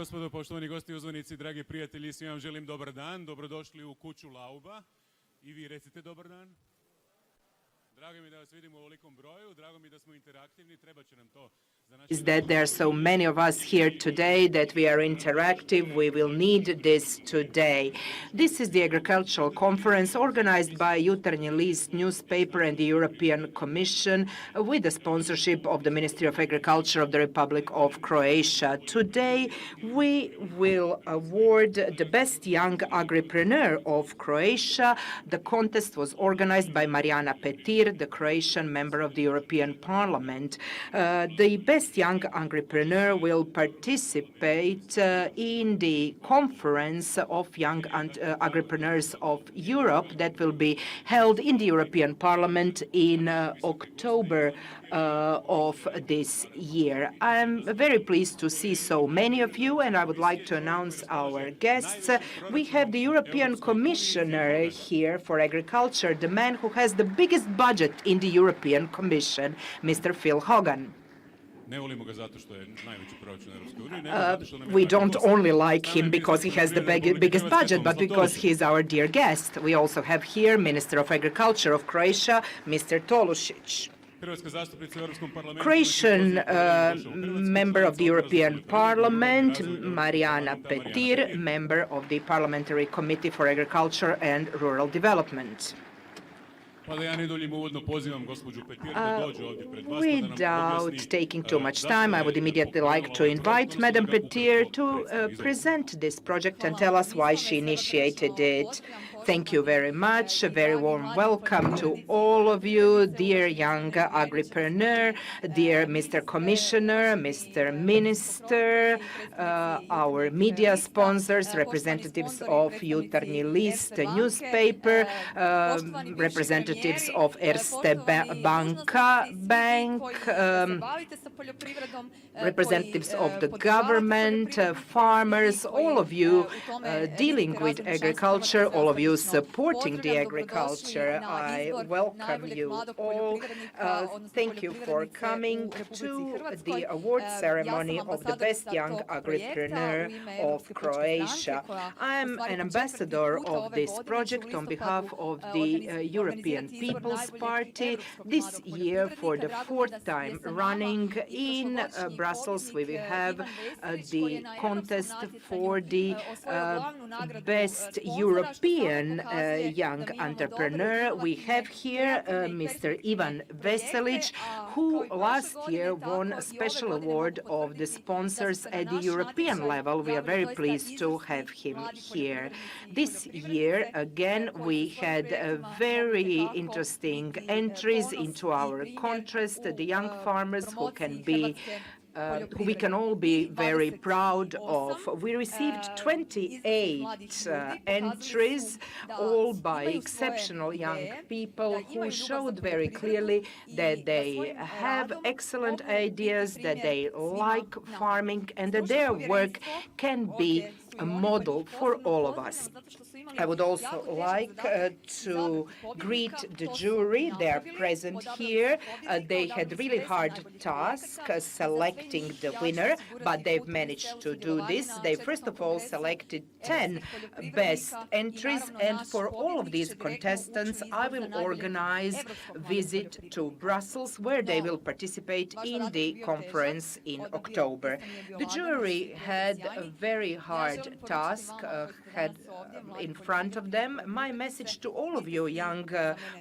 gospodo, poštovani gosti, uzvanici, dragi prijatelji, svima vam želim dobar dan. Dobrodošli u kuću Lauba. I vi recite dobar dan. Drago mi da vas vidimo u ovolikom broju, drago mi da smo interaktivni, treba će nam to. Is that there are so many of us here today that we are interactive. We will need this today. This is the agricultural conference organized by Jutarnji List newspaper and the European Commission with the sponsorship of the Ministry of Agriculture of the Republic of Croatia. Today we will award the best young agripreneur of Croatia. The contest was organized by Marijana Petir, the Croatian member of the European Parliament. The best young agripreneur will participate in the conference of young agripreneurs of Europe that will be held in the European Parliament in October of this year. I'm very pleased to see so many of you, and I would like to announce our guests. We have the European Commissioner here for Agriculture, the man who has the biggest budget in the European Commission, Mr. Phil Hogan. We don't only like him because he has the biggest budget, but because he is our dear guest. We also have here Minister of Agriculture of Croatia, Mr. Tolušić. Croatian member of the European Parliament, Marijana Petir, member of the Parliamentary Committee for Agriculture and Rural Development. Without taking too much time, I would immediately like to invite Madam Petir to present this project and tell us why she initiated it. Thank you very much. A very warm welcome to all of you, dear young agripreneur, dear Mr. Commissioner, Mr. Minister, our media sponsors, representatives of Jutarnji List newspaper, representatives of Erste Banka Bank, representatives of the government, farmers, all of you dealing with agriculture, all of you supporting the agriculture. I welcome you all. Thank you for coming to the award ceremony of the best young agripreneur of Croatia. I'm an ambassador of this project on behalf of the European People's Party. This year, for the fourth time running in Brussels, we will have the contest for the best European young entrepreneur. We have here Mr. Ivan Veselic, who last year won a special award of the sponsors at the European level. We are very pleased to have him here. This year, again, we had very interesting entries into our contest, the young farmers who we can all be very proud of. We received 28 entries, all by exceptional young people who showed very clearly that they have excellent ideas, that they like farming, and that their work can be a model for all of us. I would also like to greet the jury. They are present here. They had really hard task selecting the winner, but they've managed to do this. They first of all selected 10 best entries, and for all of these contestants, I will organize a visit to Brussels, where they will participate in the conference in October. The jury had a very hard task in front of them. My message to all of you young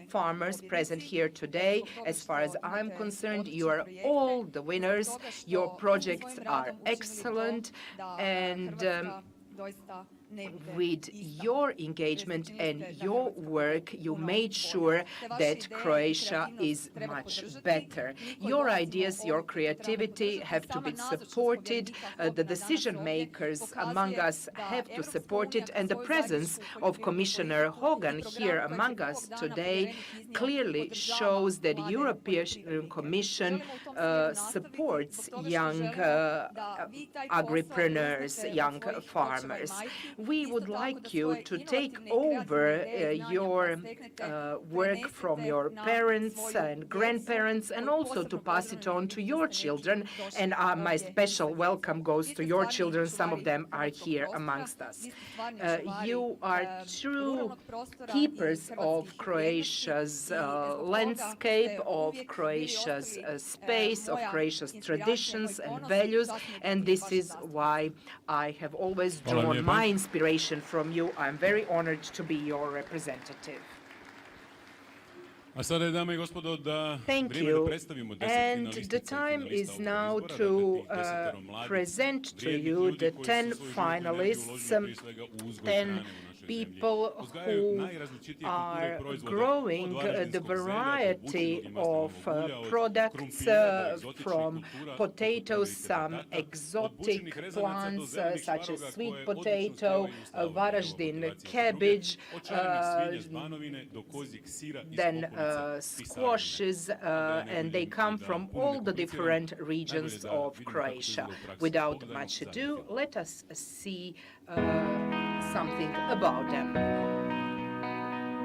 farmers present here today, as far as I'm concerned, you are all the winners. Your projects are excellent, and with your engagement and your work, you made sure that Croatia is much better. Your ideas, your creativity have to be supported. The decision makers among us have to support it, and the presence of Commissioner Hogan here among us today clearly shows that the European Commission supports young agripreneurs, young farmers. We would like you to take over your work from your parents and grandparents and also to pass it on to your children. And my special welcome goes to your children. Some of them are here amongst us. You are true keepers of Croatia's landscape, of Croatia's space, of Croatia's traditions and values, and this is why I have always drawn my inspiration from you. I'm very honored to be your representative. Thank you. And the time is now to present to you the 10 finalists, 10 people who are growing the variety of products from potatoes, some exotic plants such as sweet potato, Varaždin cabbage, then squashes, and they come from all the different regions of Croatia. Without much ado, let us see something about them.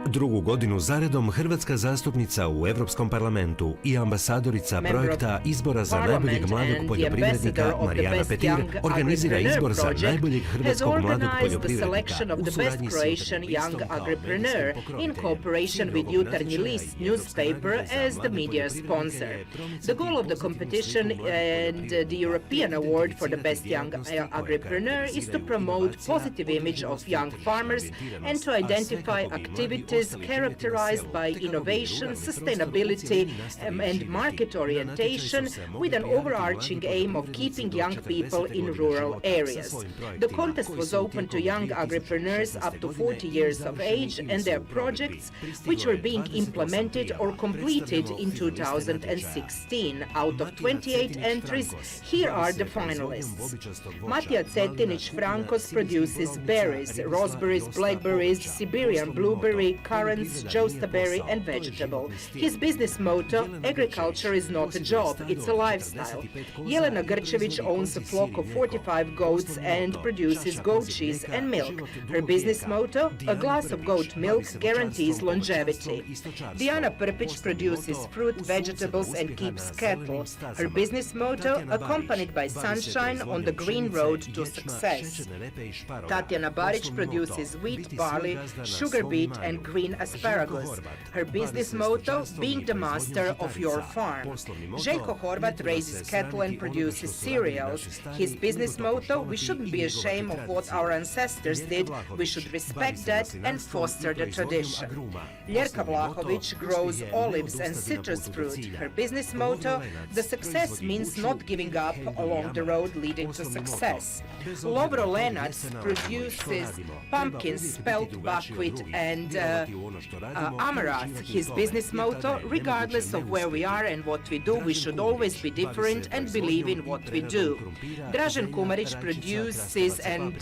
Drugu godinu zaredom hrvatska zastupnica u Europskom parlamentu i ambasadorica projekta izbora za najboljeg mladog poljoprivrednika Marijana Petir organizira izbor za najboljeg hrvatskog mladog poljoprivrednika u suradnji s Young Agripreneur in cooperation with Jutarnji List newspaper as the media sponsor. The goal of the competition and the European Award for the Best Young Agripreneur is to promote positive image of young farmers and to identify activities characterized by innovation, sustainability, and market orientation, with an overarching aim of keeping young people in rural areas. The contest was open to young agripreneurs up to 40 years of age and their projects, which were being implemented or completed in 2016. Out of 28 entries, here are the finalists. Matija Cetinić Frankos produces berries, raspberries, blackberries, Siberian blueberry, currants, jostaberry, and vegetable. His business motto, agriculture is not a job, it's a lifestyle. Jelena Grčević owns a flock of 45 goats and produces goat cheese and milk. Her business motto, a glass of goat milk guarantees longevity. Diana Prpić produces fruit, vegetables, and keeps cattle. Her business motto, accompanied by sunshine on the green road to success. Tatjana Barić produces wheat, barley, sugar beet, and green asparagus. Her business motto, being the master of your farm. Željko Horvat raises cattle and produces cereals. His business motto, we shouldn't be ashamed of what our ancestors did, we should respect that and foster the tradition. Ljerka Vlahović grows olives and citrus fruit. Her business motto, the success means not giving up along the road leading to success. Lovro Lenac produces pumpkins, spelt buckwheat, and amaranth. His business motto, regardless of where we are and what we do, we should always be different and believe in what we do. Dražen Kumarić produces and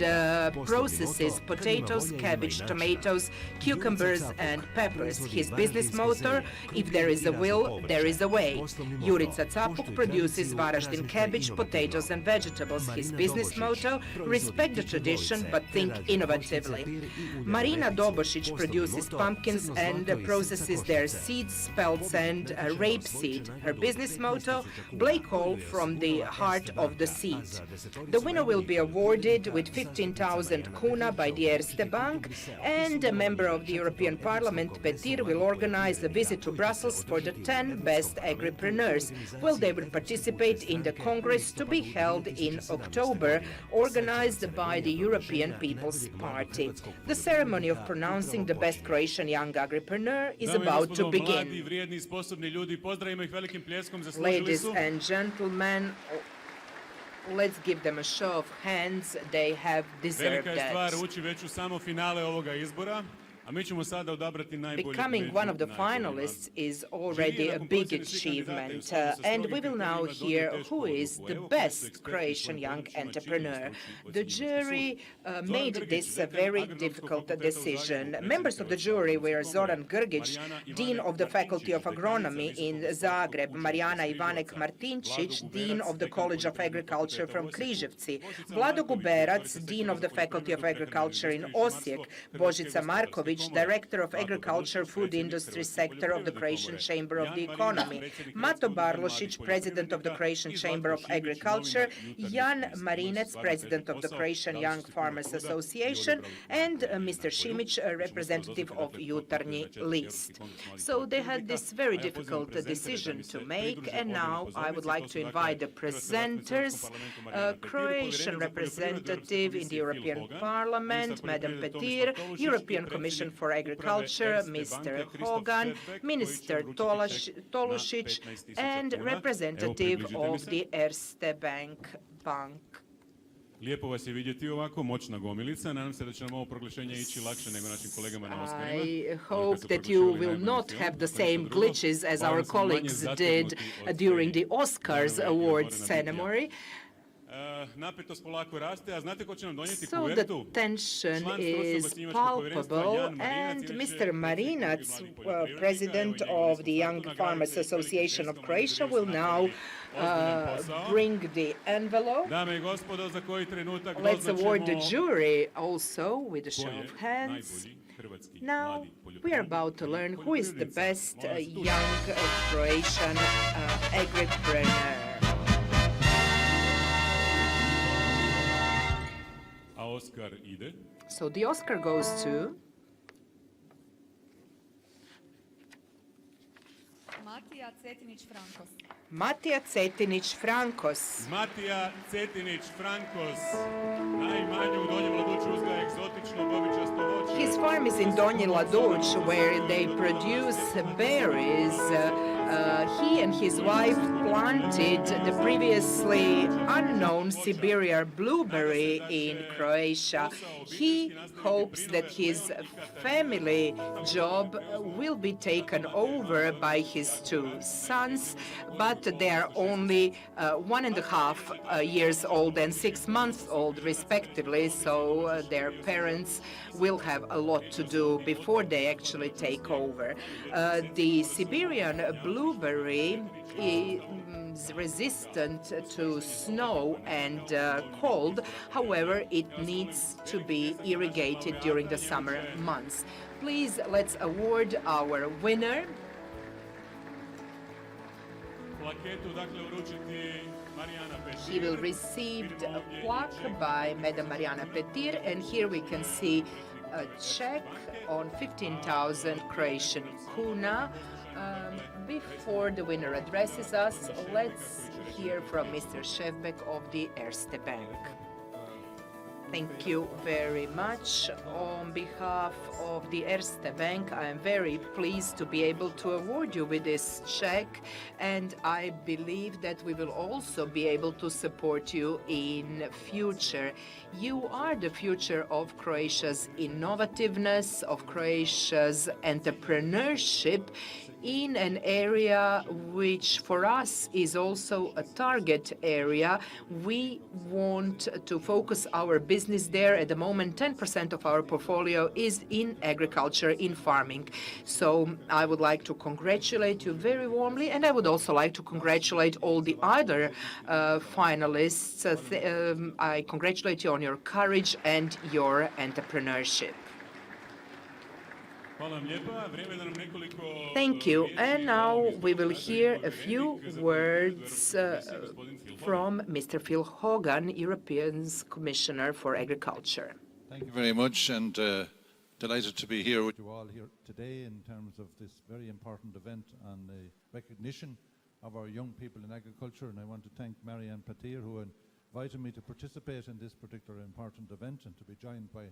processes potatoes, cabbage, tomatoes, cucumbers, and peppers. His business motto, if there is a will, there is a way. Jurica Capuk produces Varaždin cabbage, potatoes, and vegetables. His business motto, respect the tradition but think innovatively. Marina Dobošić produces pumpkins and processes their seeds, spelts, and rapeseed. Her business motto, Blake Hall from the heart of the seed. The winner will be awarded with 15,000 kuna by the Erste Bank, and a member of the European Parliament, Petir, will organize a visit to Brussels for the 10 best agripreneurs. Well, they will participate in the Congress to be held in October, organized by the European People's Party. The ceremony of pronouncing the best Croatian young agripreneur is about to begin. Ladies and gentlemen, let's give them a show of hands. They have deserved that. Velika je stvar ući već u samo finale ovoga izbora. A mi ćemo sada odabrati najboljeg Becoming one of the među najboljima. finalists is already a big achievement, and we will now hear who is the best Croatian young entrepreneur. The jury made this a very difficult decision. Members of the jury were Zoran Grgić, Dean of the Faculty of Agronomy in Zagreb, Marijana Ivanek Martinčić, Dean of the College of Agriculture from Križevci, Vlado Guberac, Dean of the Faculty of Agriculture in Osijek, Božica Marković, Director of Agriculture Food Industry Sector of the Croatian Chamber of the Economy, Mato Barlošić, President of the Croatian Chamber of Agriculture, Jan Marinec, President of the Croatian Young Farmers Association, and Mr. Šimić, a representative of Jutarnji List. So they had this very difficult decision to make, and now I would like to invite the presenters, Croatian representative in the European Parliament, Madam Petir, European Commission for Agriculture, Mr. Hogan, Minister Tolušić, and representative of the Erste Bank. Lijepo vas je vidjeti ovako, moćna gomilica. Nadam se da će nam ovo proglašenje ići lakše nego našim kolegama na Oscarima. I hope that you will not have the same glitches as our colleagues did during the Oscars awards ceremony. Napetost polako raste, a znate ko će nam donijeti So kuvertu? the tension is palpable, and Mr. Marinac, President of the Young Farmers Association of Croatia, will now bring the envelope. Dame i gospodo, za koji trenutak Let's award the doznaćemo jury also with a show of hands. najbolji hrvatski Now mladi we are about to learn who is the best young Croatian agripreneur. A Oskar ide. So the Oscar goes to Matija Cetinić-Frankos. Matija Cetinić-Frankos. Matija Cetinić-Frankos, najmanje u Donjem Laduću uzgaja egzotično bobičasto voće. His farm is in Donji Laduć, where they produce berries. He and his wife planted the previously unknown Siberian blueberry in Croatia. He hopes that his family job will be taken over by his two sons, but they are only 1.5 years old and 6 months old, respectively, so their parents will have a lot to do before they actually take over. The Siberian blueberry is resistant to snow and cold. However, it needs to be irrigated during the summer months. Please, let's award our winner. Plaketu dakle uručiti Marijana Petir. He will receive a plaque by Madam Marijana Petir, and here we can see a check on 15,000 Croatian kuna. Before the winner addresses us, let's hear from Mr. Šefbek of the Erste Bank. Thank you very much. On behalf of the Erste Bank, I am very pleased to be able to award you with this check, and I believe that we will also be able to support you in future. You are the future of Croatia's innovativeness, of Croatia's entrepreneurship, in an area which for us is also a target area. We want to focus our business there. At the moment, 10% of our portfolio is in agriculture, in farming. So I would like to congratulate you very warmly, and I would also like to congratulate all the other finalists. I congratulate you on your courage and your entrepreneurship. Thank you. And now we will hear a few words from Mr. Phil Hogan, European Commissioner for Agriculture. Thank you very much, and delighted to be here with you all here today in terms of this very important event on the recognition of our young people in agriculture. And I want to thank Marijana Petir, who invited me to participate in this particular important event and to be joined by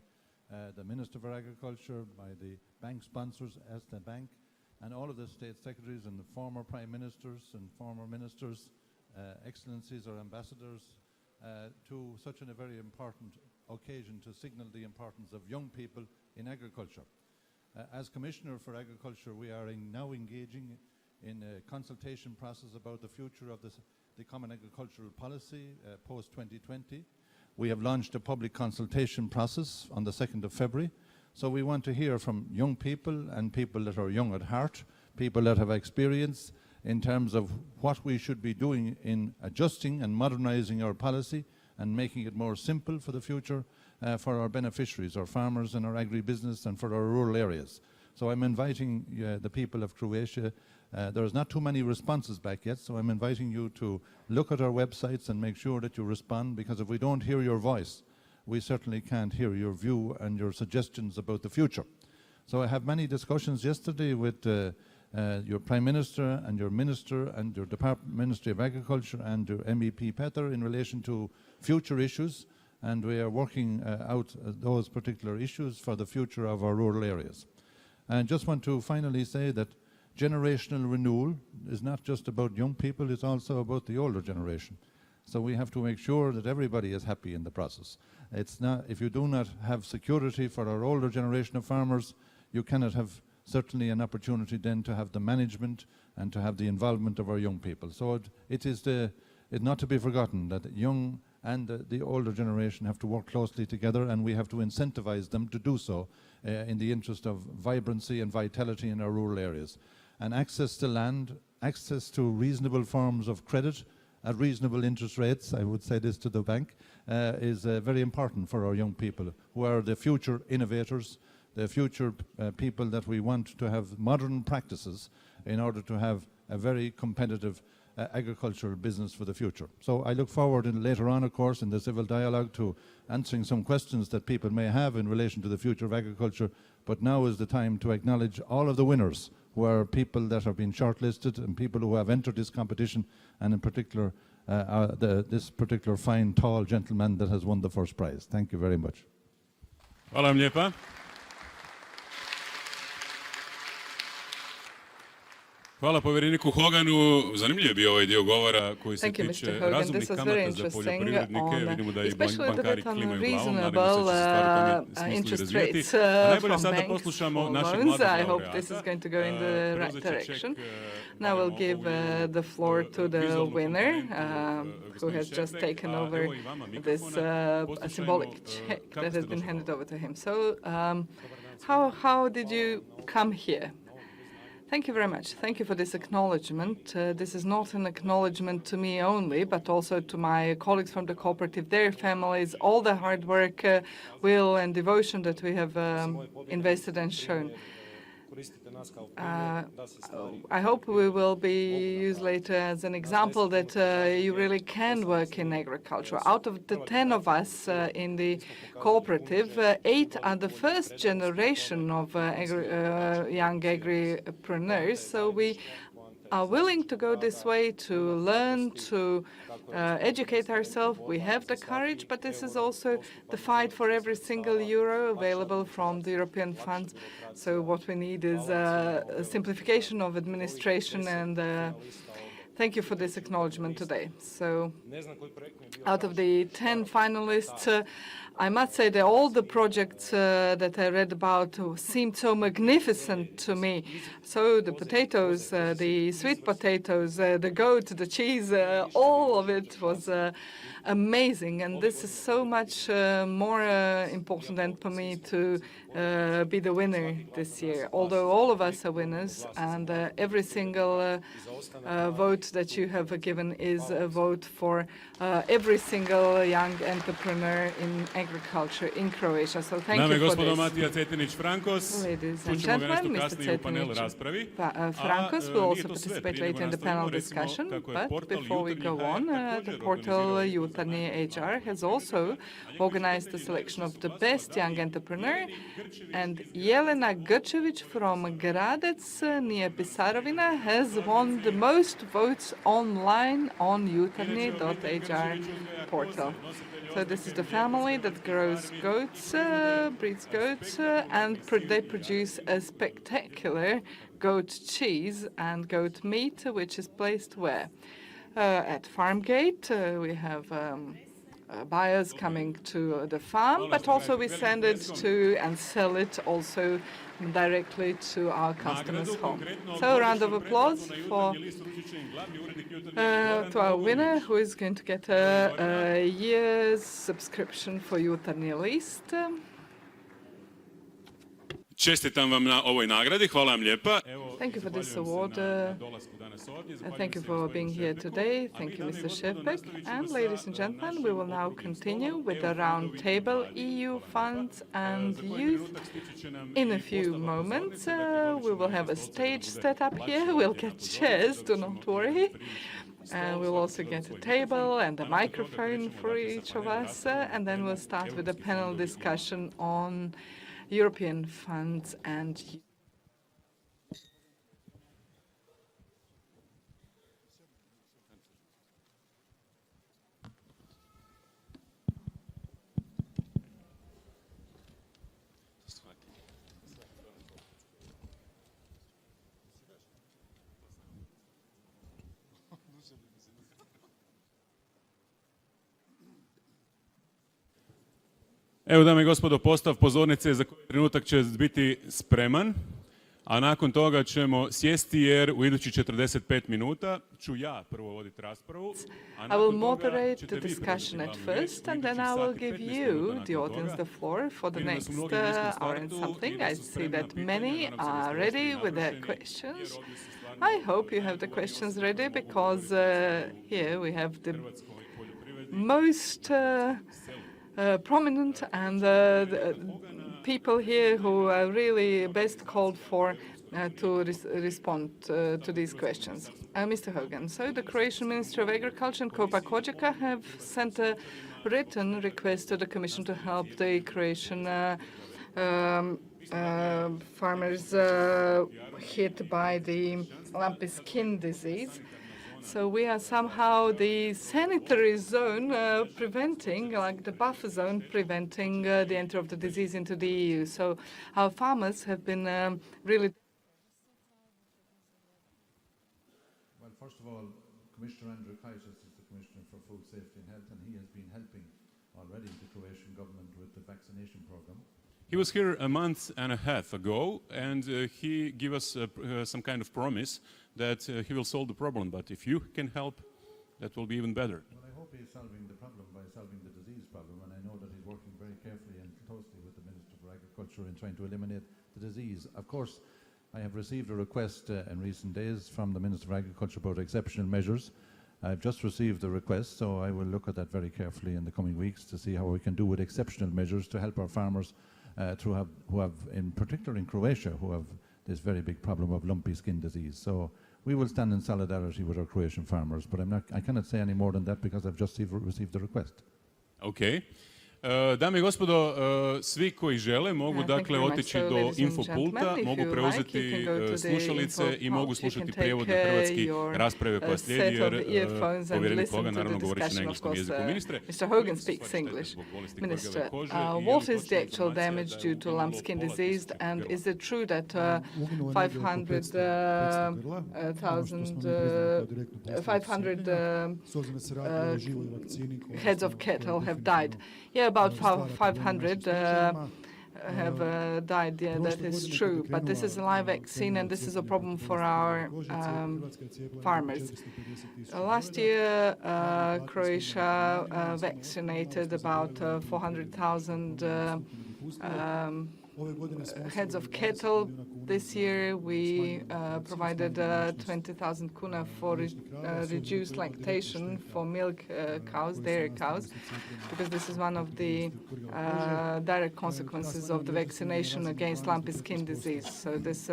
the Minister for Agriculture, by the bank sponsors, Erste Bank, and all of the state secretaries and the former prime ministers and former ministers, excellencies or ambassadors, to such a very important occasion to signal the importance of young people in agriculture. As Commissioner for Agriculture, we are now engaging in a consultation process about the future of the Common Agricultural Policy post-2020. We have launched a public consultation process on the 2nd of February. So we want to hear from young people and people that are young at heart, people that have experience in terms of what we should be doing in adjusting and modernizing our policy and making it more simple for the future for our beneficiaries, our farmers and our agribusiness and for our rural areas. So I'm inviting the people of Croatia. There's not too many responses back yet, so I'm inviting you to look at our websites and make sure that you respond, because if we don't hear your voice, we certainly can't hear your view and your suggestions about the future. So I have many discussions yesterday with your Prime Minister and your Minister and your Ministry of Agriculture and your MEP Peter in relation to future issues, and we are working out those particular issues for the future of our rural areas. And just want to finally say that generational renewal is not just about young people, it's also about the older generation. So we have to make sure that everybody is happy in the process. It's not, if you do not have security for our older generation of farmers, you cannot have certainly an opportunity then to have the management and to have the involvement of our young people. So it is not to be forgotten that young and the older generation have to work closely together, and we have to incentivize them to do so in the interest of vibrancy and vitality in our rural areas. And access to land, access to reasonable forms of credit at reasonable interest rates, I would say this to the bank, is very important for our young people, who are the future innovators, the future people that we want to have modern practices in order to have a very competitive agricultural business for the future. So I look forward later on, of course, in the civil dialogue to answering some questions that people may have in relation to the future of agriculture, but now is the time to acknowledge all of the winners, who are people that have been shortlisted and people who have entered this competition, and in particular this particular fine, tall gentleman that has won the first prize. Thank you very much. Hvala vam lijepa. Hvala povjereniku Hoganu. Zanimljiv je bio ovaj dio govora koji se tiče razumnih kamata za poljoprivrednike. Vidimo da i bankari klimaju glavom. Nadamo se da će se stvari u tome smislu i razvijeti. A najbolje sada da poslušamo našeg mladog laureata. Now we'll give the floor to the winner, who has just taken over this symbolic check that has been handed over to him. So, how did you come here? Thank you very much. Thank you for this acknowledgement. This is not an acknowledgement to me only, but also to my colleagues from the cooperative, their families, all the hard work, will and devotion that we have invested and shown. I hope we will be used later as an example that you really can work in agriculture. Out of the 10 of us in the cooperative, 8 are the first generation of young agripreneurs. So we are willing to go this way, to learn, to educate ourselves. We have the courage, but this is also the fight for every single euro available from the European funds. So what we need is a simplification of administration, and thank you for this acknowledgement today. So out of the 10 finalists, I must say that all the projects that I read about seemed so magnificent to me. So the potatoes, the sweet potatoes, the goat, the cheese, all of it was amazing. And this is so much more important than for me to be the winner this year. Although all of us are winners, and every single vote that you have given is a vote for every single young entrepreneur in agriculture in Croatia. So thank you for this. Ladies and gentlemen, Mr. Cetinić Frankos will also participate later in the panel discussion. But before we go on, the portal Jutarnji HR has also organized the selection of the best young entrepreneur, and Jelena Grčević from Gradec, near Pisarovina, has won the most votes online on jutarnji.hr portal. So this is the family that grows goats, breeds goats, and they produce a spectacular goat cheese and goat meat, which is placed where? At farm gate. We have buyers coming to the farm, but also we send it to and sell it also directly to our customers' home. So a round of applause for to our winner, who is going to get a year's subscription for Jutarnji list. Čestitam vam na ovoj nagradi, hvala vam lijepa. Thank you for this award. Thank you for being here today. Thank you, Mr. Šefek. And ladies and gentlemen, we will now continue with the round table, EU funds and youth. In a few moments, we will have a stage set up here. We'll get chairs, do not worry. And we'll also get a table and a microphone for each of us. And then we'll start with a panel discussion on European funds and Evo, dame i gospodo, postav pozornice za koji trenutak će biti spreman, a nakon toga ćemo sjesti jer u idućih 45 minuta ću ja prvo voditi raspravu. I will moderate the discussion at first, and then I will give you, the audience, the floor for the next hour and something. I see that many are ready with their questions. I hope you have the questions ready, because here we have the most prominent and the people here who are really best called for to respond to these questions. Mr. Hogan, so the Croatian Minister of Agriculture and Kopa Kodjaka have sent a written request to the Commission to help the Croatian farmers hit by the lumpy skin disease. So we are somehow the sanitary zone preventing, like the buffer zone, preventing the entry of the disease into the EU. So our farmers have been really... Well, first of all, Commissioner Andriukaitis is the Commissioner for Food Safety and Health, and he has been helping already the Croatian government with the vaccination program. He was here a month and a half ago, and he gave us some kind of promise that he will solve the problem. But if you can help, that will be even better. Well, I hope he's solving the problem by solving the disease problem, and I know that he's working very carefully and closely with the Minister for Agriculture in trying to eliminate the disease. Of course, I have received a request in recent days from the Minister for Agriculture about exceptional measures. I've just received the request, so I will look at that very carefully in the coming weeks to see how we can do with exceptional measures to help our farmers who have, in particular in Croatia, who have this very big problem of lumpy skin disease. So we will stand in solidarity with our Croatian farmers, but I cannot say any more than that because I've just received the request. Okay. Dame i gospodo, svi koji žele mogu dakle otići do infopulta, mogu preuzeti slušalice i mogu slušati prijevod na hrvatski rasprave koja slijedi, jer povjerenik Hogan naravno govoreći na engleskom jeziku. Ministre, Mr. Hogan speaks English. Minister, what is the actual damage due to lump skin disease, and is it true that 500 heads of cattle have died? Yeah, about 500 have died. Yeah, that is true. But this is a live vaccine, and this is a problem for our farmers. Last year, Croatia vaccinated about 400,000 heads of cattle. This year we provided 20,000 kuna for reduced lactation for milk cows, dairy cows, because this is one of the direct consequences of the vaccination against lumpy skin disease. So this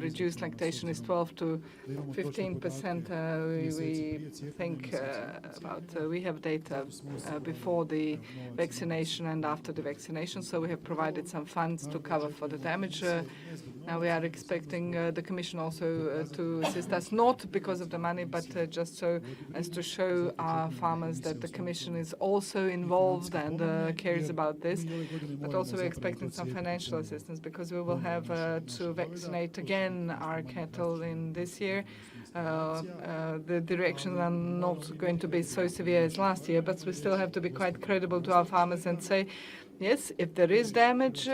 reduced lactation is 12 to 15%. We think about, we have data before the vaccination and after the vaccination, so we have provided some funds to cover for the damage. Now we are expecting the Commission also to assist us, not because of the money, but just so as to show our farmers that the Commission is also involved and cares about this. But also we're expecting some financial assistance because we will have to vaccinate again our cattle in this year. The directions are not going to be so severe as last year, but we still have to be quite credible to our farmers and say, yes, if there is damage,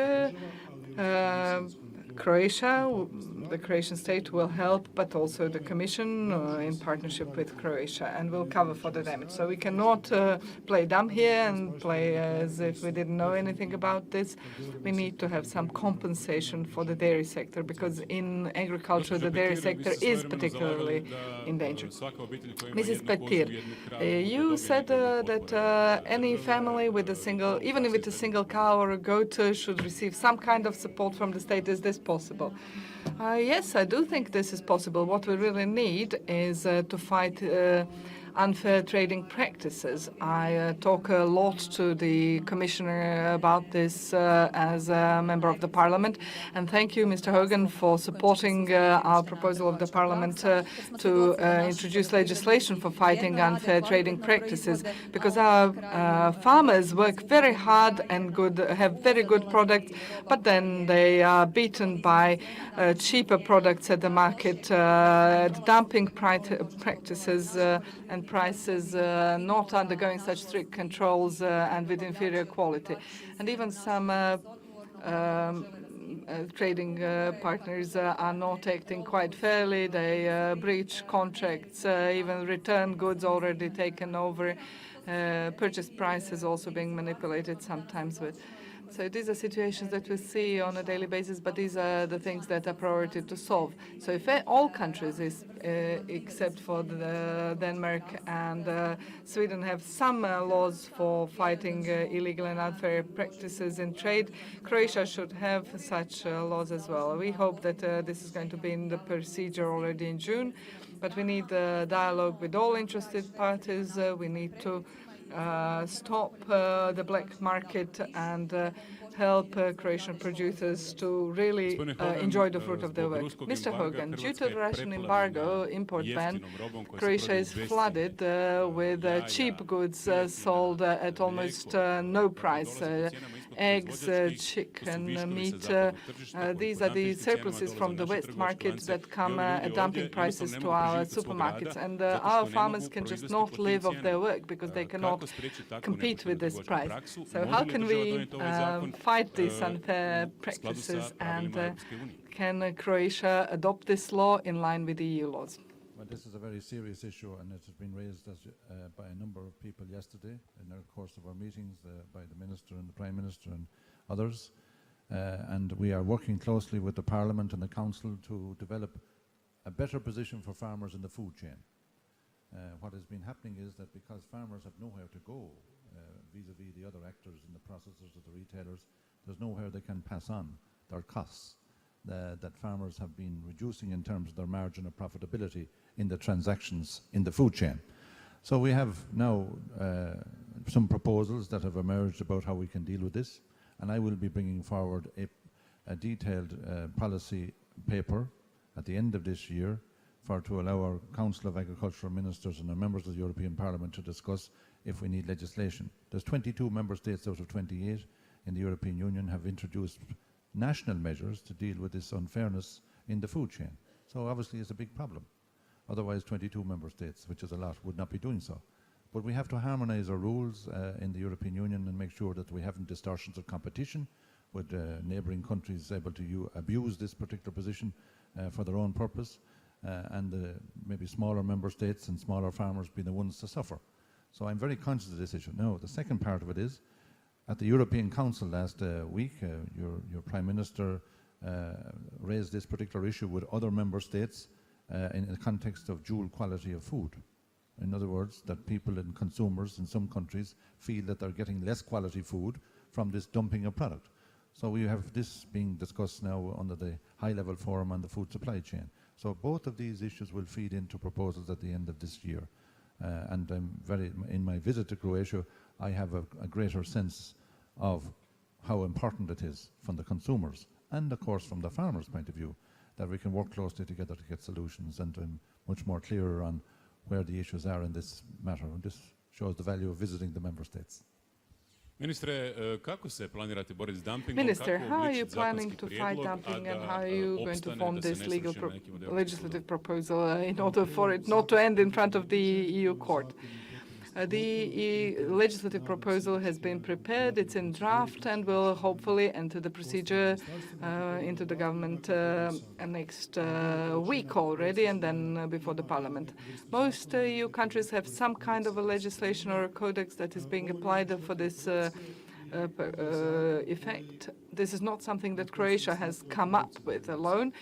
Croatia, the Croatian state will help, but also the Commission in partnership with Croatia, and will cover for the damage. So we cannot play dumb here and play as if we didn't know anything about this. We need to have some compensation for the dairy sector, because in agriculture the dairy sector is particularly in danger. Mrs. Petir, you said that any family with a single, even with a single cow or a goat, should receive some kind of support from the state. Is this possible? Yes, I do think this is possible. What we really need is to fight unfair trading practices. I talk a lot to the Commissioner about this as a member of the Parliament, and thank you, Mr. Hogan, for supporting our proposal of the Parliament to introduce legislation for fighting unfair trading practices, because our farmers work very hard and have very good products, but then they are beaten by cheaper products at the market, dumping practices and prices not undergoing such strict controls and with inferior quality. And even some trading partners are not acting quite fairly. They breach contracts, even return goods already taken over. Purchase prices also being manipulated sometimes with. So these are situations that we see on a daily basis, but these are the things that are priority to solve. So if all countries, except for Denmark and Sweden, have some laws for fighting illegal and unfair practices in trade, Croatia should have such laws as well. We hope that this is going to be in the procedure already in June, but we need dialogue with all interested parties. We need to stop the black market and help Croatian producers to really enjoy the fruit of their work. Mr. Hogan, due to the Russian embargo, import ban, Croatia is flooded with cheap goods sold at almost no price. Eggs, chicken, meat. These are the surpluses from the West market that come at dumping prices to our supermarkets. And our farmers can just not live off their work because they cannot compete with this price. So how can we fight these unfair practices, and can Croatia adopt this law in line with the EU laws? Well, this is a very serious issue, and it has been raised by a number of people yesterday in the course of our meetings by the Minister and the Prime Minister and others. And we are working closely with the Parliament and the Council to develop a better position for farmers in the food chain. What has been happening is that because farmers have nowhere to go vis-à-vis the other actors and the processors or the retailers, there's nowhere they can pass on their costs that farmers have been reducing in terms of their margin of profitability in the transactions in the food chain. So we have now some proposals that have emerged about how we can deal with this, and I will be bringing forward a detailed policy paper at the end of this year to allow our Council of Agricultural Ministers and our members of the European Parliament to discuss if we need legislation. There's 22 member states out of 28 in the European Union have introduced national measures to deal with this unfairness in the food chain. So obviously it's a big problem. Otherwise 22 member states, which is a lot, would not be doing so. But we have to harmonise our rules in the European Union and make sure that we haven't distortions of competition with neighbouring countries able to abuse this particular position for their own purpose. And maybe smaller member states and smaller farmers be the ones to suffer. So I'm very conscious of this issue. Now, the second part of it is, at the European Council last week, your Prime Minister raised this particular issue with other member states in the context of dual quality of food. In other words, that people and consumers in some countries feel that they're getting less quality food from this dumping of product. So we have this being discussed now under the high-level forum on the food supply chain. So both of these issues will feed into proposals at the end of this year. And in my visit to Croatia, I have a greater sense of how important it is from the consumers and of course from the farmers' point of view, that we can work closely together to get solutions, and I'm much more clearer on where the issues are in this matter. And this shows the value of visiting the member states. Ministre, kako se planirate boriti s dumpingom? Minister, how are you planning to fight dumping, and how are you going to form this legislative proposal in order for it not to end in front of the EU court? The legislative proposal has been prepared, it's in draft, and will hopefully enter the procedure into the government next week already, and then before the parliament. Most EU countries have some kind of a legislation or a codex that is being applied for this effect. This is not something that Croatia has come up with alone.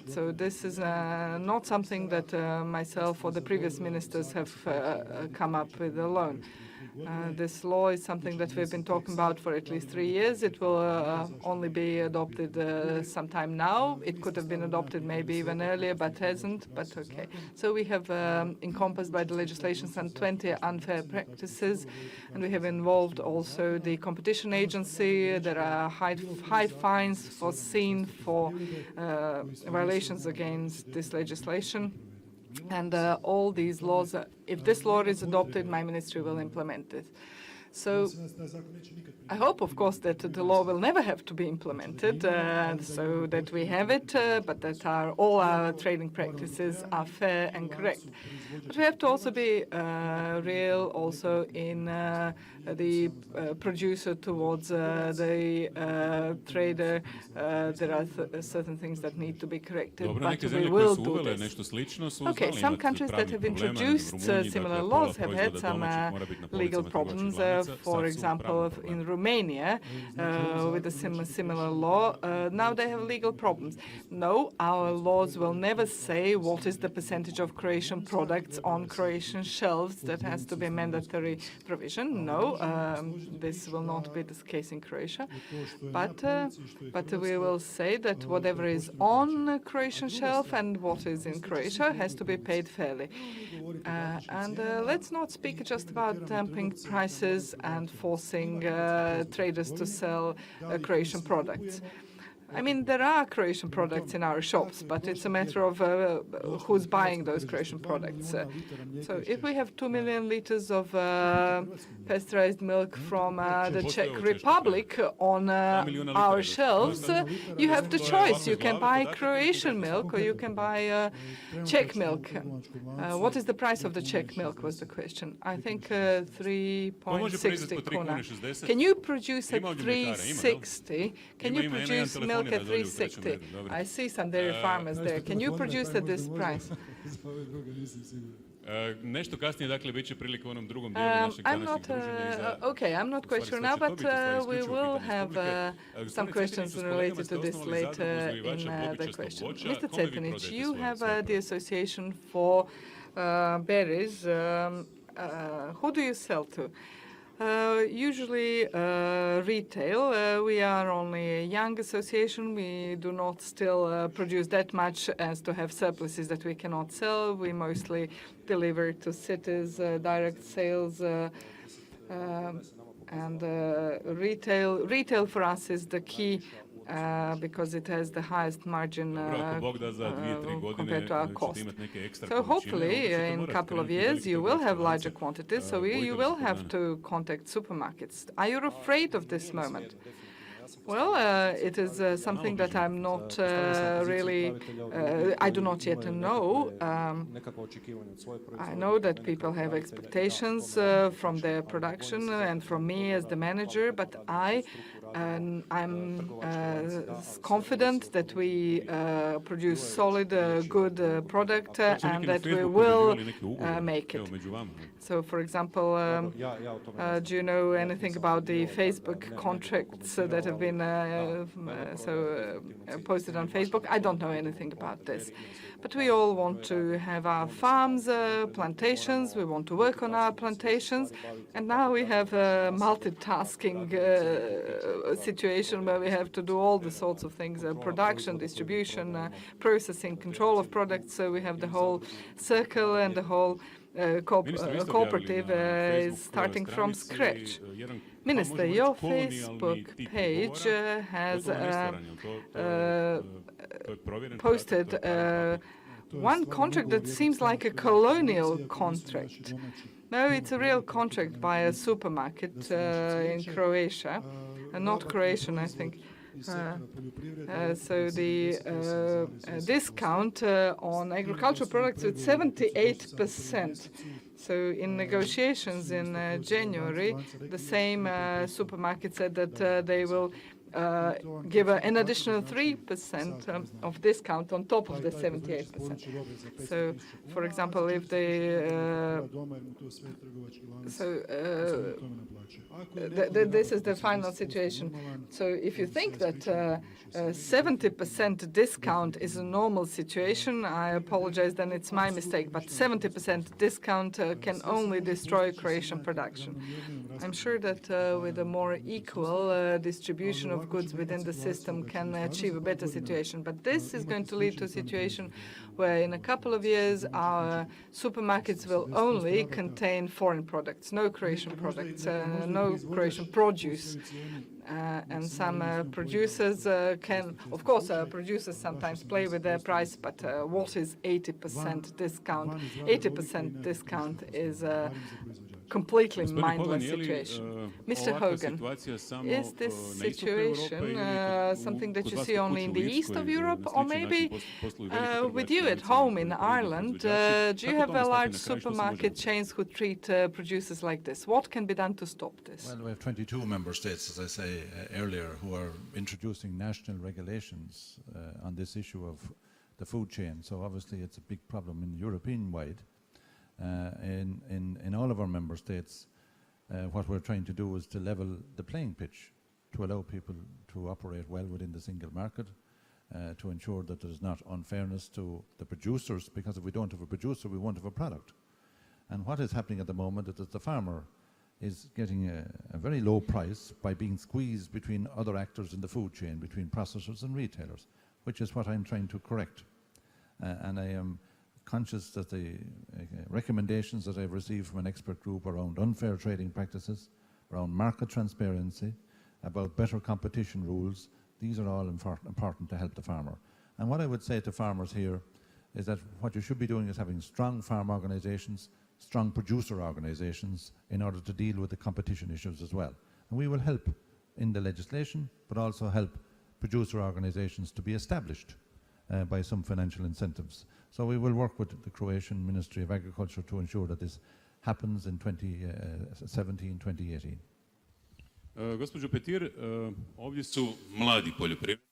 So this is not something that myself or the previous ministers have come up with alone. This law is something that we've been talking about for at least 3 years. It will only be adopted sometime now. It could have been adopted maybe even earlier, but hasn't. But okay. So we have encompassed by the legislation some 20 unfair practices, and we have involved also the competition agency. There are high fines foreseen for violations against this legislation. And all these laws, if this law is adopted, my ministry will implement it. So I hope, of course, that the law will never have to be implemented, so that we have it, but that all our trading practices are fair and correct. But we have to also be real also in the producer towards the trader. There are certain things that need to be corrected, but we will do this. Okay, some countries that have introduced similar laws have had some legal problems. For example, in Romania, with a similar law, now they have legal problems. No, our laws will never say what is the percentage of Croatian products on Croatian shelves. That has to be a mandatory provision. No, this will not be the case in Croatia. But we will say that whatever is on a Croatian shelf and what is in Croatia has to be paid fairly. And let's not speak just about dumping prices and forcing traders to sell Croatian products. I mean, there are Croatian products in our shops, but it's a matter of who's buying those Croatian products. So if we have 2 million liters of pasteurized milk from the Czech Republic on our shelves, you have the choice. You can buy Croatian milk or you can buy Czech milk. What is the price of the Czech milk was the question. I think 3.60 kuna. Can you produce at 3.60? Can you produce milk at 3.60? I see some dairy farmers there. Can you produce at this price? Nešto kasnije, dakle, bit će prilike u onom drugom dijelu našeg današnjeg druženja. Okay, I'm not quite sure now, but we will have some questions related to this later in the question. Mr. Cetinic, you have the Association for Berries. Who do you sell to? Usually retail. We are only a young association. We do not still produce that much as to have surpluses that we cannot sell. We mostly deliver to cities, direct sales, and retail. Retail for us is the key because it has the highest margin compared to our cost. So hopefully in a couple of years you will have larger quantities, so you will have to contact supermarkets. Are you afraid of this moment? Well, it is something that I'm not really, I do not yet know. I know that people have expectations from their production and from me as the manager, but I'm confident that we produce solid, good product and that we will make it. So, for example, do you know anything about the Facebook contracts that have been posted on Facebook? I don't know anything about this. But we all want to have our farms, plantations. We want to work on our plantations. And now we have a multitasking situation where we have to do all the sorts of things, production, distribution, processing, control of products. So we have the whole circle and the whole cooperative is starting from scratch. Minister, your Facebook page has posted one contract that seems like a colonial contract. No, it's a real contract by a supermarket in Croatia, not Croatian, I think. So the discount on agricultural products is 78%. So in negotiations in January, the same supermarket said that they will give an additional 3% of discount on top of the 78%. So, for example, if they this is the final situation. So if you think that 70% discount is a normal situation, I apologize, then it's my mistake. But 70% discount can only destroy Croatian production. I'm sure that with a more equal distribution of goods within the system can achieve a better situation. But this is going to lead to a situation where in a couple of years our supermarkets will only contain foreign products, no Croatian products, no Croatian produce. And some producers can, of course, producers sometimes play with their price, but what is 80% discount? 80% discount is a completely mindless situation. Mr. Hogan, is this situation something that you see only in the east of Europe, or maybe with you at home in Ireland, do you have a large supermarket chains who treat producers like this? What can be done to stop this? Well, we have 22 member states, as I say earlier, who are introducing national regulations on this issue of the food chain. So obviously it's a big problem in European-wide. In all of our member states, what we're trying to do is to level the playing pitch, to allow people to operate well within the single market, to ensure that there's not unfairness to the producers, because if we don't have a producer, we won't have a product. And what is happening at the moment is that the farmer is getting a very low price by being squeezed between other actors in the food chain, between processors and retailers, which is what I'm trying to correct. And I am conscious that the recommendations that I've received from an expert group around unfair trading practices, around market transparency, about better competition rules, these are all important to help the farmer. And what I would say to farmers here is that what you should be doing is having strong farm organisations, strong producer organisations, in order to deal with the competition issues as well. And we will help in the legislation, but also help producer organisations to be established by some financial incentives. So we will work with the Croatian Ministry of Agriculture to ensure that this happens in 2017, 2018. Gospođo Petir, ovdje su mladi poljoprivrednici.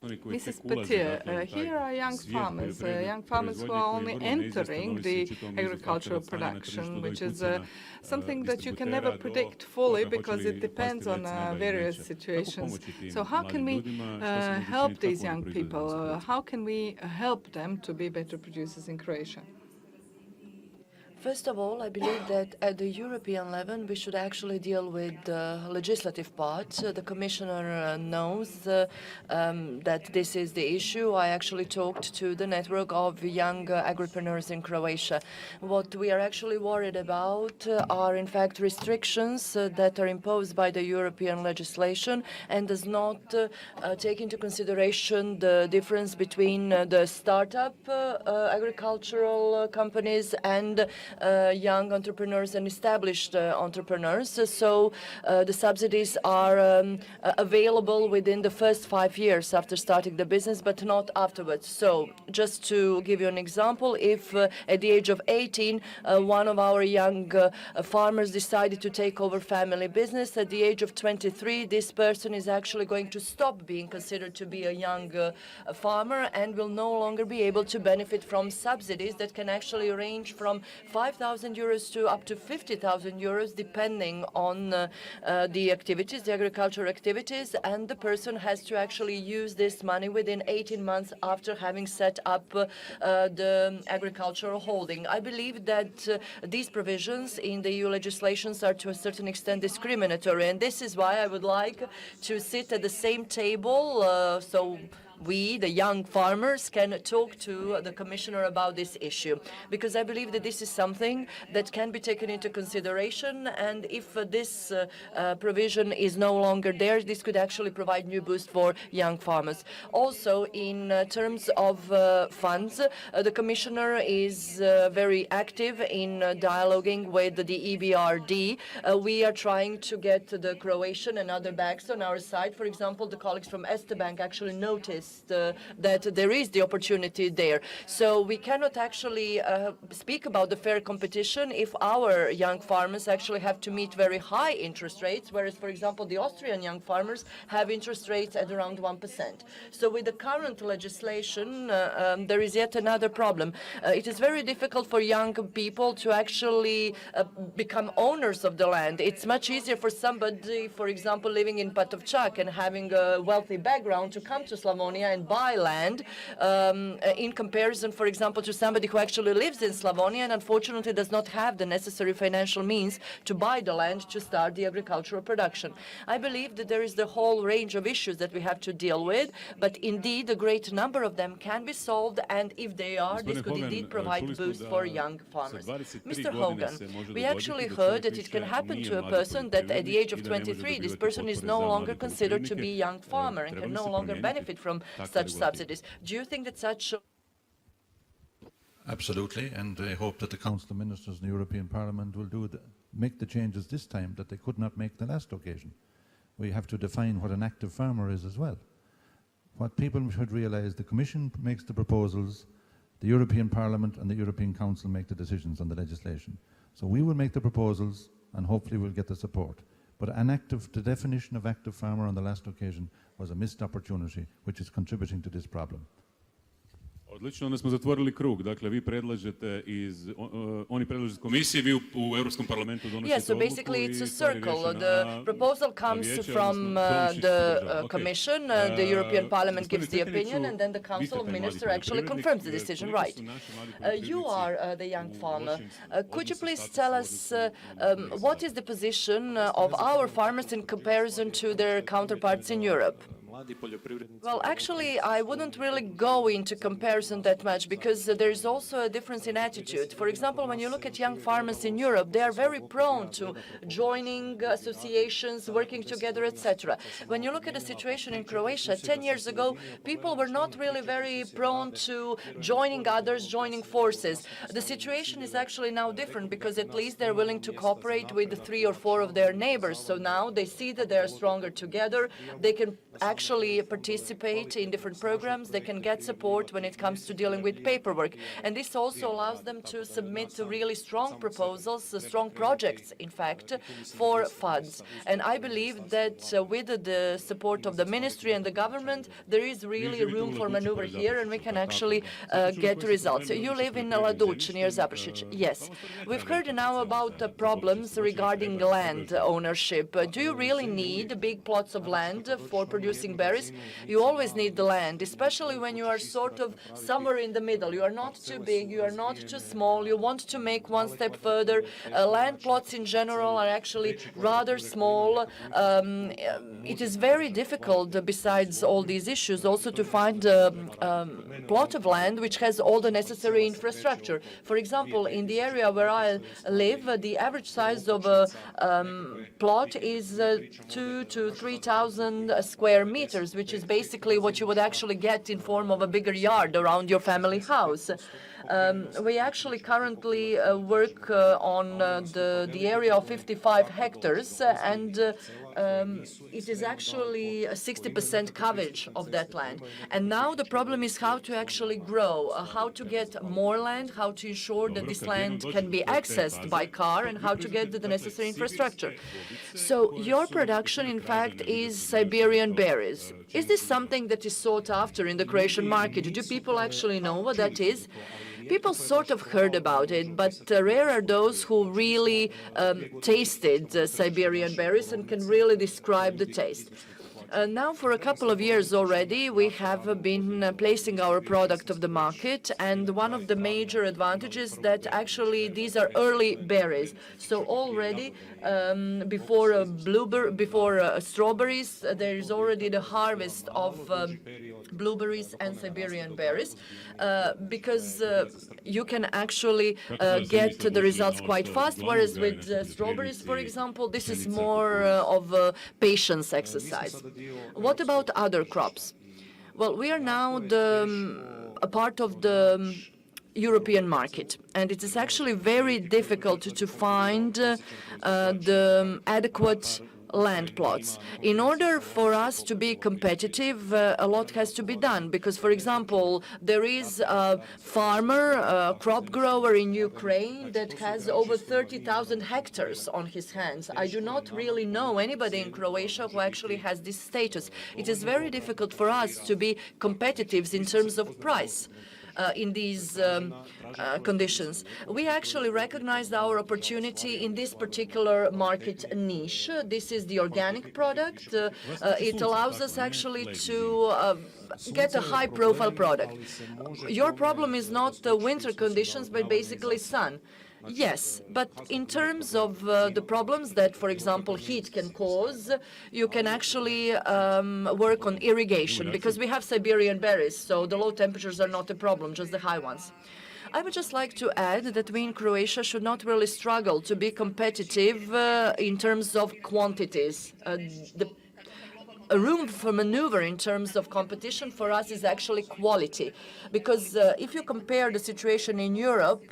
Mrs. Petir, here are young farmers who are only entering the agricultural production, which is something that you can never predict fully because it depends on various situations. So how can we help these young people? How can we help them to be better producers in Croatia? First of all, I believe that at the European level, we should actually deal with the legislative part. The Commissioner knows that this is the issue. I actually talked to the network of young agripreneurs in Croatia. What we are actually worried about are, in fact, restrictions that are imposed by the European legislation and does not take into consideration the difference between the startup agricultural companies and young entrepreneurs and established entrepreneurs. So the subsidies are available within the first 5 years after starting the business, but not afterwards. So just to give you an example, if at the age of 18, one of our young farmers decided to take over family business, at the age of 23, this person is actually going to stop being considered to be a young farmer and will no longer be able to benefit from subsidies that can actually range from 5,000 euros to up to 50,000 euros, depending on the activities, the agricultural activities, and the person has to actually use this money within 18 months after having set up the agricultural holding. I believe that these provisions in the EU legislations are to a certain extent discriminatory, and this is why I would like to sit at the same table, so we, the young farmers, can talk to the Commissioner about this issue, because I believe that this is something that can be taken into consideration, and if this provision is no longer there, this could actually provide new boost for young farmers. Also, in terms of funds, the Commissioner is very active in dialoguing with the EBRD. We are trying to get the Croatian and other banks on our side. For example, the colleagues from Erste Bank actually noticed that there is the opportunity there. So we cannot actually speak about the fair competition if our young farmers actually have to meet very high interest rates, whereas, for example, the Austrian young farmers have interest rates at around 1%. So with the current legislation, there is yet another problem. It is very difficult for young people to actually become owners of the land. It's much easier for somebody, for example, living in Patovčak and having a wealthy background to come to Slavonia and buy land in comparison, for example, to somebody who actually lives in Slavonia and unfortunately does not have the necessary financial means to buy the land to start the agricultural production. I believe that there is the whole range of issues that we have to deal with, but indeed a great number of them can be solved, and if they are, this could indeed provide boost for young farmers. Mr. Hogan, we actually heard that it can happen to a person that at the age of 23, this person is no longer considered to be a young farmer and can no longer benefit from such subsidies. Do you think that such... Absolutely, and I hope that the Council of Ministers in the European Parliament will make the changes this time that they could not make the last occasion. We have to define what an active farmer is as well. What people should realise, the Commission makes the proposals, the European Parliament and the European Council make the decisions on the legislation. So we will make the proposals and hopefully we'll get the support. But the definition of active farmer on the last occasion was a missed opportunity, which is contributing to this problem. Odlično, onda smo zatvorili krug. Dakle, vi predlažete oni predlažu iz komisije, vi u Europskom parlamentu donosite Yes, so basically it's a circle. The proposal comes from the Commission, the European Parliament gives the opinion, and then the Council of Ministers actually confirms the decision, right. You are the young farmer. Could you please tell us what is the position of our farmers in comparison to their counterparts in Europe? Well, actually, I wouldn't really go into comparison that much because there is also a difference in attitude. For example, when you look at young farmers in Europe, they are very prone to joining associations, working together, etc. When you look at the situation in Croatia, 10 years ago, people were not really very prone to joining others, joining forces. The situation is actually now different because at least they're willing to cooperate with 3 or 4 of their neighbors. So now they see that they are stronger together. They can actually participate in different programs. They can get support when it comes to dealing with paperwork. And this also allows them to submit really strong proposals, strong projects, in fact, for funds. And I believe that with the support of the ministry and the government, there is really room for maneuver here, and we can actually get results. You live in Laduc, near Zabršić. Yes. We've heard now about the problems regarding land ownership. Do you really need big plots of land for producing berries? You always need the land, especially when you are sort of somewhere in the middle. You are not too big, you are not too small, you want to make one step further. Land plots in general are actually rather small. It is very difficult, besides all these issues, also to find a plot of land which has all the necessary infrastructure. For example, in the area where I live, the average size of a plot is 2,000 to 3,000 square meters, which is basically what you would actually get in form of a bigger yard around your family house. We actually currently work on the area of 55 hectares, and it is actually a 60% coverage of that land. And now the problem is how to actually grow, how to get more land, how to ensure that this land can be accessed by car, and how to get the necessary infrastructure. So your production, in fact, is Siberian berries. Is this something that is sought after in the Croatian market? Do people actually know what that is? People sort of heard about it, but rare are those who really tasted Siberian berries and can really describe the taste. Now, for a couple of years already, we have been placing our product of the market, and one of the major advantages that actually these are early berries. So already before strawberries, there is already the harvest of blueberries and Siberian berries, because you can actually get the results quite fast, whereas with strawberries, for example, this is more of a patience exercise. What about other crops? Well, we are now a part of the European market, and it is actually very difficult to find the adequate land plots. In order for us to be competitive, a lot has to be done because, for example, there is a farmer, a crop grower in Ukraine that has over 30,000 hectares on his hands. I do not really know anybody in Croatia who actually has this status. It is very difficult for us to be competitive in terms of price. In these conditions. We actually recognized our opportunity in this particular market niche. This is the organic product. It allows us actually to get a high-profile product. Your problem is not the winter conditions, but basically sun. Yes, but in terms of the problems that, for example, heat can cause, you can actually work on irrigation because we have Siberian berries, so the low temperatures are not a problem, just the high ones. I would just like to add that we in Croatia should not really struggle to be competitive in terms of quantities. A room for maneuver in terms of competition for us is actually quality. Because if you compare the situation in Europe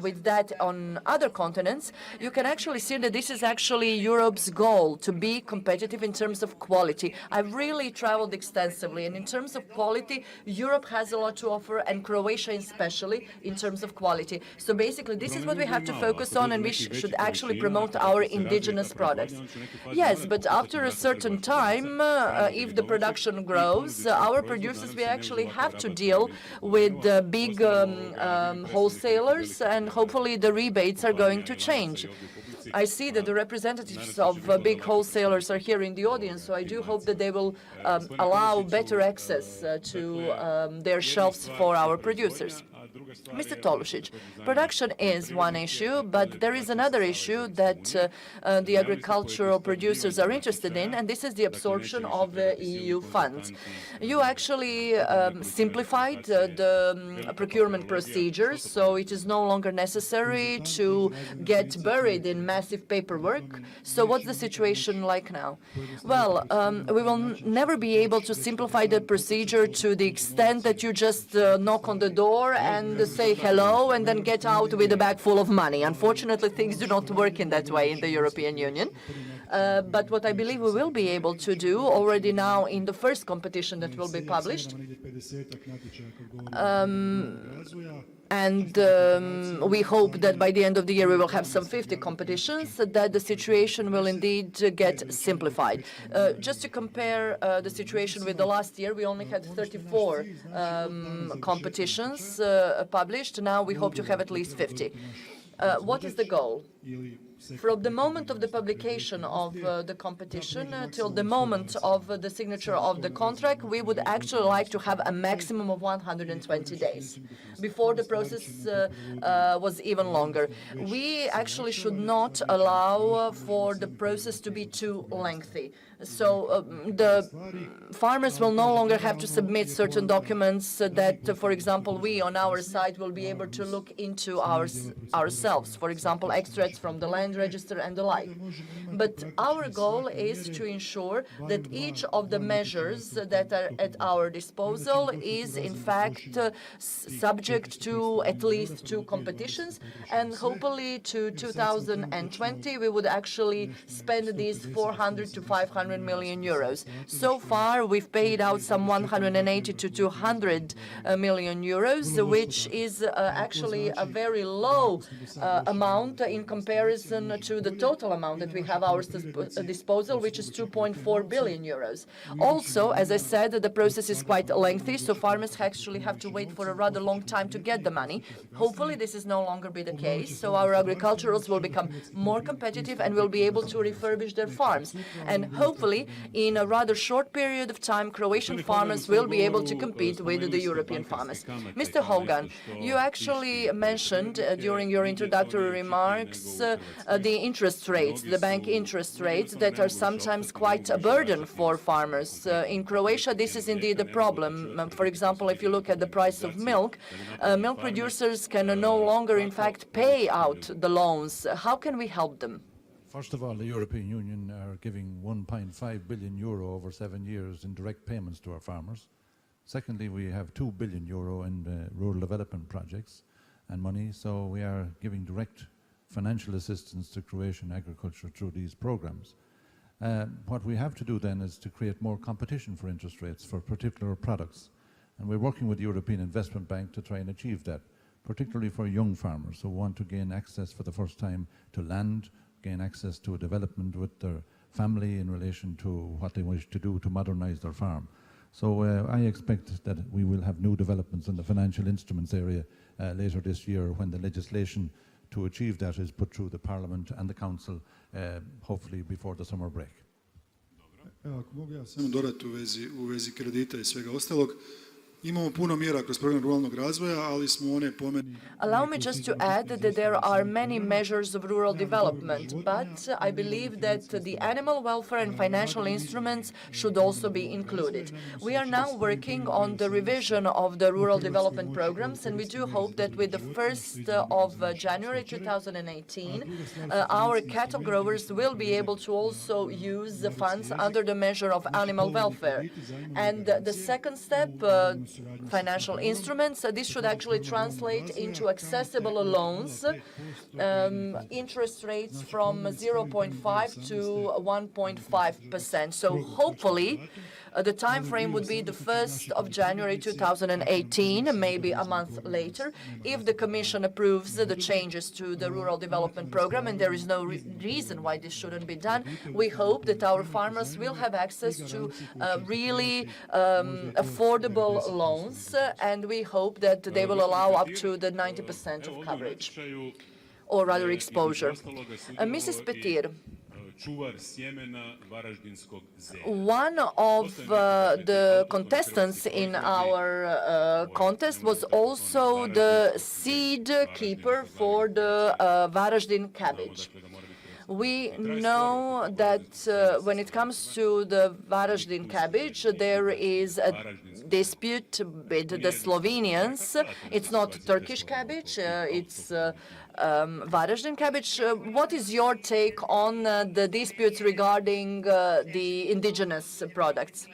with that on other continents, you can actually see that this is actually Europe's goal, to be competitive in terms of quality. I've really traveled extensively, and in terms of quality, Europe has a lot to offer, and Croatia especially in terms of quality. So basically, this is what we have to focus on, and we should actually promote our indigenous products. Yes, but after a certain time, if the production grows, our producers, we actually have to deal with big wholesalers, and hopefully the rebates are going to change. I see that the representatives of big wholesalers are here in the audience, so I do hope that they will allow better access to their shelves for our producers. Mr. Tolušić, production is one issue, but there is another issue that the agricultural producers are interested in, and this is the absorption of the EU funds. You actually simplified the procurement procedures, so it is no longer necessary to get buried in massive paperwork. So what's the situation like now? Well, we will never be able to simplify the procedure to the extent that you just knock on the door and say hello and then get out with a bag full of money. Unfortunately, things do not work in that way in the European Union. But what I believe we will be able to do already now in the first competition that will be published, and we hope that by the end of the year we will have some 50 competitions, that the situation will indeed get simplified. Just to compare the situation with the last year, we only had 34 competitions published. Now we hope to have at least 50. What is the goal? From the moment of the publication of the competition till the moment of the signature of the contract, we would actually like to have a maximum of 120 days. Before, the process was even longer. We actually should not allow for the process to be too lengthy. So the farmers will no longer have to submit certain documents that, for example, we on our side will be able to look into ourselves, for example, extracts from the land register and the like. But our goal is to ensure that each of the measures that are at our disposal is, in fact, subject to at least 2 competitions, and hopefully to 2020 we would actually spend these 400 to 500 million euros. So far, we've paid out some 180 to 200 million euros, which is actually a very low amount in comparison comparison to the total amount that we have at our disposal, which is 2.4 billion euros. Also, as I said, the process is quite lengthy, so farmers actually have to wait for a rather long time to get the money. Hopefully, this is no longer be the case, so our agriculturals will become more competitive and will be able to refurbish their farms. And hopefully, in a rather short period of time, Croatian farmers will be able to compete with the European farmers. Mr. Hogan, you actually mentioned during your introductory remarks the interest rates, the bank interest rates that are sometimes quite a burden for farmers. In Croatia, this is indeed a problem. For example, if you look at the price of milk, milk producers can no longer, in fact, pay out the loans. How can we help them? First of all, the European Union are giving 1.5 billion euro over 7 years in direct payments to our farmers. Secondly, we have 2 billion euro in rural development projects and money, so we are giving direct financial assistance to Croatian agriculture through these programs. What we have to do then is to create more competition for interest rates for particular products. And we're working with the European Investment Bank to try and achieve that, particularly for young farmers who want to gain access for the first time to land, gain access to a development with their family in relation to what they wish to do to modernize their farm. So I expect that we will have new developments in the financial instruments area later this year when the legislation to achieve that is put through the Parliament and the Council, hopefully before the summer break. Evo, ako mogu ja samo dodati u vezi kredita I svega ostalog. Imamo puno mjera kroz program ruralnog razvoja, ali smo one po meni... Allow me just to add that there are many measures of rural development, but I believe that the animal welfare and financial instruments should also be included. We are now working on the revision of the rural development programs, and we do hope that with the 1st of January 2018, our cattle growers will be able to also use the funds under the measure of animal welfare. And the second step, financial instruments, this should actually translate into accessible loans, interest rates from 0.5 to 1.5%. So hopefully the time frame would be the 1st of January 2018, maybe a month later, if the Commission approves the changes to the rural development program, and there is no reason why this shouldn't be done. We hope that our farmers will have access to really affordable loans, and we hope that they will allow up to the 90% of coverage, or rather exposure. Mrs. Petir, one of the contestants in our contest was also the seed keeper for the Varaždin cabbage. We know that when it comes to the Varaždin cabbage, there is a dispute with the Slovenians. It's not Turkish cabbage, it's Varaždin cabbage. What is your take on the disputes regarding the indigenous products?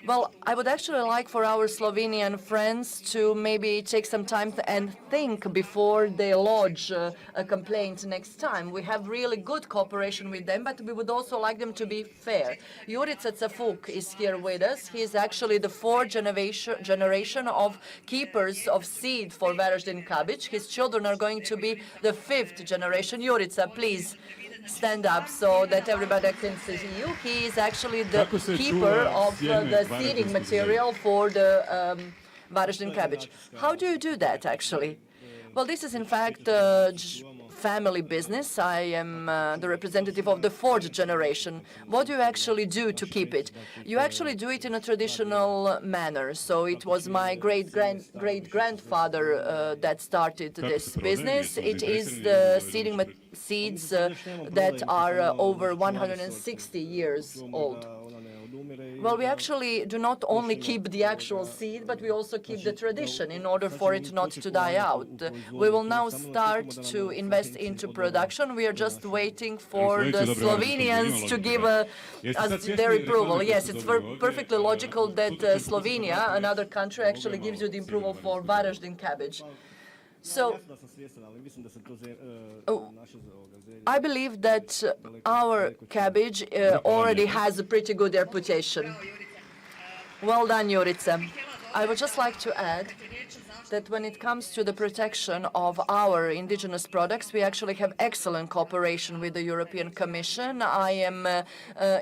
Well, I would actually like for our Slovenian friends to maybe take some time and think before they lodge a complaint next time. We have really good cooperation with them, but we would also like them to be fair. Jurica Cafuk is here with us. He is actually the 4th generation of keepers of seed for Varaždin cabbage. His children are going to be the 5th generation. Jurica, please stand up so that everybody can see you. He is actually the keeper of the seeding material for the Varaždin cabbage. How do you do that, actually? Well, this is, in fact, family business. I am the representative of the 4th generation. What do you actually do to keep it? You actually do it in a traditional manner. So it was my great-grandfather that started this business. It is the seeds that are over 160 years old. Well, we actually do not only keep the actual seed, but we also keep the tradition in order for it not to die out. We will now start to invest into production. We are just waiting for the Slovenians to give us their approval. Yes, it's perfectly logical that Slovenia, another country, actually gives you the approval for Varaždin cabbage. So, I believe that our cabbage already has a pretty good reputation. Well done, Jurica. I would just like to add that when it comes to the protection of our indigenous products, we actually have excellent cooperation with the European Commission. I am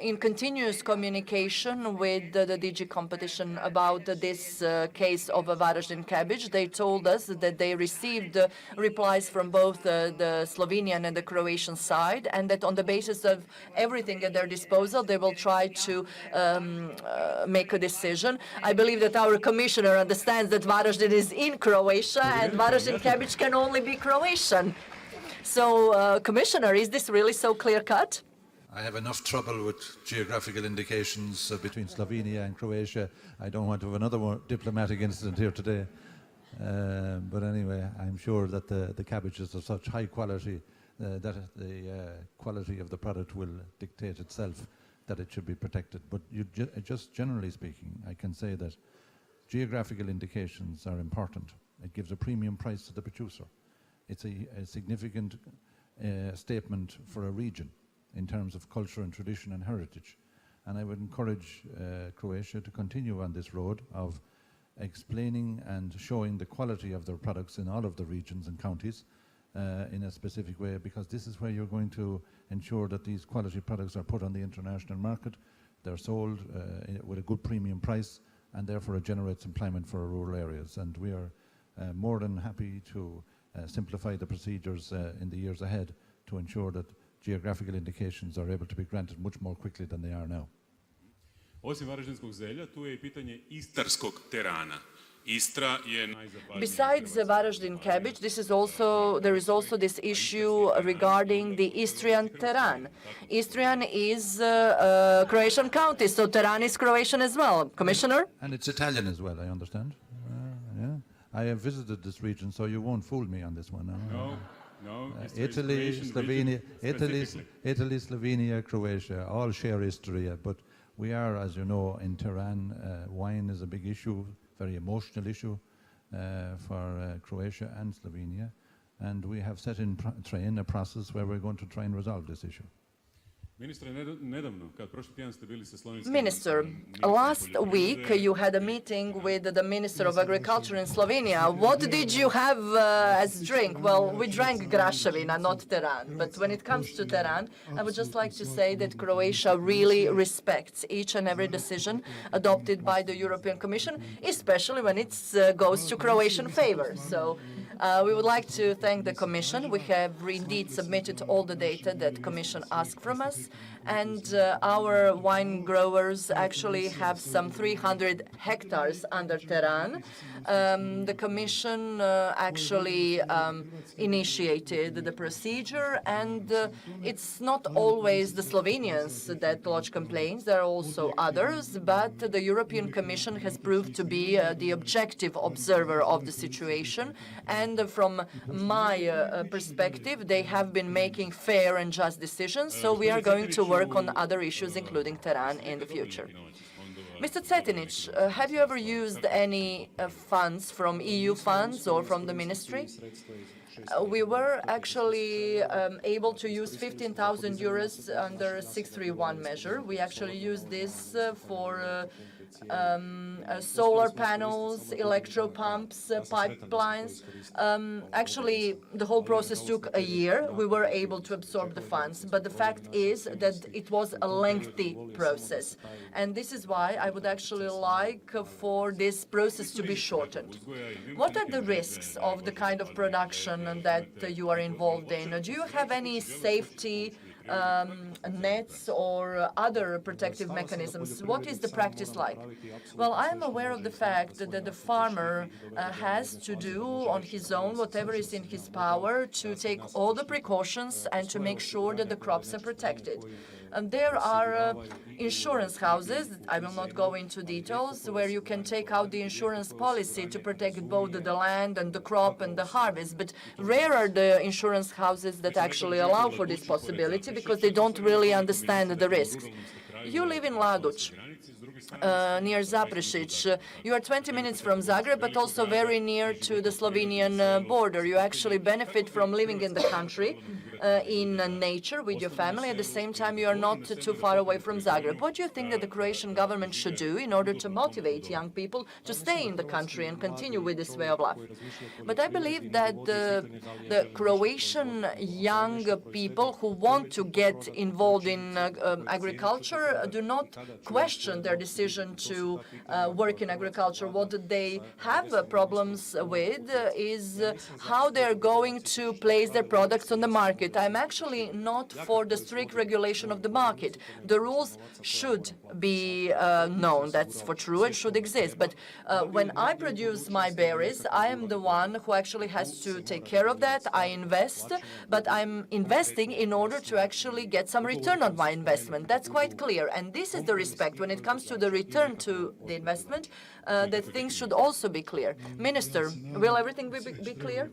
in continuous communication with the DG Competition about this case of Varaždin cabbage. They told us that they received replies from both the Slovenian and the Croatian side, and that on the basis of everything at their disposal, they will try to make a decision. I believe that our commissioner understands that Varaždin is in Croatia, and Varaždin cabbage can only be Croatian. So, Commissioner, is this really so clear-cut? I have enough trouble with geographical indications between Slovenia and Croatia. I don't want to have another more diplomatic incident here today. But anyway, I'm sure that the cabbage is of such high quality that the quality of the product will dictate itself that it should be protected. But just generally speaking, I can say that geographical indications are important. It gives a premium price to the producer. It's a significant statement for a region in terms of culture and tradition and heritage. And I would encourage Croatia to continue on this road of explaining and showing the quality of their products in all of the regions and counties in a specific way, because this is where you're going to ensure that these quality products are put on the international market, they're sold with a good premium price, and therefore it generates employment for rural areas. And we are more than happy to simplify the procedures in the years ahead to ensure that geographical indications are able to be granted much more quickly than they are now. Osim varaždinskog zelja, tu je i pitanje istarskog terana. Istra je najzapadnija. Besides the Varaždin cabbage, there is also this issue regarding the Istrian teran. Istrian is Croatian county, so teran is Croatian as well. Commissioner? And it's Italian as well, I understand. Yeah. I have visited this region, so you won't fool me on this one. No. Italy, Slovenia, Croatia, all share history, but we are, as you know, in Tehran, wine is a big issue, very emotional issue for Croatia and Slovenia, and we have set in train a process where we're going to try and resolve this issue. Minister, last week you had a meeting with the Minister of Agriculture in Slovenia. What did you have as drink? Well, we drank graševina, not teran. But when it comes to teran, I would just like to say that Croatia really respects each and every decision adopted by the European Commission, especially when it goes to Croatian favor. So we would like to thank the Commission. We have indeed submitted all the data that the Commission asked from us, and our wine growers actually have some 300 hectares under Teran. The Commission actually initiated the procedure, and it's not always the Slovenians that lodge complaints. There are also others, but the European Commission has proved to be the objective observer of the situation, and from my perspective, they have been making fair and just decisions, so we are going to work on other issues, including Teran, in the future. Mr. Cetinic, have you ever used any funds from EU funds or from the ministry? We were actually able to use 15,000 euros under 631 measure. We actually used this for solar panels, electro pumps, pipelines. Actually, the whole process took a year. We were able to absorb the funds, but the fact is that it was a lengthy process. And this is why I would actually like for this process to be shortened. What are the risks of the kind of production that you are involved in? Do you have any safety nets or other protective mechanisms? What is the practice like? Well, I am aware of the fact that the farmer has to do on his own whatever is in his power to take all the precautions and to make sure that the crops are protected. And there are insurance houses, I will not go into details, where you can take out the insurance policy to protect both the land and the crop and the harvest. But rare are the insurance houses that actually allow for this possibility because they don't really understand the risks. You live in Laduć, near Zaprešić. You are 20 minutes from Zagreb, but also very near to the Slovenian border. You actually benefit from living in the country. in nature with your family. At the same time, you are not too far away from Zagreb. What do you think that the Croatian government should do in order to motivate young people to stay in the country and continue with this way of life? But I believe that the Croatian young people who want to get involved in agriculture do not question their decision to work in agriculture. What they have problems with is how they're going to place their products on the market. I'm actually not for the strict regulation of the market. The rules should be known, that's for true, and should exist. But when I produce my berries, I am the one who actually has to take care of that. I invest, but I'm investing in order to actually get some return on my investment. That's quite clear. And this is the respect when it comes to the return to the investment, that things should also be clear. Minister, will everything be clear?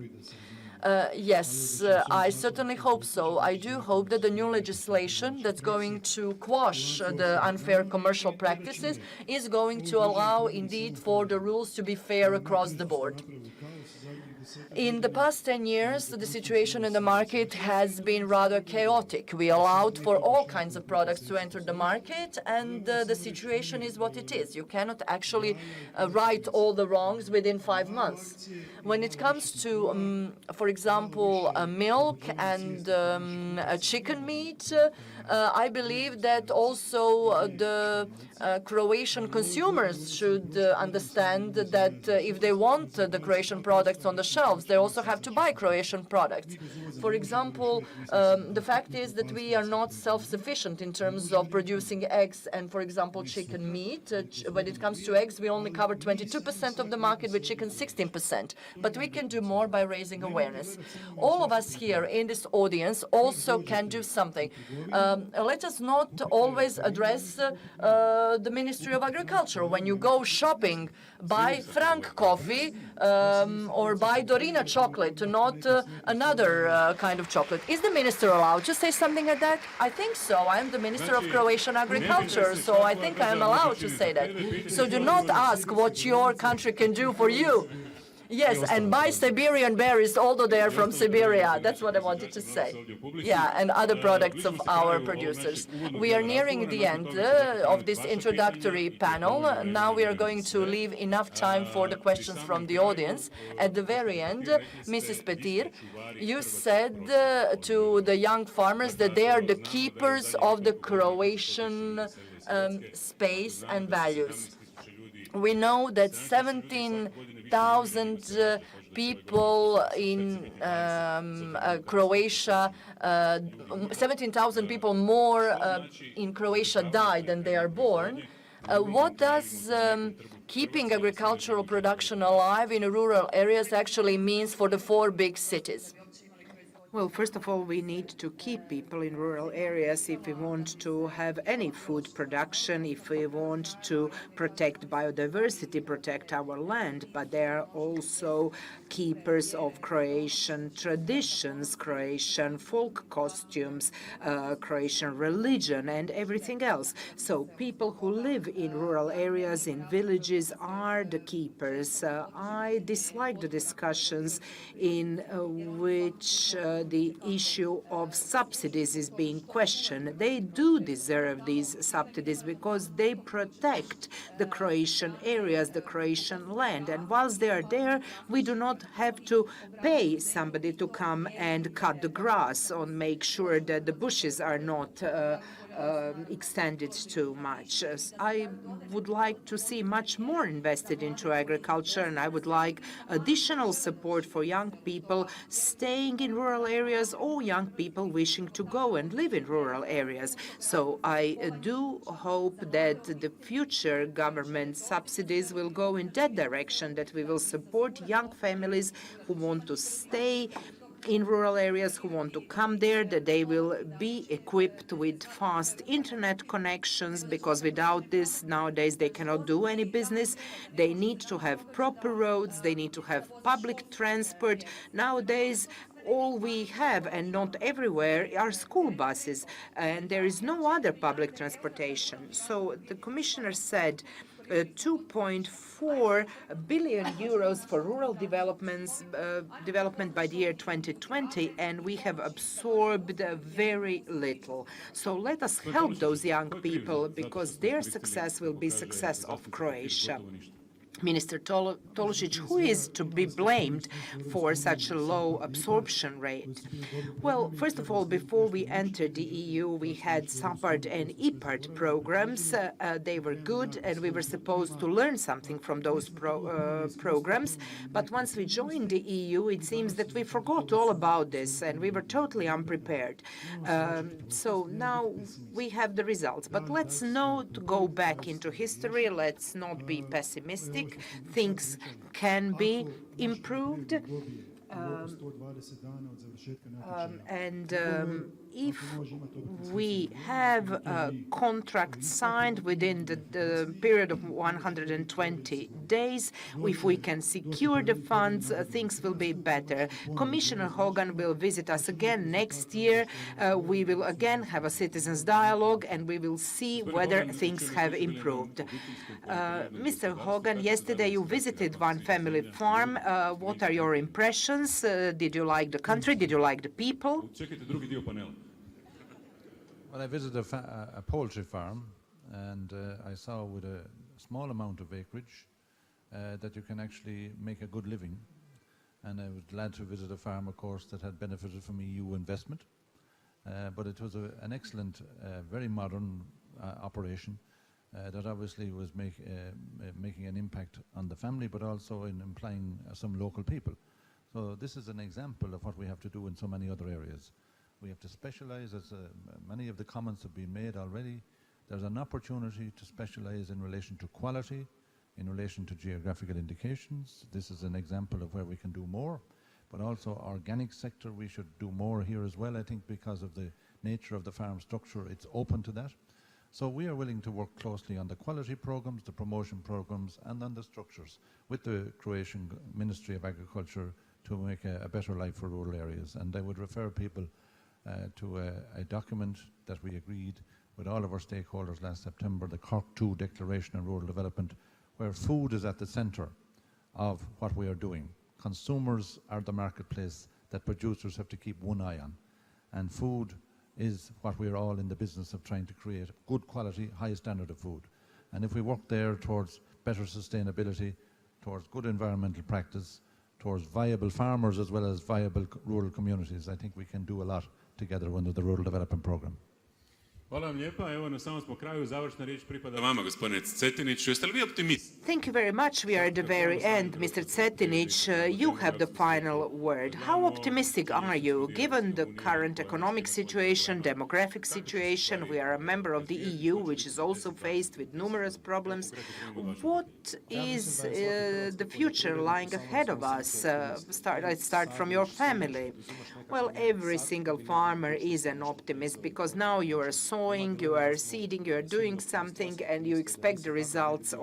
Yes, I certainly hope so. I do hope that the new legislation that's going to quash the unfair commercial practices is going to allow, indeed, for the rules to be fair across the board. In the past 10 years, the situation in the market has been rather chaotic. We allowed for all kinds of products to enter the market, and the situation is what it is. You cannot actually right all the wrongs within 5 months. When it comes to, for example, milk and chicken meat, I believe that also the Croatian consumers should understand that if they want the Croatian products on the shelves, they also have to buy Croatian products. For example, the fact is that we are not self-sufficient in terms of producing eggs and, for example, chicken meat. When it comes to eggs, we only cover 22% of the market, with chicken 16%. But we can do more by raising awareness. All of us here in this audience also can do something. Let us not always address the Ministry of Agriculture. When you go shopping, buy Frank coffee or buy Dorina chocolate, not another kind of chocolate. Is the minister allowed to say something like that? I think so. I am the Minister of Croatian Agriculture, so I think I am allowed to say that. So do not ask what your country can do for you. Yes, and buy Siberian berries, although they are from Siberia. That's what I wanted to say. Yeah, and other products of our producers. We are nearing the end of this introductory panel. Now we are going to leave enough time for the questions from the audience. At the very end, Mrs. Petir, you said to the young farmers that they are the keepers of the Croatian space and values. We know that 17,000 people in Croatia, 17,000 people more in Croatia die than they are born. What does keeping agricultural production alive in rural areas actually means for the 4 big cities? Well, first of all, we need to keep people in rural areas if we want to have any food production, if we want to protect biodiversity, protect our land. But they are also keepers of Croatian traditions, Croatian folk costumes, Croatian religion, and everything else. So people who live in rural areas, in villages, are the keepers. I dislike the discussions in which the issue of subsidies is being questioned. They do deserve these subsidies because they protect the Croatian areas, the Croatian land. And whilst they are there, we do not have to pay somebody to come and cut the grass or make sure that the bushes are not extended too much. I would like to see much more invested into agriculture, and I would like additional support for young people staying in rural areas or young people wishing to go and live in rural areas. So I do hope that the future government subsidies will go in that direction, that we will support young families who want to stay in rural areas, who want to come there, that they will be equipped with fast internet connections, because without this, nowadays, they cannot do any business. They need to have proper roads. They need to have public transport. Nowadays, all we have, and not everywhere, are school buses, and there is no other public transportation. So the commissioner said 2.4 billion euros for rural development by the year 2020, and we have absorbed very little. So let us help those young people, because their success will be success of Croatia. Minister Tolušić, who is to be blamed for such a low absorption rate? Well, first of all, before we entered the EU, we had SAPARD and IPARD programs. They were good, and we were supposed to learn something from those programs. But once we joined the EU, it seems that we forgot all about this, and we were totally unprepared. So now we have the results. But let's not go back into history. Let's not be pessimistic. Things can be improved. If we have a contract signed within the period of 120 days, if we can secure the funds, things will be better. Commissioner Hogan will visit us again next year. We will again have a citizens' dialogue, and we will see whether things have improved. Mr. Hogan, yesterday you visited one family farm. What are your impressions? Did you like the country? Did you like the people? Well, I visited a poultry farm, and I saw with a small amount of acreage that you can actually make a good living. And I was glad to visit a farm, of course, that had benefited from EU investment. But it was an excellent, very modern operation that obviously was making an impact on the family, but also in employing some local people. So this is an example of what we have to do in so many other areas. We have to specialize, as many of the comments have been made already. There's an opportunity to specialize in relation to quality, in relation to geographical indications. This is an example of where we can do more, but also organic sector, we should do more here as well. I think because of the nature of the farm structure, it's open to that. So we are willing to work closely on the quality programs, the promotion programs, and on the structures with the Croatian Ministry of Agriculture to make a better life for rural areas. And I would refer people to a document that we agreed with all of our stakeholders last September, the Cork II Declaration on Rural Development, where food is at the centre of what we are doing. Consumers are the marketplace that producers have to keep one eye on. And food is what we are all in the business of trying to create: good quality, high standard of food. And if we work there towards better sustainability, towards good environmental practice, towards viable farmers as well as viable rural communities, I think we can do a lot together under the Rural Development Program. Hvala vam lijepa. Evo, na samom smo kraju. Završna riječ pripada vama, gospodine Cetinić. Jeste li vi optimist? Thank you very much. We are at the very end. Mr. Cetinić, you have the final word. How optimistic are you, given the current economic situation, demographic situation? We are a member of the EU, which is also faced with numerous problems. What is the future lying ahead of us? Let's start from your family. Well, every single farmer is an optimist, because now you are sowing, you are seeding, you are doing something, and you expect the results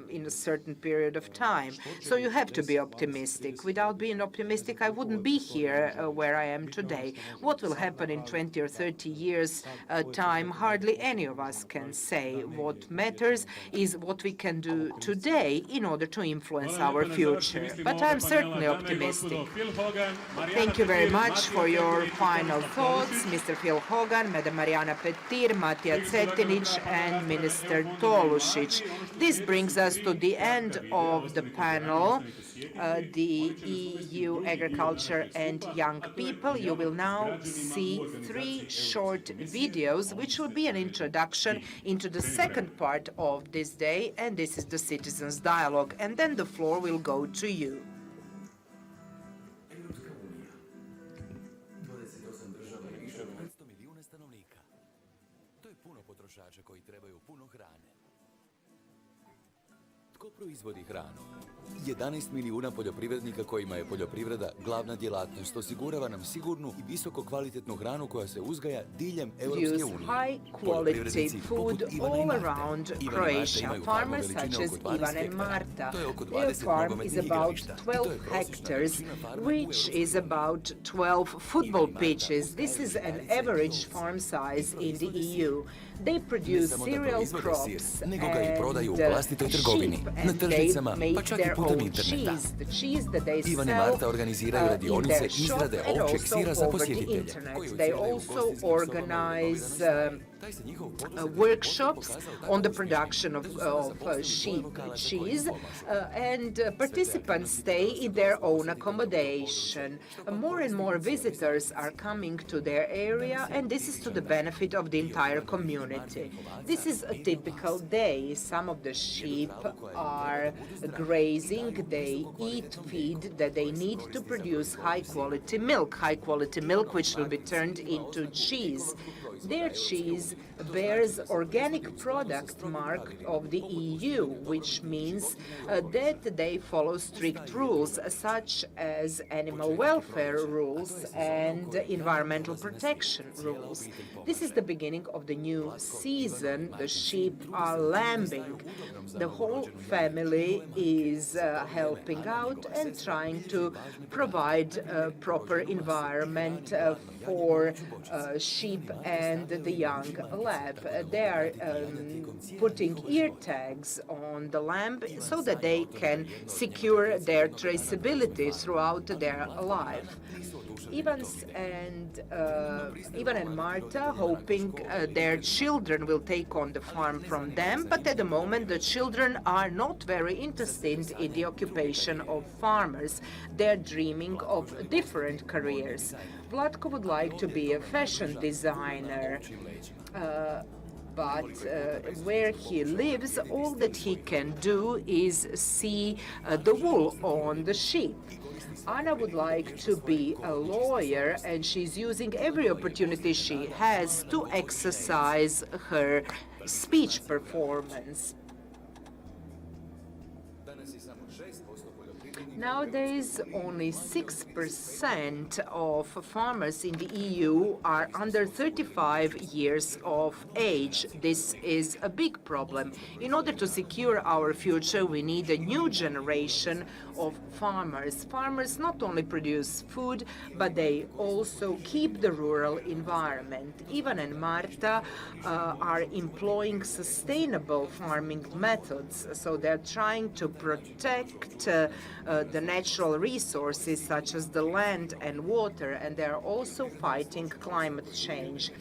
in a certain period of time. So you have to be optimistic. Without being optimistic, I wouldn't be here where I am today. What will happen in 20 or 30 years' time, hardly any of us can say. What matters is what we can do today in order to influence our future. But I'm certainly optimistic. Thank you very much for your final thoughts, Mr. Phil Hogan, Madam Mariana Petir, Matija Cetinić, and Minister Tolušić. This brings us to the end of the panel, the EU Agriculture and Young People. You will now see 3 short videos, which will be an introduction into the second part of this day, and this is the Citizens' Dialogue, and then the floor will go to you. 28 država i više od 500 milijuna stanovnika. To je puno potrošača koji trebaju puno hrane. Tko proizvodi hranu? 11 milijuna poljoprivrednika kojima je poljoprivreda glavna djelatnost osigurava nam sigurnu i visoko kvalitetnu hranu koja se uzgaja diljem Europske Use unije. high quality food all around Croatia. Farmers such as Ivan and Marta. Their farm is about 12 hectares, which is about 12 football pitches. This is an average farm size in the EU. They produce cereal crops and sheep, and they make their own cheese, the cheese that they sell in their shop and also over the internet. They also organize workshops on the production of sheep cheese, and participants stay in their own accommodation. More and more visitors are coming to their area, and this is to the benefit of the entire community. This is a typical day. Some of the sheep are grazing. They eat feed that they need to produce high-quality milk which will be turned into cheese. Their cheese bears organic product mark of the EU, which means that they follow strict rules such as animal welfare rules and environmental protection rules. This is the beginning of the new season. The sheep are lambing. The whole family is helping out and trying to provide a proper environment for sheep and the young lamb. They are putting ear tags on the lamb so that they can secure their traceability throughout their life. Ivan and Marta hoping their children will take on the farm from them, but at the moment the children are not very interested in the occupation of farmers. They're dreaming of different careers. Vlatko would like to be a fashion designer, but where he lives, all that he can do is see the wool on the sheep. Anna would like to be a lawyer, and she's using every opportunity she has to exercise her speech performance. Nowadays, only 6% of farmers in the EU are under 35 years of age. This is a big problem. In order to secure our future, we need a new generation of farmers. Farmers not only produce food, but they also keep the rural environment. Ivan and Marta are employing sustainable farming methods, so they're trying to protect the natural resources such as the land and water, and they're also fighting climate change.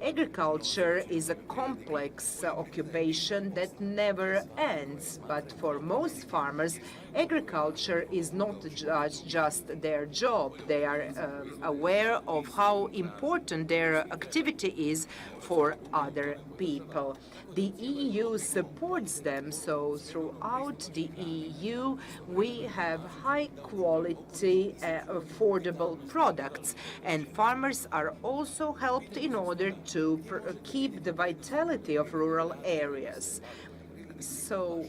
Agriculture is a complex occupation that never ends, but for most farmers, agriculture is not just their job. They are aware of how important their activity is for other people. The EU supports them, so throughout the EU we have high-quality, affordable products, and farmers are also helped in order to keep the vitality of rural areas. So,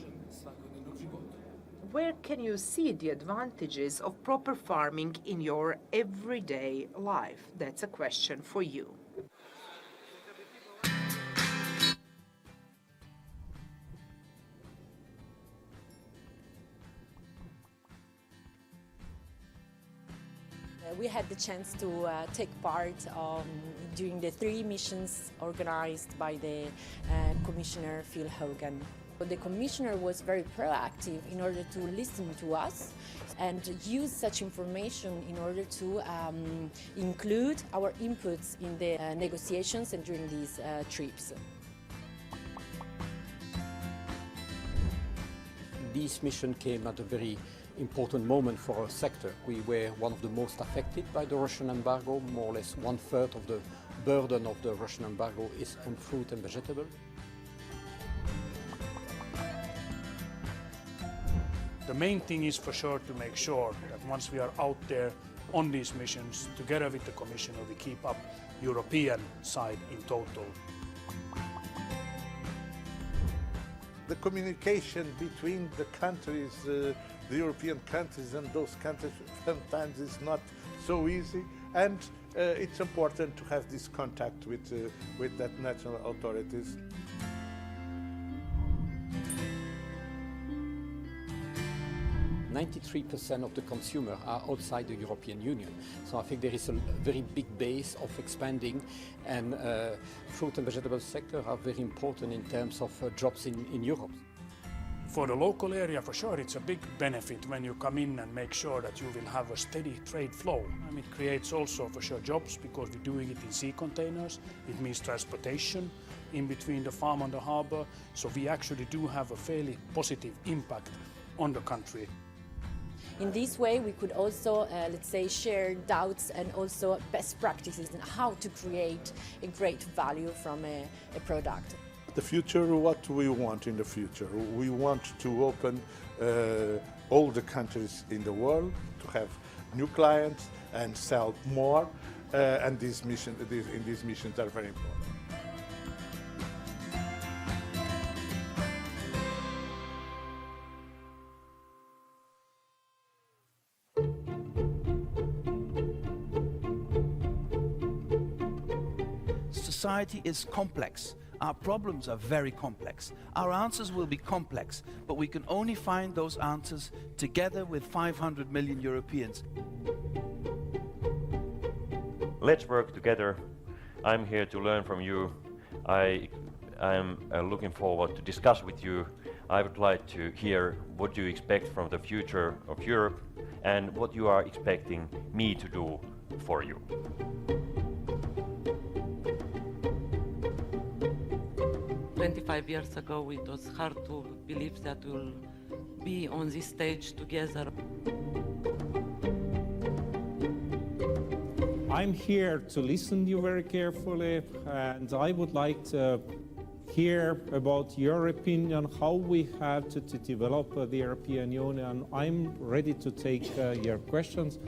where can you see the advantages of proper farming in your everyday life? That's a question for you. We had the chance to take part during the 3 missions organized by the Commissioner Phil Hogan. The Commissioner was very proactive in order to listen to us and use such information in order to include our inputs in the negotiations and during these trips. This mission came at a very important moment for our sector. We were one of the most affected by the Russian embargo. More or less 1/3 of the burden of the Russian embargo is on fruit and vegetable. The main thing is for sure to make sure that once we are out there on these missions, together with the Commissioner, we keep up European side in total. the communication between the countries, the European countries and those countries sometimes is not so easy, and it's important to have this contact with that national authorities. %93% of the consumer are outside the European Union. So I think there is a very big base of expanding, and fruit and vegetable sector are very important in terms of jobs in Europe. For the local area, for sure, it's a big benefit when you come in and make sure that you will have a steady trade flow. I mean, it creates also, for sure, jobs because we're doing it in sea containers. It means transportation in between the farm and the harbor. So we actually do have a fairly positive impact on the country. In this way, we could also, let's say, share doubts and also best practices on how to create a great value from a product. The future, what do we want in the future? We want to open all the countries in the world to have new clients and sell more, and these missions are very important. Society is complex. Our problems are very complex. Our answers will be complex, but we can only find those answers together with 500 million Europeans. Let's work together. I'm here to learn from you. I'm looking forward to discuss with you. I would like to hear what you expect from the future of Europe and what you are expecting me to do for you. 25 years ago, it was hard to believe that we'll be on this stage together. I'm here to listen to you very carefully, and I would like to hear about your opinion, how we have to develop the European Union. I'm ready to take your questions.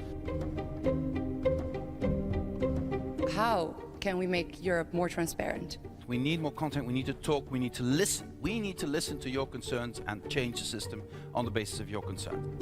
How can we make Europe more transparent? We need more content, we need to talk, we need to listen. We need to listen to your concerns and change the system on the basis of your concern.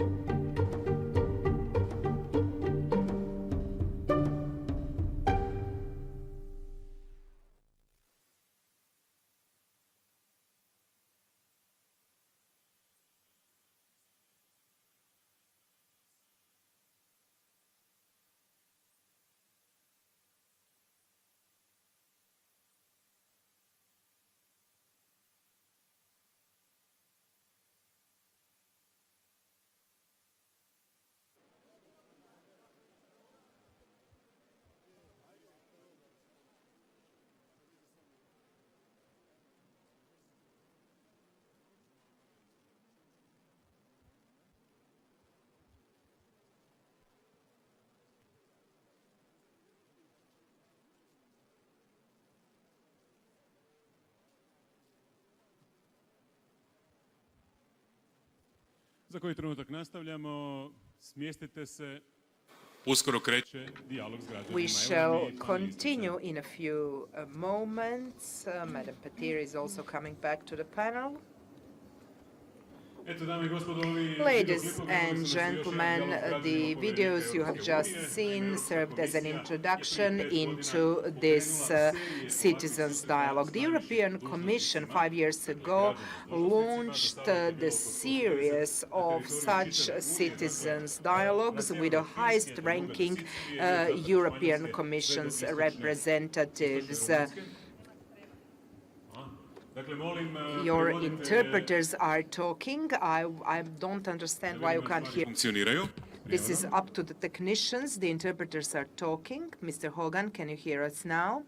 Za koji trenutak nastavljamo. Smjestite se. Uskoro kreće dijalog s građanima. We shall continue in a few moments. Madam Petir is also coming back to the panel. Ladies and gentlemen, the videos you have just seen served as an introduction into this citizens' dialogue. The European Commission 5 years ago launched the series of such citizens' dialogues with the highest ranking European Commission's representatives. Your interpreters are talking. I don't understand why you can't hear. This is up to the technicians. The interpreters are talking. Mr. Hogan, can you hear us now?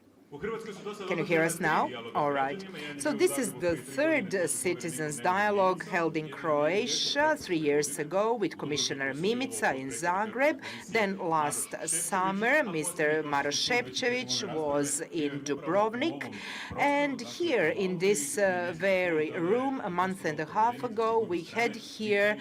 Can you hear us now? All right. So this is the third citizens' dialogue held in Croatia 3 years ago with Commissioner Mimica in Zagreb. Then last summer, Mr. Maroš Šefčovič was in Dubrovnik. And here in this very room, a month and a half ago, we had here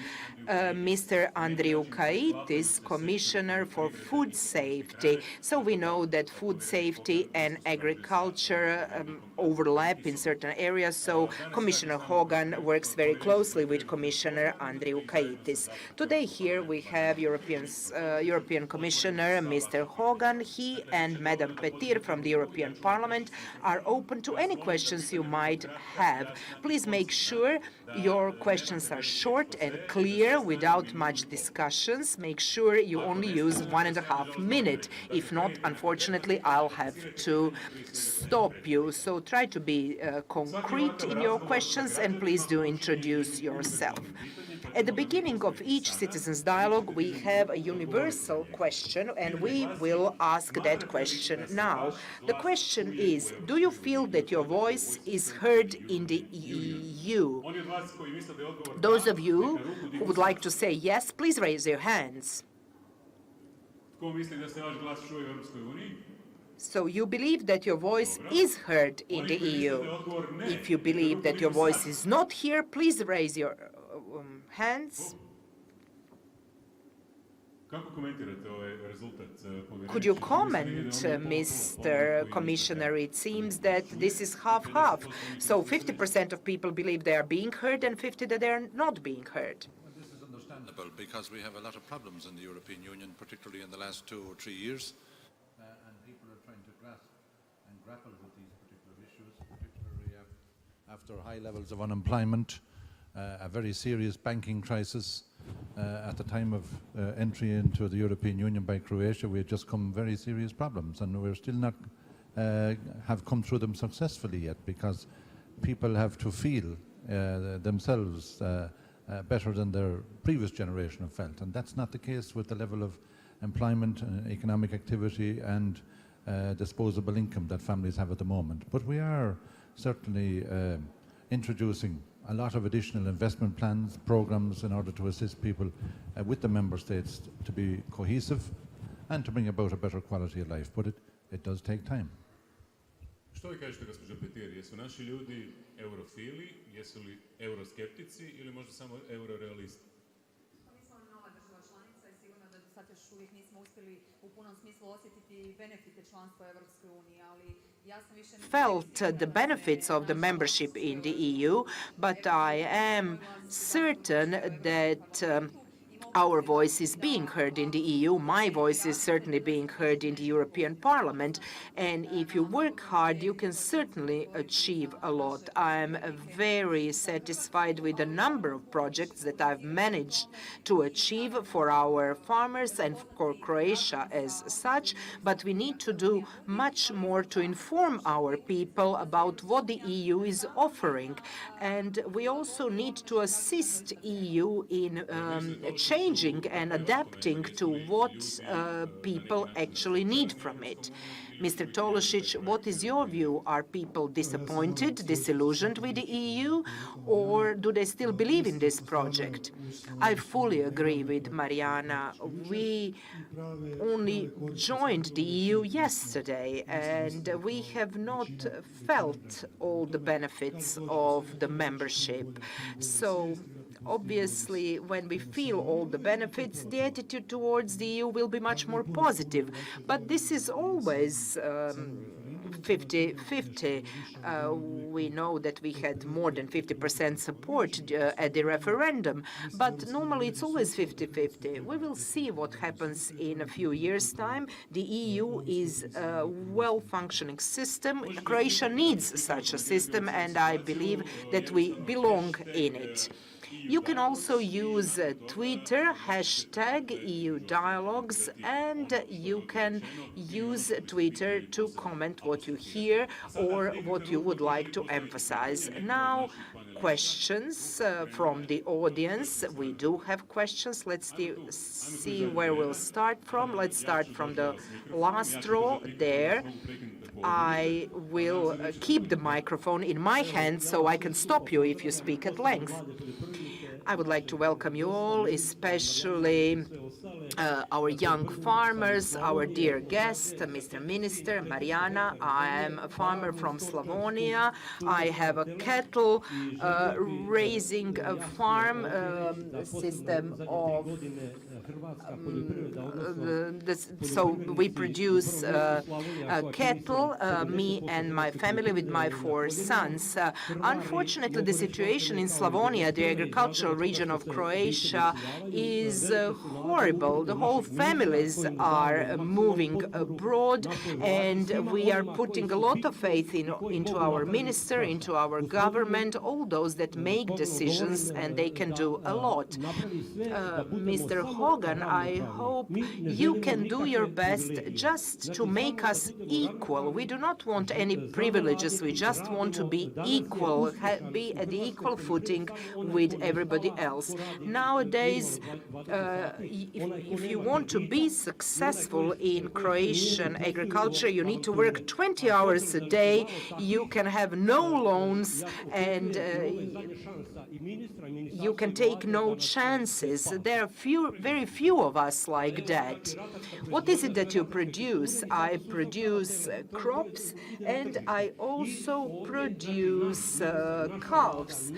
Mr. Andriukaitis, Commissioner for Food Safety. So we know that food safety and agriculture overlap in certain areas, so Commissioner Hogan works very closely with Commissioner Andriukaitis. Today here we have European Commissioner Mr. Hogan. He and Madam Petir from the European Parliament are open to any questions you might have. Please make sure your questions are short and clear without much discussions. Make sure you only use 1.5 minutes. If not, unfortunately, I'll have to stop you. So try to be concrete in your questions and please do introduce yourself. At the beginning of each citizens' dialogue, we have a universal question, and we will ask that question now. The question is, do you feel that your voice is heard in the EU? Those of you who would like to say yes, please raise your hands. So you believe that your voice is heard in the EU. If you believe that your voice is not here, please raise your hands. Could you comment, Mr. Commissioner? It seems that this is half-half. So 50% of people believe they are being heard and 50% that they are not being heard. This is understandable because we have a lot of problems in the European Union, particularly in the last 2 or 3 years. And people are trying to grasp and grapple with these particular issues, particularly after high levels of unemployment, a very serious banking crisis. At the time of entry into the European Union by Croatia, we had just come very serious problems, and we're still not have come through them successfully yet, because people have to feel themselves better than their previous generation have felt, and that's not the case with the level of employment, economic activity and disposable income that families have at the moment. But we are certainly introducing a lot of additional investment plans, programs in order to assist people with the member states to be cohesive and to bring about a better quality of life. But it does take time. Što vi kažete, gospođo Petir, jesu naši ljudi eurofili, jesu li euroskeptici ili možda samo eurorealisti? Mi smo nova država članica i sigurno da do sad još uvijek nismo uspjeli u punom smislu osjetiti benefite članstva u Europskoj uniji, ali felt the benefits of the membership in the EU, but I am certain that our voice is being heard in the EU. My voice is certainly being heard in the European Parliament. And if you work hard, you can certainly achieve a lot. I'm very satisfied with the number of projects that I've managed to achieve for our farmers and for Croatia as such. But we need to do much more to inform our people about what the EU is offering. And we also need to assist EU in changing and adapting to what people actually need from it. Mr. Tolosic, what is your view? Are people disappointed, disillusioned with the EU, or do they still believe in this project? I fully agree with Mariana. We only joined the EU yesterday, and we have not felt all the benefits of the membership. So obviously, when we feel all the benefits, the attitude towards the EU will be much more positive. But this is always 50-50. We know that we had more than 50% support at the referendum, but normally it's always 50-50. We will see what happens in a few years' time. The EU is a well-functioning system. Croatia needs such a system, and I believe that we belong in it. You can also use Twitter, #EU Dialogues, and you can use Twitter to comment what you hear or what you would like to emphasize. Now, questions from the audience. We do have questions. Let's see where we'll start from. Let's start from the last row there. I will keep the microphone in my hand so I can stop you if you speak at length. I would like to welcome you all, especially our young farmers, our dear guest, Mr. Minister, Mariana. I am a farmer from Slavonia. I have a cattle raising farm system of so we produce cattle, me and my family with my 4 sons. Unfortunately, the situation in Slavonia, the agricultural region of Croatia, is horrible. The whole families are moving abroad, and we are putting a lot of faith into our minister, into our government, all those that make decisions, and they can do a lot. Mr. Hogan, I hope you can do your best just to make us equal. We do not want any privileges. We just want to be equal, be at the equal footing with everybody else. Nowadays, if you want to be successful in Croatian agriculture, you need to work 20 hours a day. You can have no loans, and you can take no chances. There are very few of us like that. What is it that you produce? I produce crops, and I also produce calves,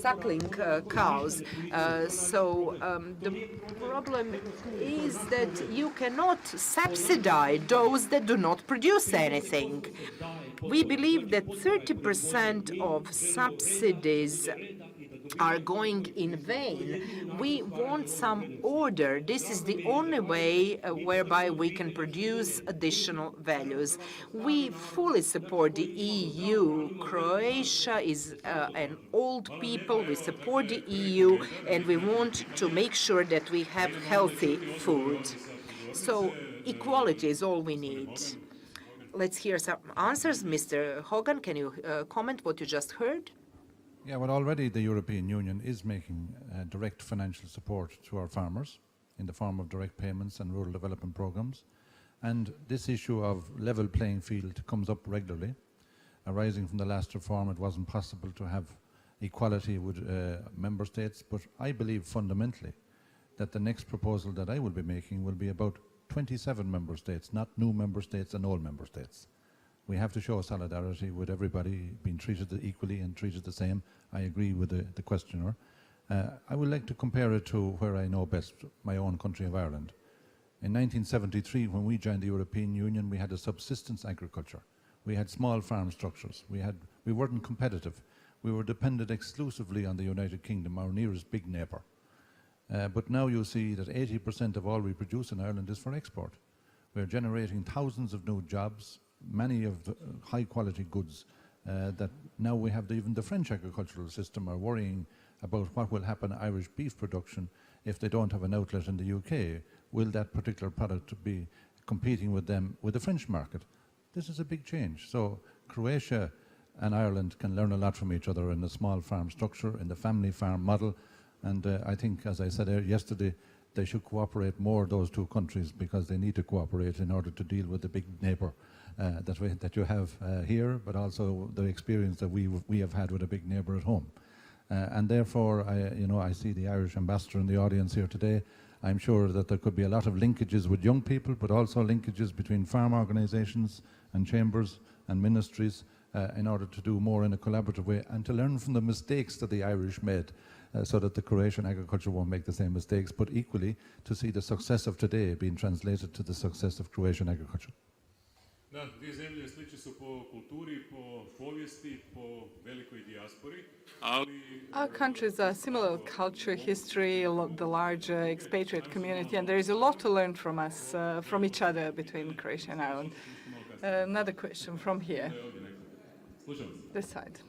suckling cows. The problem is that you cannot subsidize those that do not produce anything. We believe that 30% of subsidies are going in vain. We want some order. This is the only way whereby we can produce additional values. We fully support the EU. Croatia is an old people. We support the EU, and we want to make sure that we have healthy food. So equality is all we need. Let's hear some answers. Mr. Hogan, can you comment what you just heard? Yeah, well, already the European Union is making direct financial support to our farmers in the form of direct payments and rural development programs. And this issue of level playing field comes up regularly. Arising from the last reform, it wasn't possible to have equality with member states, but I believe fundamentally that the next proposal that I will be making will be about 27 member states, not new member states and old member states. We have to show solidarity with everybody being treated equally and treated the same. I agree with the questioner. I would like to compare it to where I know best, my own country of Ireland. In 1973, when we joined the European Union, we had a subsistence agriculture. We had small farm structures. We weren't competitive. We were dependent exclusively on the United Kingdom, our nearest big neighbour. But now you see that 80% of all we produce in Ireland is for export. We're generating thousands of new jobs, many of the high-quality goods that now we have even the French agricultural system are worrying about what will happen to Irish beef production if they don't have an outlet in the UK. Will that particular product be competing with them, with the French market? This is a big change. So Croatia and Ireland can learn a lot from each other in the small farm structure, in the family farm model. And I think, as I said yesterday, they should cooperate more, those two countries, because they need to cooperate in order to deal with the big neighbour that you have here, but also the experience that we have had with a big neighbour at home. And therefore, I see the Irish ambassador in the audience here today. I'm sure that there could be a lot of linkages with young people, but also linkages between farm organisations and chambers and ministries in order to do more in a collaborative way and to learn from the mistakes that the Irish made so that the Croatian agriculture won't make the same mistakes, but equally to see the success of today being translated to the success of Croatian agriculture. Da, dvije zemlje slične su po kulturi, po povijesti, po velikoj dijaspori, ali... Our countries are similar culture, history, the large expatriate community, and there is a lot to learn from us, from each other between Croatia and Ireland. Another question from here. This side.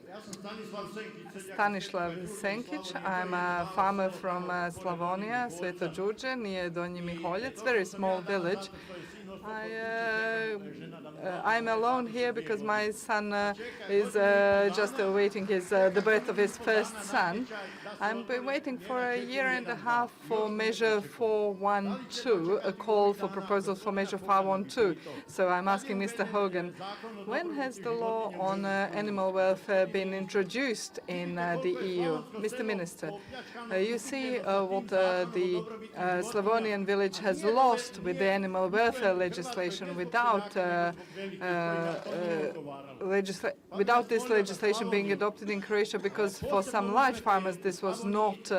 Stanislav Senkić. I'm a farmer from Slavonia, Sveto Đurđe, near Donji Miholjac, very small village. I'm alone here because my son is just awaiting the birth of his first son. I've been waiting for a year and a half for Measure 412, a call for proposals for Measure 412. So I'm asking Mr. Hogan, when has the law on animal welfare been introduced in the EU? Mr. Minister, you see what the Slavonian village has lost with the animal welfare legislation without this legislation being adopted in Croatia, because for some large farmers this was not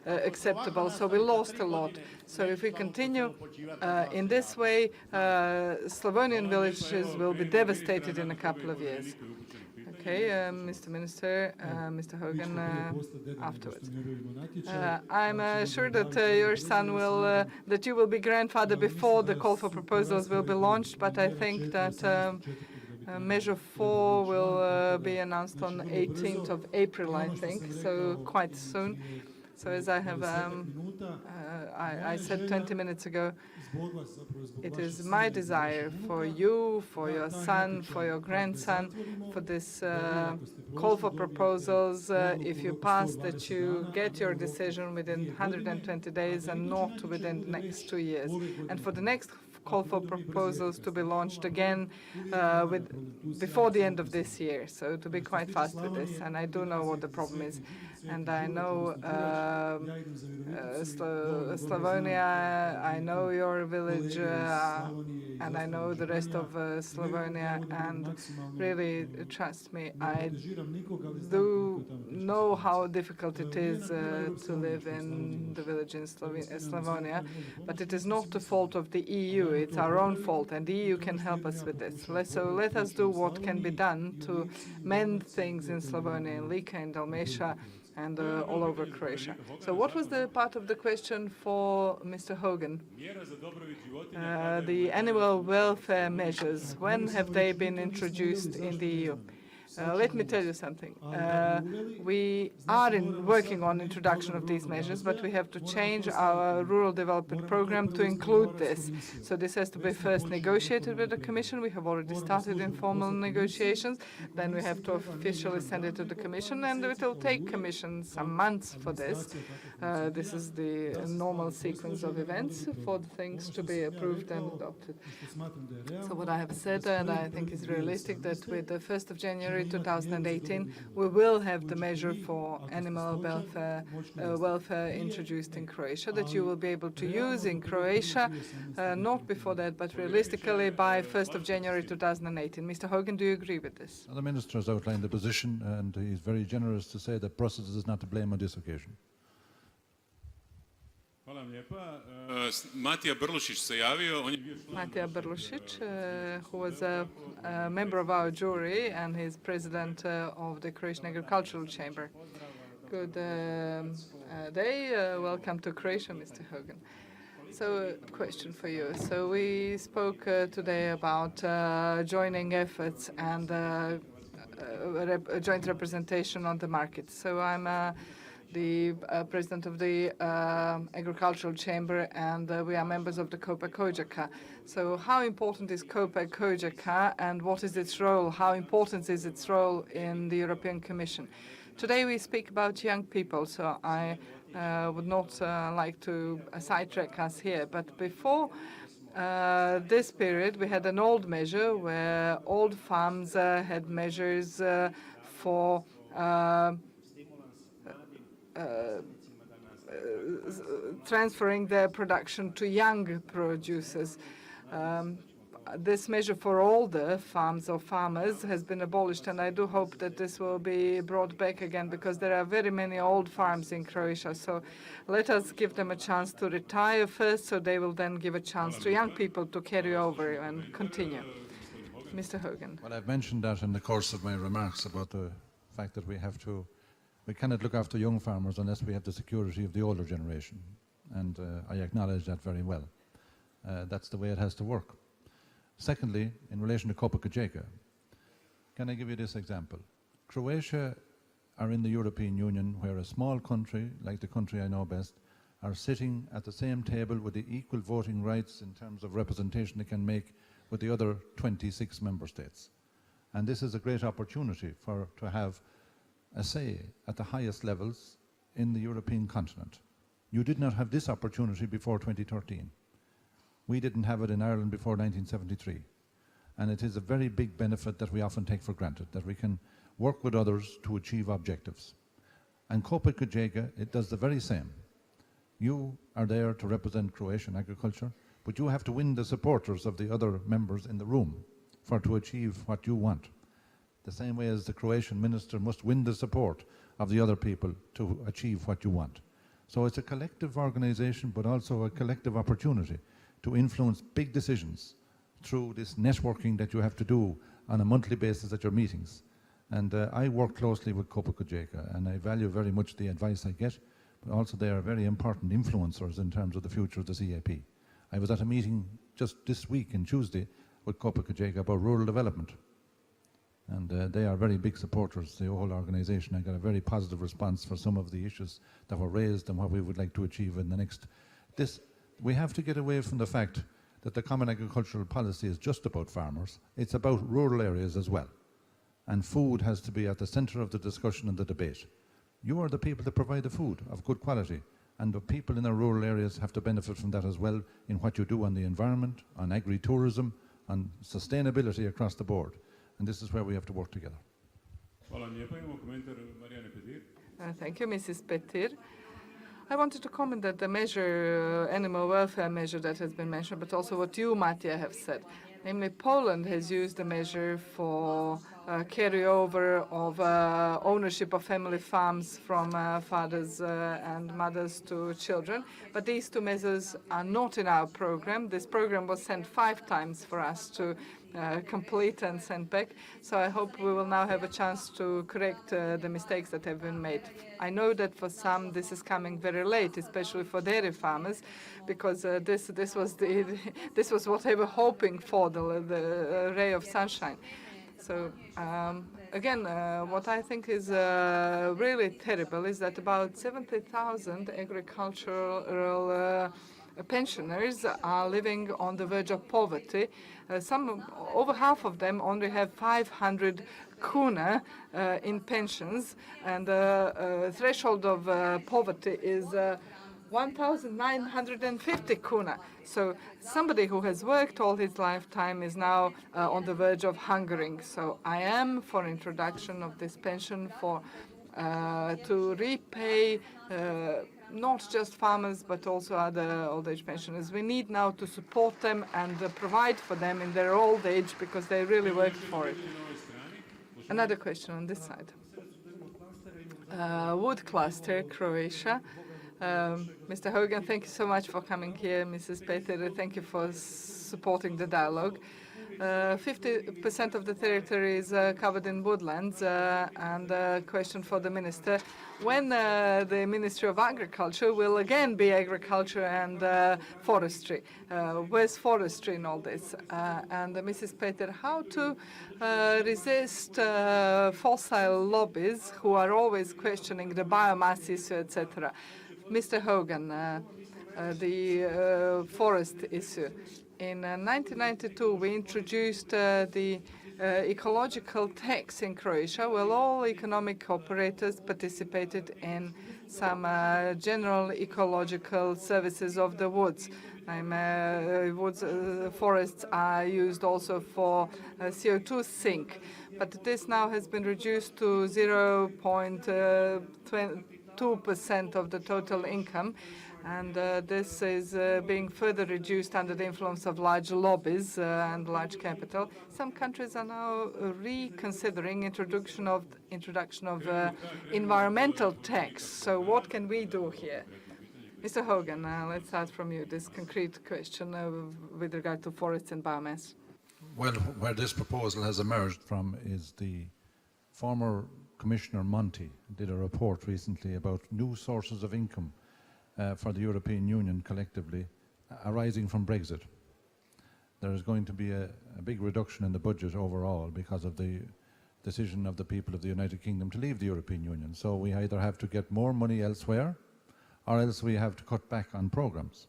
acceptable, so we lost a lot. So if we continue in this way, Slavonian villages will be devastated in a couple of years. Okay, Mr. Minister, Mr. Hogan, afterwards. I'm sure that your son will, that you will be grandfather before the call for proposals will be launched, but I think that Measure 4 will be announced on 18th of April, I think, so quite soon. So as I have, I said 20 minutes ago, it is my desire for you, for your son, for your grandson, for this call for proposals, if you pass, that you get your decision within 120 days and not within the next 2 years. And for the next call for proposals to be launched again before the end of this year, so to be quite fast with this. And I do know what the problem is. And I know Slavonia, I know your village, and I know the rest of Slavonia, and really, trust me, I do know how difficult it is to live in the village in Slavonia, but it is not the fault of the EU, it's our own fault, and the EU can help us with this. So let us do what can be done to mend things in Slavonia, in Lika, in Dalmatia, and all over Croatia. So what was the part of the question for Mr. Hogan? The animal welfare measures, when have they been introduced in the EU? Let me tell you something. We are working on introduction of these measures, but we have to change our rural development program to include this. So this has to be first negotiated with the Commission. We have already started informal negotiations. Then we have to officially send it to the Commission, and it will take Commission some months for this. This is the normal sequence of events for the things to be approved and adopted. So what I have said, and I think is realistic, that with the 1st of January 2018, we will have the measure for animal welfare introduced in Croatia, that you will be able to use in Croatia, not before that, but realistically by 1st of January 2018. Mr. Hogan, do you agree with this? The Minister has outlined the position, and he's very generous to say that Brussels is not to blame on this occasion. Hvala vam lijepa. Matija Brlušić se javio. Matija Brlušić, who was a member of our jury and he's president of the Croatian Agricultural Chamber. Good day. Welcome to Croatia, Mr. Hogan. So a question for you. So we spoke today about joining efforts and joint representation on the market. So I'm the president of the Agricultural Chamber, and we are members of the COPA-COGECA. So how important is COPA-COGECA, and what is its role? How important is its role in the European Commission? Today we speak about young people, so I would not like to sidetrack us here. But before this period, we had an old measure where old farms had measures for transferring their production to young producers. This measure for older farms or farmers has been abolished, and I do hope that this will be brought back again, because there are very many old farms in Croatia. So let us give them a chance to retire first, so they will then give a chance to young people to carry over and continue. Mr. Hogan. Well, I've mentioned that in the course of my remarks about the fact that we cannot look after young farmers unless we have the security of the older generation. And I acknowledge that very well. That's the way it has to work. Secondly, in relation to COPA-COGECA, can I give you this example? Croatia are in the European Union, where a small country, like the country I know best, are sitting at the same table with the equal voting rights in terms of representation they can make with the other 26 member states. And this is a great opportunity to have a say at the highest levels in the European continent. You did not have this opportunity before 2013. We didn't have it in Ireland before 1973. And it is a very big benefit that we often take for granted, that we can work with others to achieve objectives. And Copa Cogeca, it does the very same. You are there to represent Croatian agriculture, but you have to win the supporters of the other members in the room to achieve what you want. The same way as the Croatian minister must win the support of the other people to achieve what you want. So it's a collective organization, but also a collective opportunity to influence big decisions through this networking that you have to do on a monthly basis at your meetings. And I work closely with Copa Cogeca, and I value very much the advice I get, but also they are very important influencers in terms of the future of the CAP. I was at a meeting just this week on Tuesday with Copa Cogeca about rural development. And they are very big supporters, the whole organisation. I got a very positive response for some of the issues that were raised and what we would like to achieve in the next. We have to get away from the fact that the Common Agricultural Policy is just about farmers. It's about rural areas as well. And food has to be at the centre of the discussion and the debate. You are the people that provide the food of good quality, and the people in our rural areas have to benefit from that as well in what you do on the environment, on agri-tourism, on sustainability across the board. And this is where we have to work together. Thank you, Mrs. Petir. I wanted to comment that the measure, animal welfare measure that has been mentioned, but also what you, Matija, have said. Namely, Poland has used the measure for carryover of ownership of family farms from fathers and mothers to children. But these two measures are not in our program. This program was sent 5 times for us to complete and send back. So I hope we will now have a chance to correct the mistakes that have been made. I know that for some this is coming very late, especially for dairy farmers, because this was what they were hoping for, the ray of sunshine. So again, what I think is really terrible is that about 70,000 agricultural pensioners are living on the verge of poverty. Over half of them only have 500 kuna in pensions, and the threshold of poverty is 1,950 kuna. So somebody who has worked all his lifetime is now on the verge of hungering. So I am for introduction of this pension to repay not just farmers, but also other old age pensioners. We need now to support them and provide for them in their old age, because they really worked for it. Another question on this side. Wood cluster, Croatia. Mr. Hogan, thank you so much for coming here. Mrs. Petir, thank you for supporting the dialogue. 50% of the territory is covered in woodlands, and a question for the minister. When the Ministry of Agriculture will again be agriculture and forestry? Where's forestry in all this? And Mrs. Petir, how to resist fossil lobbies who are always questioning the biomass issue, etc.? Mr. Hogan, the forest issue. In 1992, we introduced the ecological tax in Croatia, where all economic operators participated in some general ecological services of the woods. Forests are used also for CO2 sink, but this now has been reduced to 0.2% of the total income. And this is being further reduced under the influence of large lobbies and large capital. Some countries are now reconsidering introduction of environmental tax. So what can we do here? Mr. Hogan, let's start from you, this concrete question with regard to forests and biomass. Well, where this proposal has emerged from is the former Commissioner Monti did a report recently about new sources of income for the European Union collectively arising from Brexit. There is going to be a big reduction in the budget overall because of the decision of the people of the United Kingdom to leave the European Union. So we either have to get more money elsewhere, or else we have to cut back on programs.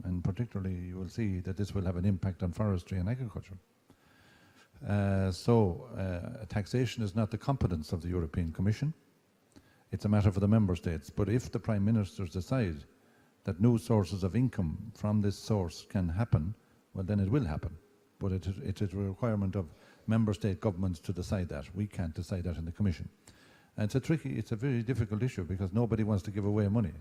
And particularly you will see that this will have an impact on forestry and agriculture. Taxation is not the competence of the European Commission. It's a matter for the member states. But if the prime ministers decide that new sources of income from this source can happen, well, then it will happen. But it is a requirement of member state governments to decide that. We can't decide that in the Commission. And it's a very difficult issue because nobody wants to give away money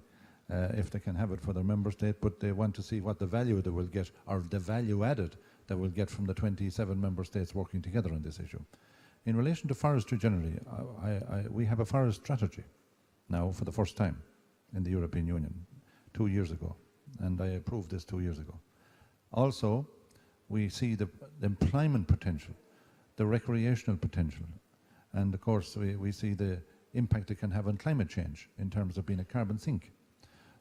if they can have it for their member state, but they want to see what the value they will get, or the value added that we'll get from the 27 member states working together on this issue. In relation to forestry generally, we have a forest strategy now for the first time in the European Union 2 years ago, and I approved this 2 years ago. Also, we see the employment potential, the recreational potential, and of course we see the impact it can have on climate change in terms of being a carbon sink.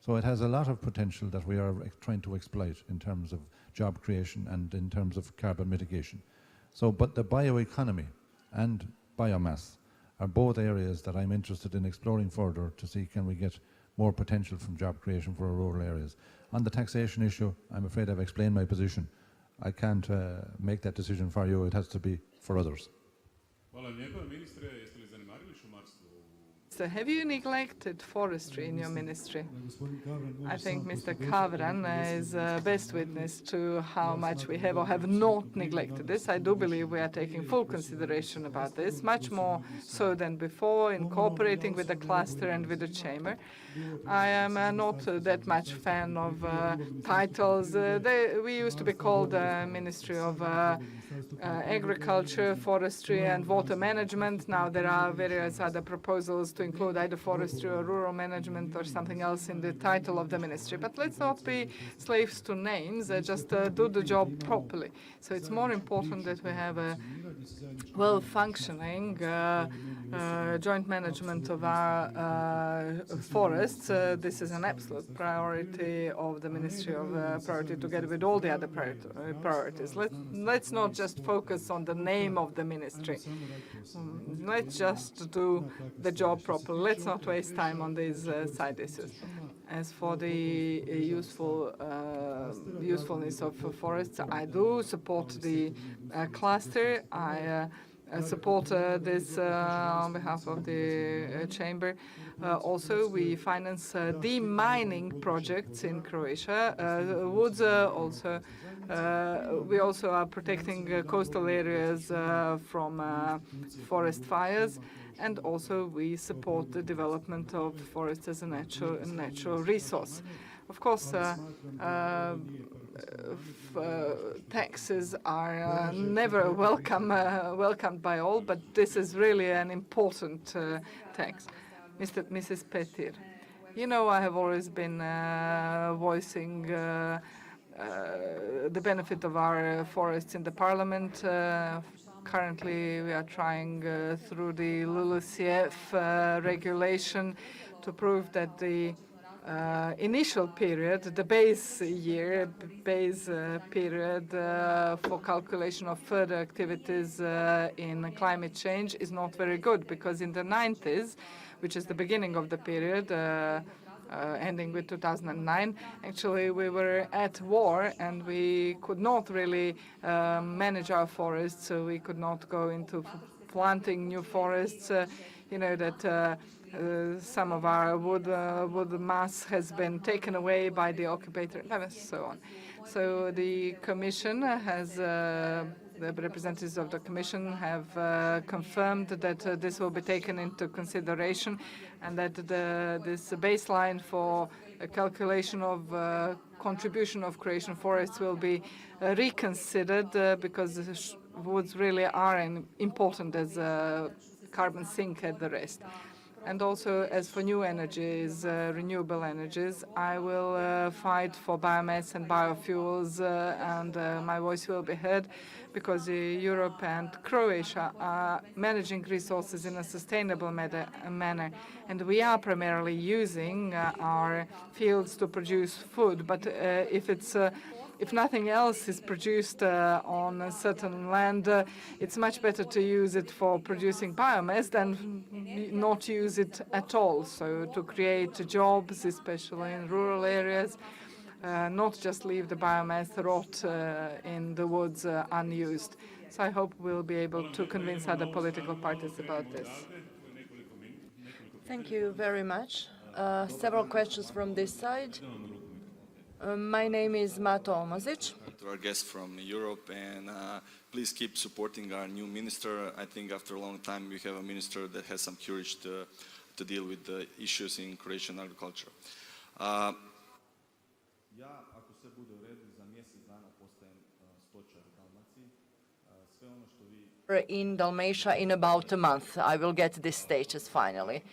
So it has a lot of potential that we are trying to exploit in terms of job creation and in terms of carbon mitigation. So, but the bioeconomy and biomass are both areas that I'm interested in exploring further to see can we get more potential from job creation for our rural areas. On the taxation issue, I'm afraid I've explained my position. I can't make that decision for you. It has to be for others. So have you neglected forestry in your ministry? I think Mr. Kavran is best witness to how much we have or have not neglected this. I do believe we are taking full consideration about this, much more so than before, in cooperating with the cluster and with the chamber. I am not that much fan of titles. We used to be called Ministry of Agriculture, Forestry and Water Management. Now there are various other proposals to include either forestry or rural management or something else in the title of the ministry. But let's not be slaves to names, just do the job properly. So it's more important that we have a well-functioning joint management of our forests. This is an absolute priority of the Ministry of Priority, together with all the other priorities. Let's not just focus on the name of the ministry. Let's just do the job properly. Let's not waste time on these side issues. As for the usefulness of forests, I do support the cluster. I support this on behalf of the chamber. Also, we finance demining projects in Croatia. Woods also. We also are protecting coastal areas from forest fires, and also we support the development of forests as a natural resource. Of course, taxes are never welcomed by all, but this is really an important tax. Mrs. Petir, you know, I have always been voicing the benefit of our forests in the parliament. Currently, we are trying through the LULUCF regulation to prove that the initial period, the base period for calculation of further activities in climate change is not very good, because in the 90s, which is the beginning of the period, ending with 2009, actually we were at war and we could not really manage our forests, so we could not go into planting new forests. You know that some of our wood mass has been taken away by the occupator, and so on. So the Commission has, the representatives of the Commission have confirmed that this will be taken into consideration, and that this baseline for a calculation of contribution of Croatian forests will be reconsidered, because woods really are important as a carbon sink at the rest. And also, as for new energies, renewable energies, I will fight for biomass and biofuels, and my voice will be heard, because Europe and Croatia are managing resources in a sustainable manner. And we are primarily using our fields to produce food, but if it's if nothing else is produced on a certain land, it's much better to use it for producing biomass than not use it at all. So to create jobs, especially in rural areas, not just leave the biomass rot in the woods unused. So I hope we'll be able to convince other political parties about this. Thank you very much. Several questions from this side. My name is Mato Omazic. To our guest from Europe, and please keep supporting our new minister. I think after a long time we have a minister that has some courage to deal with the issues in Croatian agriculture. In Dalmatia in about a month. I will get this status finally.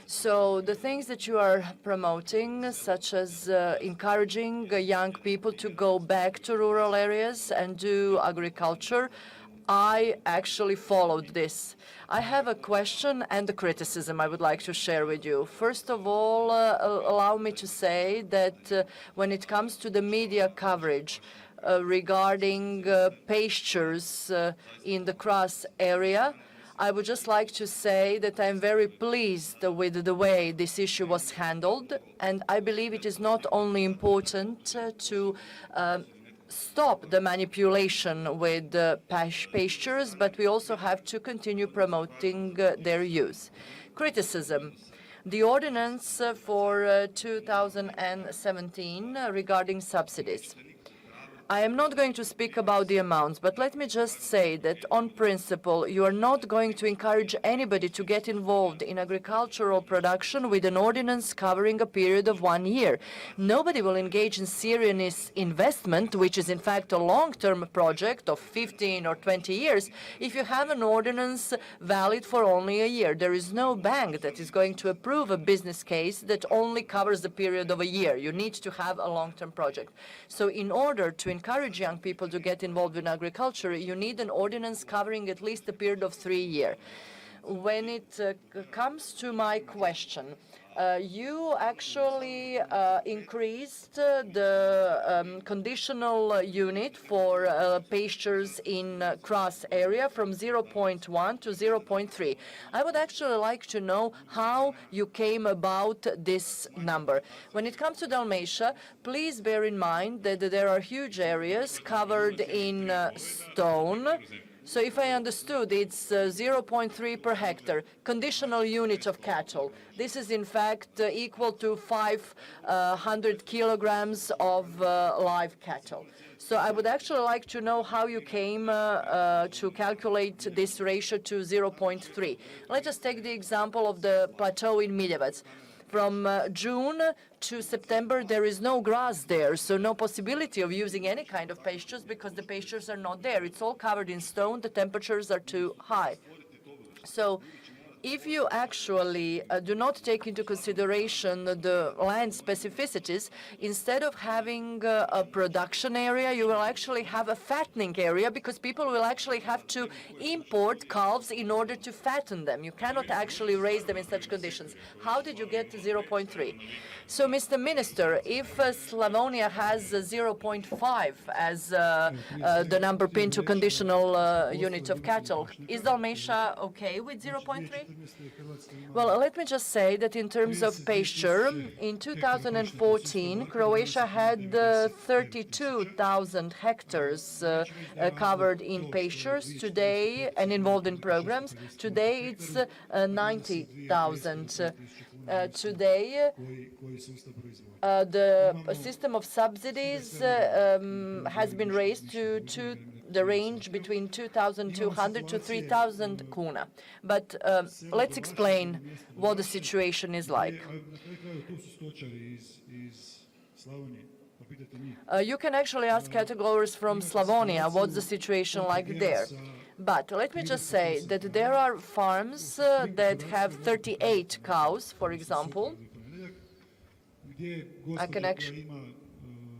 So the things that you are promoting, such as encouraging young people to go back to rural areas and do agriculture, I actually followed this. I have a question and a criticism I would like to share with you. First of all, allow me to say that when it comes to the media coverage regarding pastures in the Kras area, I would just like to say that I'm very pleased with the way this issue was handled, and I believe it is not only important to stop the manipulation with pastures, but we also have to continue promoting their use. Criticism. The ordinance for 2017 regarding subsidies. I am not going to speak about the amounts, but let me just say that on principle, you are not going to encourage anybody to get involved in agricultural production with an ordinance covering a period of 1 year. Nobody will engage in serious investment, which is in fact a long-term project of 15 or 20 years, if you have an ordinance valid for only a year. There is no bank that is going to approve a business case that only covers the period of a year. You need to have a long-term project. So in order to encourage young people to get involved in agriculture, you need an ordinance covering at least a period of 3 years. When it comes to my question, you actually increased the conditional unit for pastures in Kras area from 0.1 to 0.3. I would actually like to know how you came about this number. When it comes to Dalmatia, please bear in mind that there are huge areas covered in stone. So if I understood, it's 0.3 per hectare, conditional unit of cattle. This is in fact equal to 500 kilograms of live cattle. So I would actually like to know how you came to calculate this ratio to 0.3. Let us take the example of the plateau in Miljevac. From June to September, there is no grass there, so no possibility of using any kind of pastures because the pastures are not there. It's all covered in stone. The temperatures are too high. So if you actually do not take into consideration the land specificities, instead of having a production area, you will actually have a fattening area because people will actually have to import calves in order to fatten them. You cannot actually raise them in such conditions. How did you get to 0.3? So, Mr. Minister, if Slavonia has 0.5 as the number pinned to conditional unit of cattle, is Dalmatia okay with 0.3? Well, let me just say that in terms of pasture, in 2014, Croatia had 32,000 hectares covered in pastures today and involved in programs. Today, it's 90,000. Today, the system of subsidies has been raised to the range between 2,200 to 3,000 kuna. But let's explain what the situation is like. You can actually ask categories from Slavonia what's the situation like there. But let me just say that there are farms that have 38 cows, for example. I can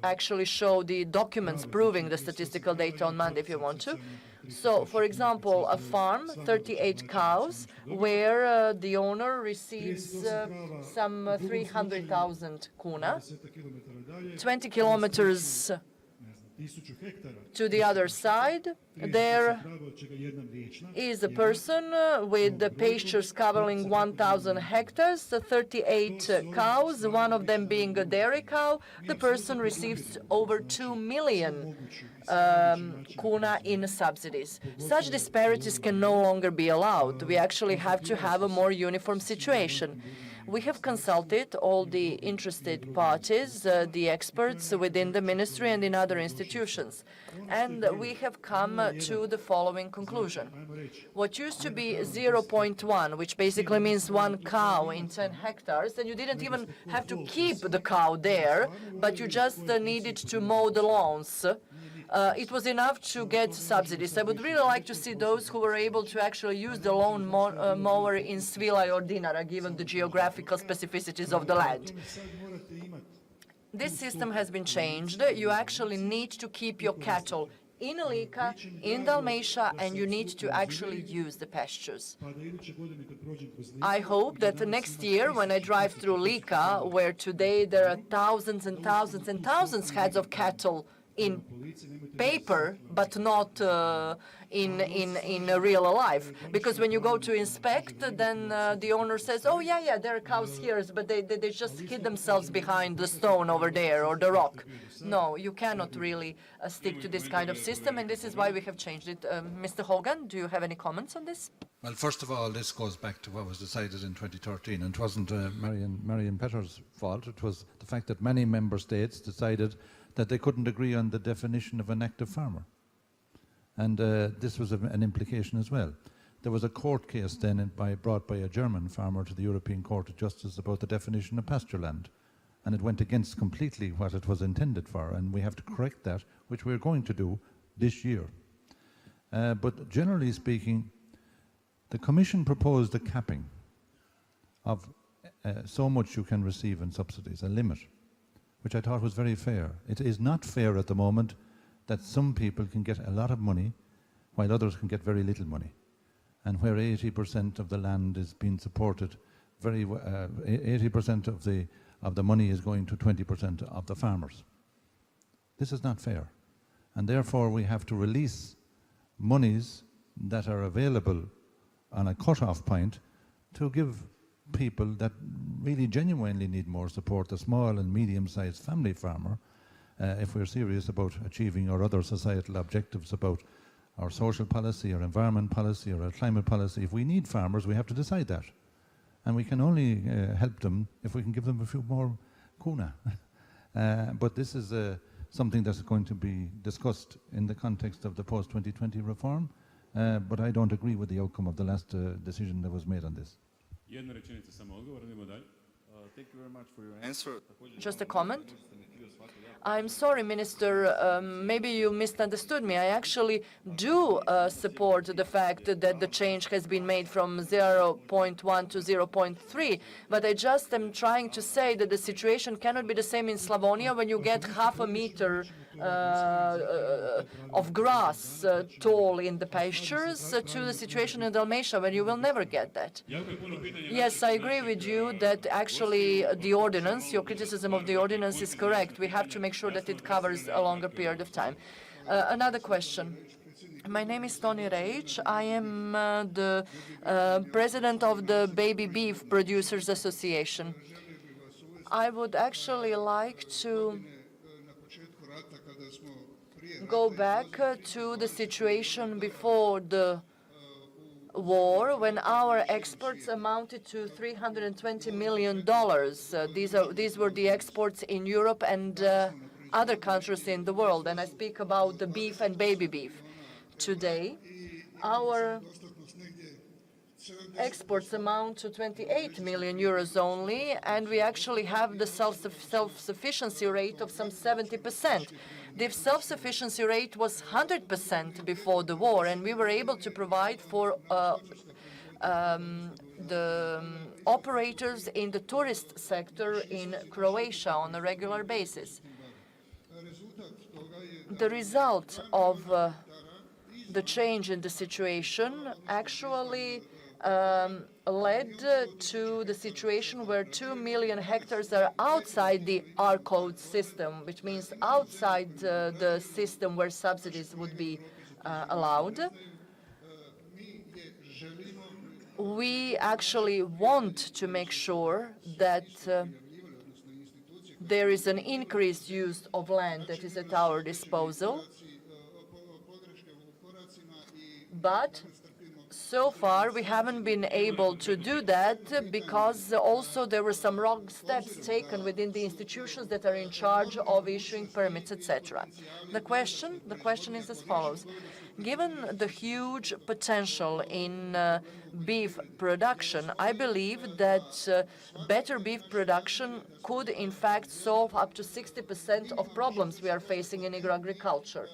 actually show the documents proving the statistical data on Monday if you want to. So, for example, a farm, 38 cows, where the owner receives some 300,000 kuna, 20 kilometers To the other side, there is a person with the pastures covering 1,000 hectares, 38 cows, one of them being a dairy cow. The person receives over 2 million kuna in subsidies. Such disparities can no longer be allowed. We actually have to have a more uniform situation. We have consulted all the interested parties, the experts within the ministry and in other institutions, and we have come to the following conclusion. What used to be 0.1, which basically means 1 cow in 10 hectares, and you didn't even have to keep the cow there, but you just needed to mow the lawns. It was enough to get subsidies. I would really like to see those who were able to actually use the lawn mower in Svilaj or Dinara, given the geographical specificities of the land. This system has been changed. You actually need to keep your cattle in Lika, in Dalmatia, and you need to actually use the pastures. I hope that next year, when I drive through Lika, where today there are thousands and thousands and thousands heads of cattle in paper, but not in real life. Because when you go to inspect, then the owner says, oh, yeah, there are cows here, but they just hid themselves behind the stone over there or the rock. No, you cannot really stick to this kind of system, and this is why we have changed it. Mr. Hogan, do you have any comments on this? Well, first of all, this goes back to what was decided in 2013, and it wasn't Marion Petter's fault. It was the fact that many member states decided that they couldn't agree on the definition of an active farmer. And this was an implication as well. There was a court case then brought by a German farmer to the European Court of Justice about the definition of pasture land. And it went against completely what it was intended for, and we have to correct that, which we're going to do this year. But generally speaking, the Commission proposed a capping of so much you can receive in subsidies, a limit, which I thought was very fair. It is not fair at the moment that some people can get a lot of money while others can get very little money. And where 80% of the land is being supported, 80% of the money is going to 20% of the farmers. This is not fair. And therefore we have to release monies that are available on a cut-off point to give people that really genuinely need more support, the small and medium-sized family farmer, if we're serious about achieving our other societal objectives about our social policy, our environment policy, or our climate policy. If we need farmers, we have to decide that. And we can only help them if we can give them a few more kuna. But this is something that's going to be discussed in the context of the post-2020 reform, but I don't agree with the outcome of the last decision that was made on this. Thank you very much for your answer. Just a comment. I'm sorry, Minister, maybe you misunderstood me. I actually do support the fact that the change has been made from 0.1 to 0.3, but I just am trying to say that the situation cannot be the same in Slavonia when you get half a meter of grass tall in the pastures to the situation in Dalmatia when you will never get that. Yes, I agree with you that actually the ordinance, your criticism of the ordinance is correct. We have to make sure that it covers a longer period of time. Another question. My name is Tony Reich. I am the president of the Baby Beef Producers Association. I would actually like to go back to the situation before the war, when our exports amounted to $320 million. These were the exports in Europe and other countries in the world, and I speak about the beef and baby beef. Today, our exports amount to 28 million euros only, and we actually have the self-sufficiency rate of some 70%. The self-sufficiency rate was 100% before the war, and we were able to provide for the operators in the tourist sector in Croatia on a regular basis. The result of the change in the situation actually led to the situation where 2 million hectares are outside the R-code system, which means outside the system where subsidies would be allowed. We actually want to make sure that there is an increased use of land that is at our disposal. But so far, we haven't been able to do that because also there were some wrong steps taken within the institutions that are in charge of issuing permits, etc. The question is as follows. Given the huge potential in beef production, I believe that better beef production could in fact solve up to 60% of problems we are facing in agriculture.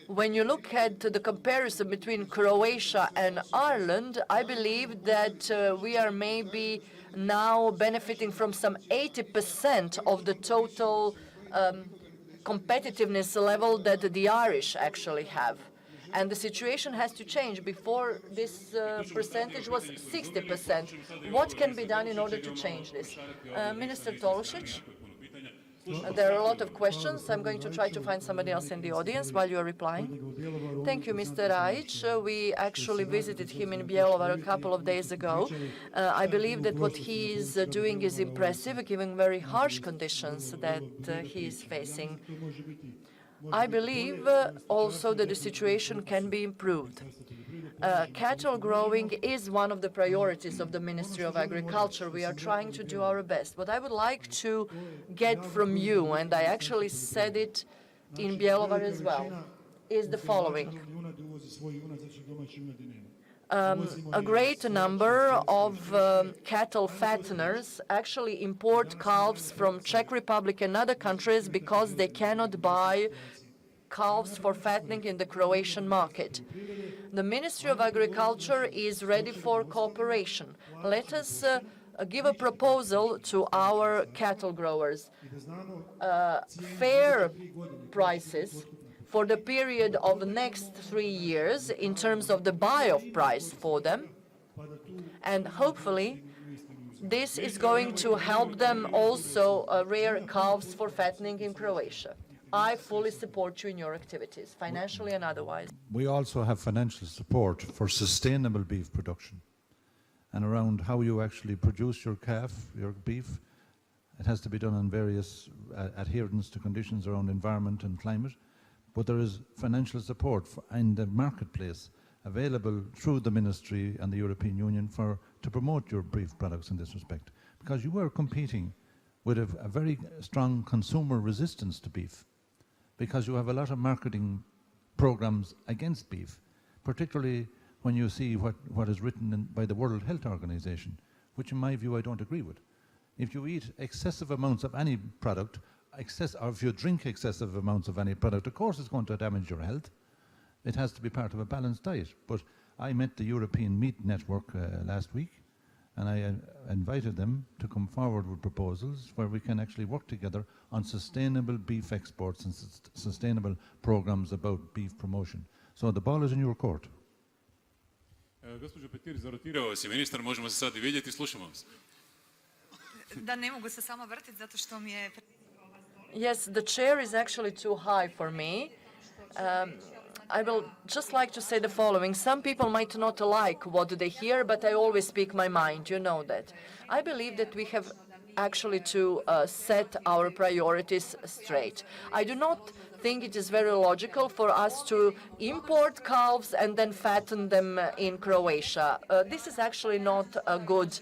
When you look at the comparison between Croatia and Ireland, I believe that we are maybe now benefiting from some 80% of the total competitiveness level that the Irish actually have. And the situation has to change. Before, this percentage was 60%. What can be done in order to change this? Minister Tolušić? There are a lot of questions. I'm going to try to find somebody else in the audience while you are replying. Thank you, Mr. Rajic. We actually visited him in Bjelovar a couple of days ago. I believe that what he is doing is impressive, given very harsh conditions that he is facing. I believe also that the situation can be improved. Cattle growing is one of the priorities of the Ministry of Agriculture. We are trying to do our best. What I would like to get from you, and I actually said it in Bjelovar as well, is the following. A great number of cattle fatteners actually import calves from Czech Republic and other countries because they cannot buy calves for fattening in the Croatian market. The Ministry of Agriculture is ready for cooperation. Let us give a proposal to our cattle growers. Fair prices for the period of the next 3 years in terms of the buy-off price for them. And hopefully, this is going to help them also rear calves for fattening in Croatia. I fully support you in your activities, financially and otherwise. We also have financial support for sustainable beef production and around how you actually produce your calf, your beef. It has to be done on various adherence to conditions around environment and climate. But there is financial support in the marketplace available through the Ministry and the European Union to promote your beef products in this respect. Because you are competing with a very strong consumer resistance to beef. Because you have a lot of marketing programs against beef, particularly when you see what is written by the World Health Organization, which in my view I don't agree with. If you eat excessive amounts of any product, or if you drink excessive amounts of any product, of course it's going to damage your health. It has to be part of a balanced diet. But I met the European Meat Network last week, and I invited them to come forward with proposals where we can actually work together on sustainable beef exports and sustainable programs about beef promotion. So the ball is in your court. Gospođo Petir, zarotirao si ministar, možemo se sad i vidjeti, slušamo vas. Da, ne mogu se samo vrtiti zato što mi je... Yes, the chair is actually too high for me. I will just like to say the following. Some people might not like what they hear, but I always speak my mind, you know that. I believe that we have actually to set our priorities straight. I do not think it is very logical for us to import calves and then fatten them in Croatia. This is actually not a good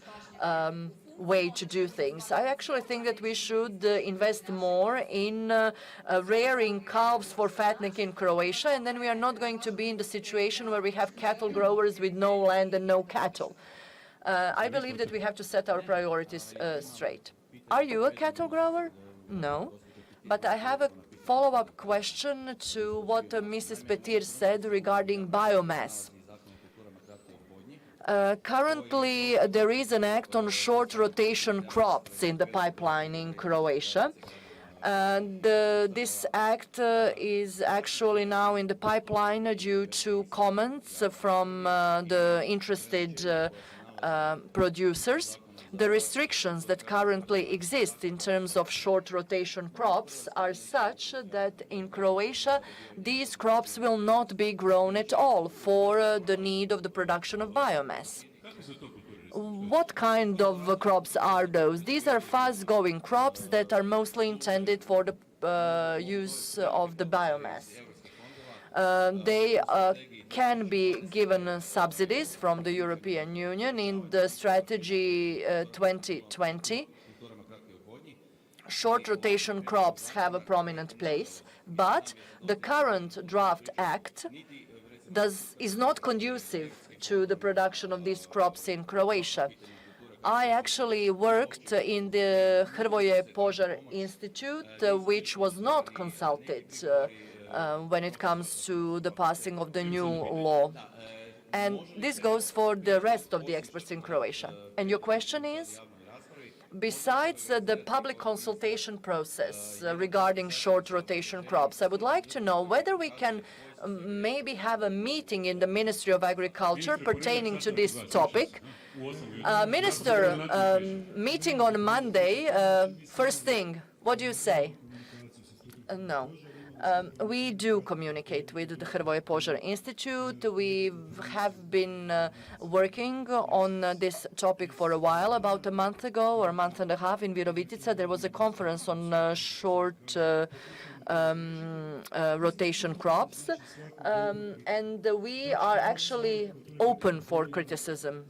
way to do things. I actually think that we should invest more in rearing calves for fattening in Croatia, and then we are not going to be in the situation where we have cattle growers with no land and no cattle. I believe that we have to set our priorities straight. Are you a cattle grower? No. But I have a follow-up question to what Mrs. Petir said regarding biomass. Currently, there is an act on short rotation crops in the pipeline in Croatia. This act is actually now in the pipeline due to comments from the interested producers. The restrictions that currently exist in terms of short rotation crops are such that in Croatia these crops will not be grown at all for the need of the production of biomass. What kind of crops are those? These are fast-growing crops that are mostly intended for the use of the biomass. They can be given subsidies from the European Union in the strategy 2020. Short rotation crops have a prominent place, but the current draft act is not conducive to the production of these crops in Croatia. I actually worked in the Hrvoje Požar Institute, which was not consulted when it comes to the passing of the new law. And this goes for the rest of the experts in Croatia. And your question is? Besides the public consultation process regarding short rotation crops, I would like to know whether we can maybe have a meeting in the Ministry of Agriculture pertaining to this topic. Minister, meeting on Monday, first thing, what do you say? No. We do communicate with the Hrvoje Požar Institute. We have been working on this topic for a while. About a month ago or a month and a half in Virovitica, there was a conference on short rotation crops, and we are actually open for criticism.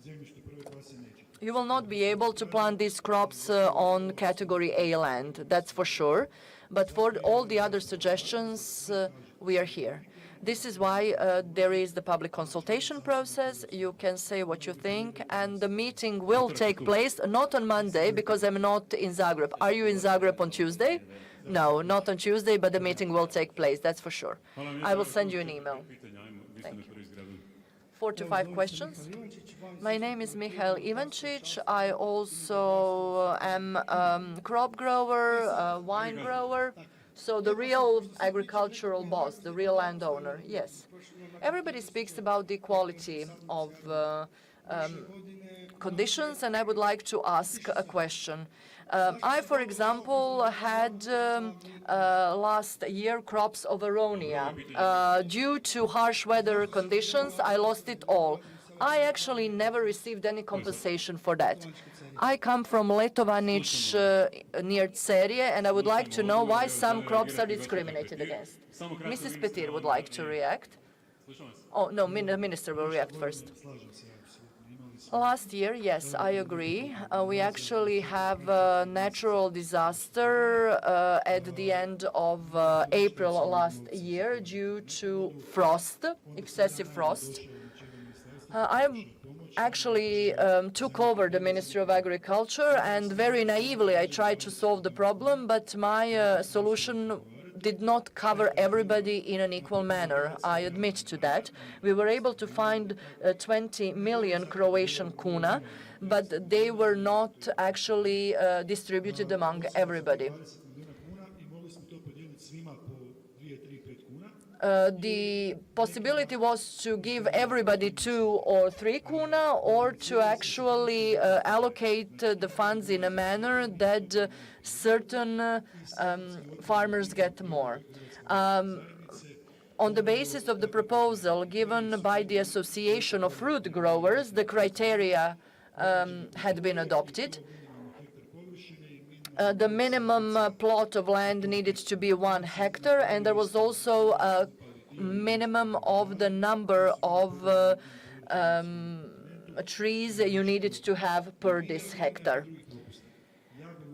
You will not be able to plant these crops on category A land, that's for sure. But for all the other suggestions, we are here. This is why there is the public consultation process. You can say what you think, and the meeting will take place not on Monday because I'm not in Zagreb. Are you in Zagreb on Tuesday? No, not on Tuesday, but the meeting will take place, that's for sure. I will send you an email. Thank you. 4 to 5 questions. My name is Mihael Ivančić. I also am crop grower, wine grower, so the real agricultural boss, the real landowner, yes. Everybody speaks about the equality of conditions, and I would like to ask a question. I, for example, had last year crops of aronia. Due to harsh weather conditions, I lost it all. I actually never received any compensation for that. I come from Letovanić near Cerje, and I would like to know why some crops are discriminated against. Mrs. Petir would like to react. Oh, no, the minister will react first. Last year, yes, I agree. We actually have a natural disaster at the end of April last year due to frost, excessive frost. I actually took over the Ministry of Agriculture, and very naively I tried to solve the problem, but my solution did not cover everybody in an equal manner. I admit to that. We were able to find 20 million Croatian kuna, but they were not actually distributed among everybody. The possibility was to give everybody 2 or 3 kuna, or to actually allocate the funds in a manner that certain farmers get more. On the basis of the proposal given by the Association of Fruit Growers, the criteria had been adopted. The minimum plot of land needed to be 1 hectare, and there was also a minimum of the number of trees you needed to have per this hectare.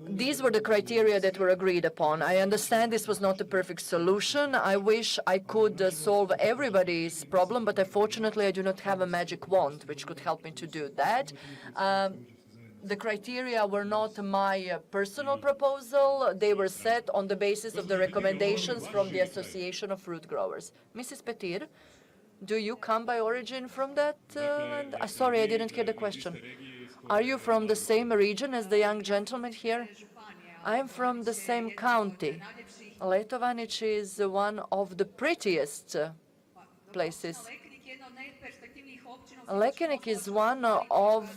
These were the criteria that were agreed upon. I understand this was not a perfect solution. I wish I could solve everybody's problem, but unfortunately I do not have a magic wand which could help me to do that. The criteria were not my personal proposal. They were set on the basis of the recommendations from the Association of Fruit Growers. Mrs. Petir, do you come by origin from that land? Sorry, I didn't hear the question. Are you from the same region as the young gentleman here? I'm from the same county. Letovanić is one of the prettiest places. Lekenik is one of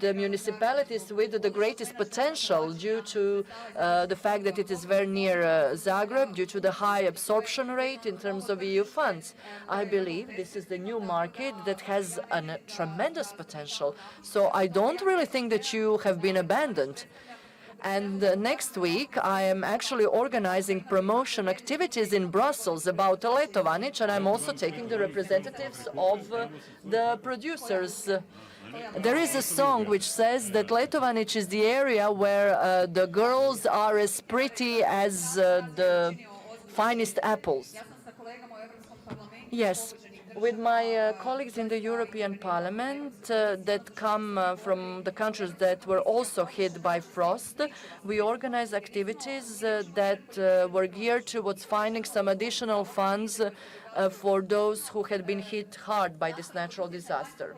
the municipalities with the greatest potential due to the fact that it is very near Zagreb, due to the high absorption rate in terms of EU funds. I believe this is the new market that has a tremendous potential. So I don't really think that you have been abandoned. And next week, I am actually organizing promotion activities in Brussels about Letovanić, and I'm also taking the representatives of the producers. There is a song which says that Letovanić is the area where the girls are as pretty as the finest apples. Yes. With my colleagues in the European Parliament that come from the countries that were also hit by frost, we organize activities that were geared towards finding some additional funds for those who had been hit hard by this natural disaster.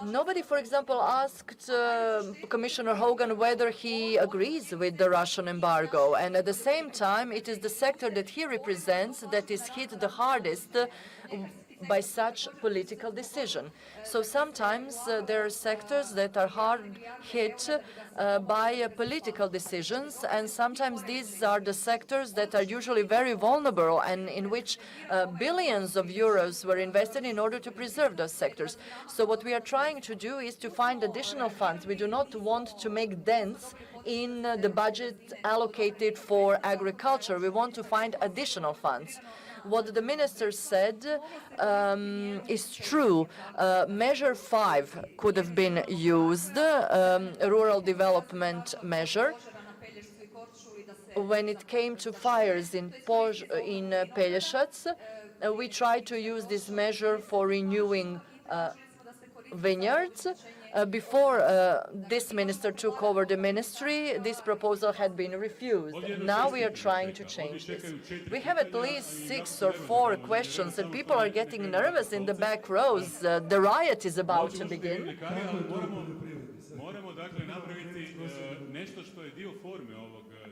Nobody, for example, asked Commissioner Hogan whether he agrees with the Russian embargo. And at the same time, it is the sector that he represents that is hit the hardest by such political decision. So sometimes there are sectors that are hard hit by political decisions, and sometimes these are the sectors that are usually very vulnerable and in which billions of euros were invested in order to preserve those sectors. So what we are trying to do is to find additional funds. We do not want to make dents in the budget allocated for agriculture. We want to find additional funds. What the minister said is true. Measure 5 could have been used, rural development measure. When it came to fires in Pelješac, we tried to use this measure for renewing vineyards. Before this minister took over the ministry, this proposal had been refused. Now we are trying to change this. We have at least 6 or 4 questions, and people are getting nervous in the back rows. The riot is about to begin.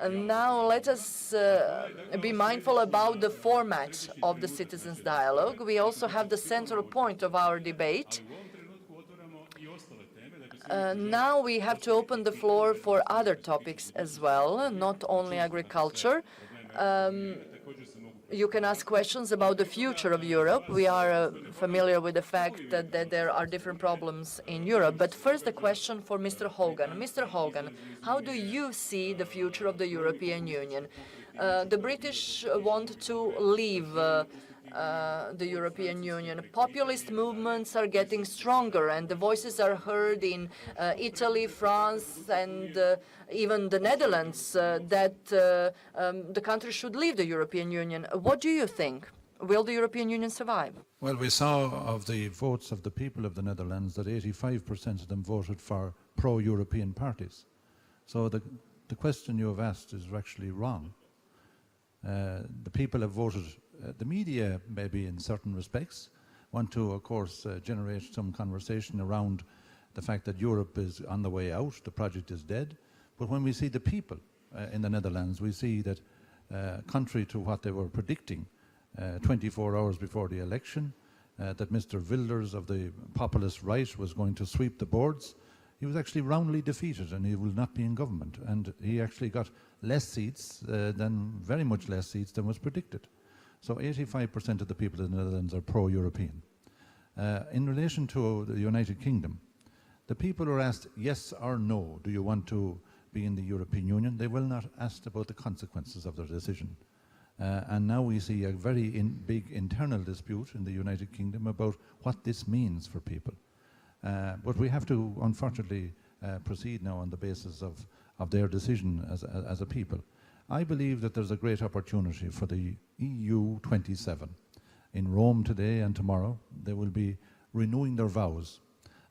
And now let us be mindful about the format of the citizens' dialogue. We also have the central point of our debate. Now we have to open the floor for other topics as well, not only agriculture. You can ask questions about the future of Europe. We are familiar with the fact that there are different problems in Europe. But first, the question for Mr. Hogan. Mr. Hogan, how do you see the future of the European Union? The British want to leave the European Union. Populist movements are getting stronger, and the voices are heard in Italy, France, and even the Netherlands that the country should leave the European Union. What do you think? Will the European Union survive? Well, we saw of the votes of the people of the Netherlands that 85% of them voted for pro-European parties. So the question you have asked is actually wrong. The people have voted. The media, maybe in certain respects, want to, of course, generate some conversation around the fact that Europe is on the way out, the project is dead. But when we see the people in the Netherlands, we see that, contrary to what they were predicting 24 hours before the election, that Mr. Wilders of the populist right was going to sweep the boards, he was actually roundly defeated and he will not be in government. And he actually got less seats, very much less seats than was predicted. So 85% of the people in the Netherlands are pro-European. In relation to the United Kingdom, the people are asked yes or no, do you want to be in the European Union? They will not ask about the consequences of their decision. And now we see a very big internal dispute in the United Kingdom about what this means for people. But we have to, unfortunately, proceed now on the basis of their decision as a people. I believe that there's a great opportunity for the EU 27. In Rome today and tomorrow, they will be renewing their vows.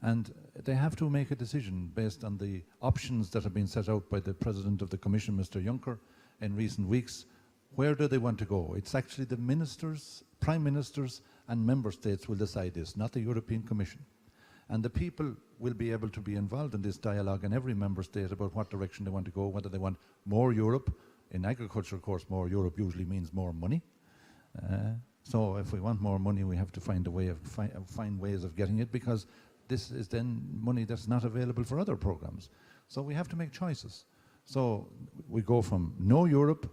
And they have to make a decision based on the options that have been set out by the President of the Commission, Mr. Juncker, in recent weeks. Where do they want to go? It's actually the ministers, prime ministers and member states will decide this, not the European Commission. And the people will be able to be involved in this dialogue in every member state about what direction they want to go, whether they want more Europe. In agriculture, of course, more Europe usually means more money. So if we want more money, we have to find a way of find ways of getting it, because this is then money that's not available for other programs. So we have to make choices. So we go from no Europe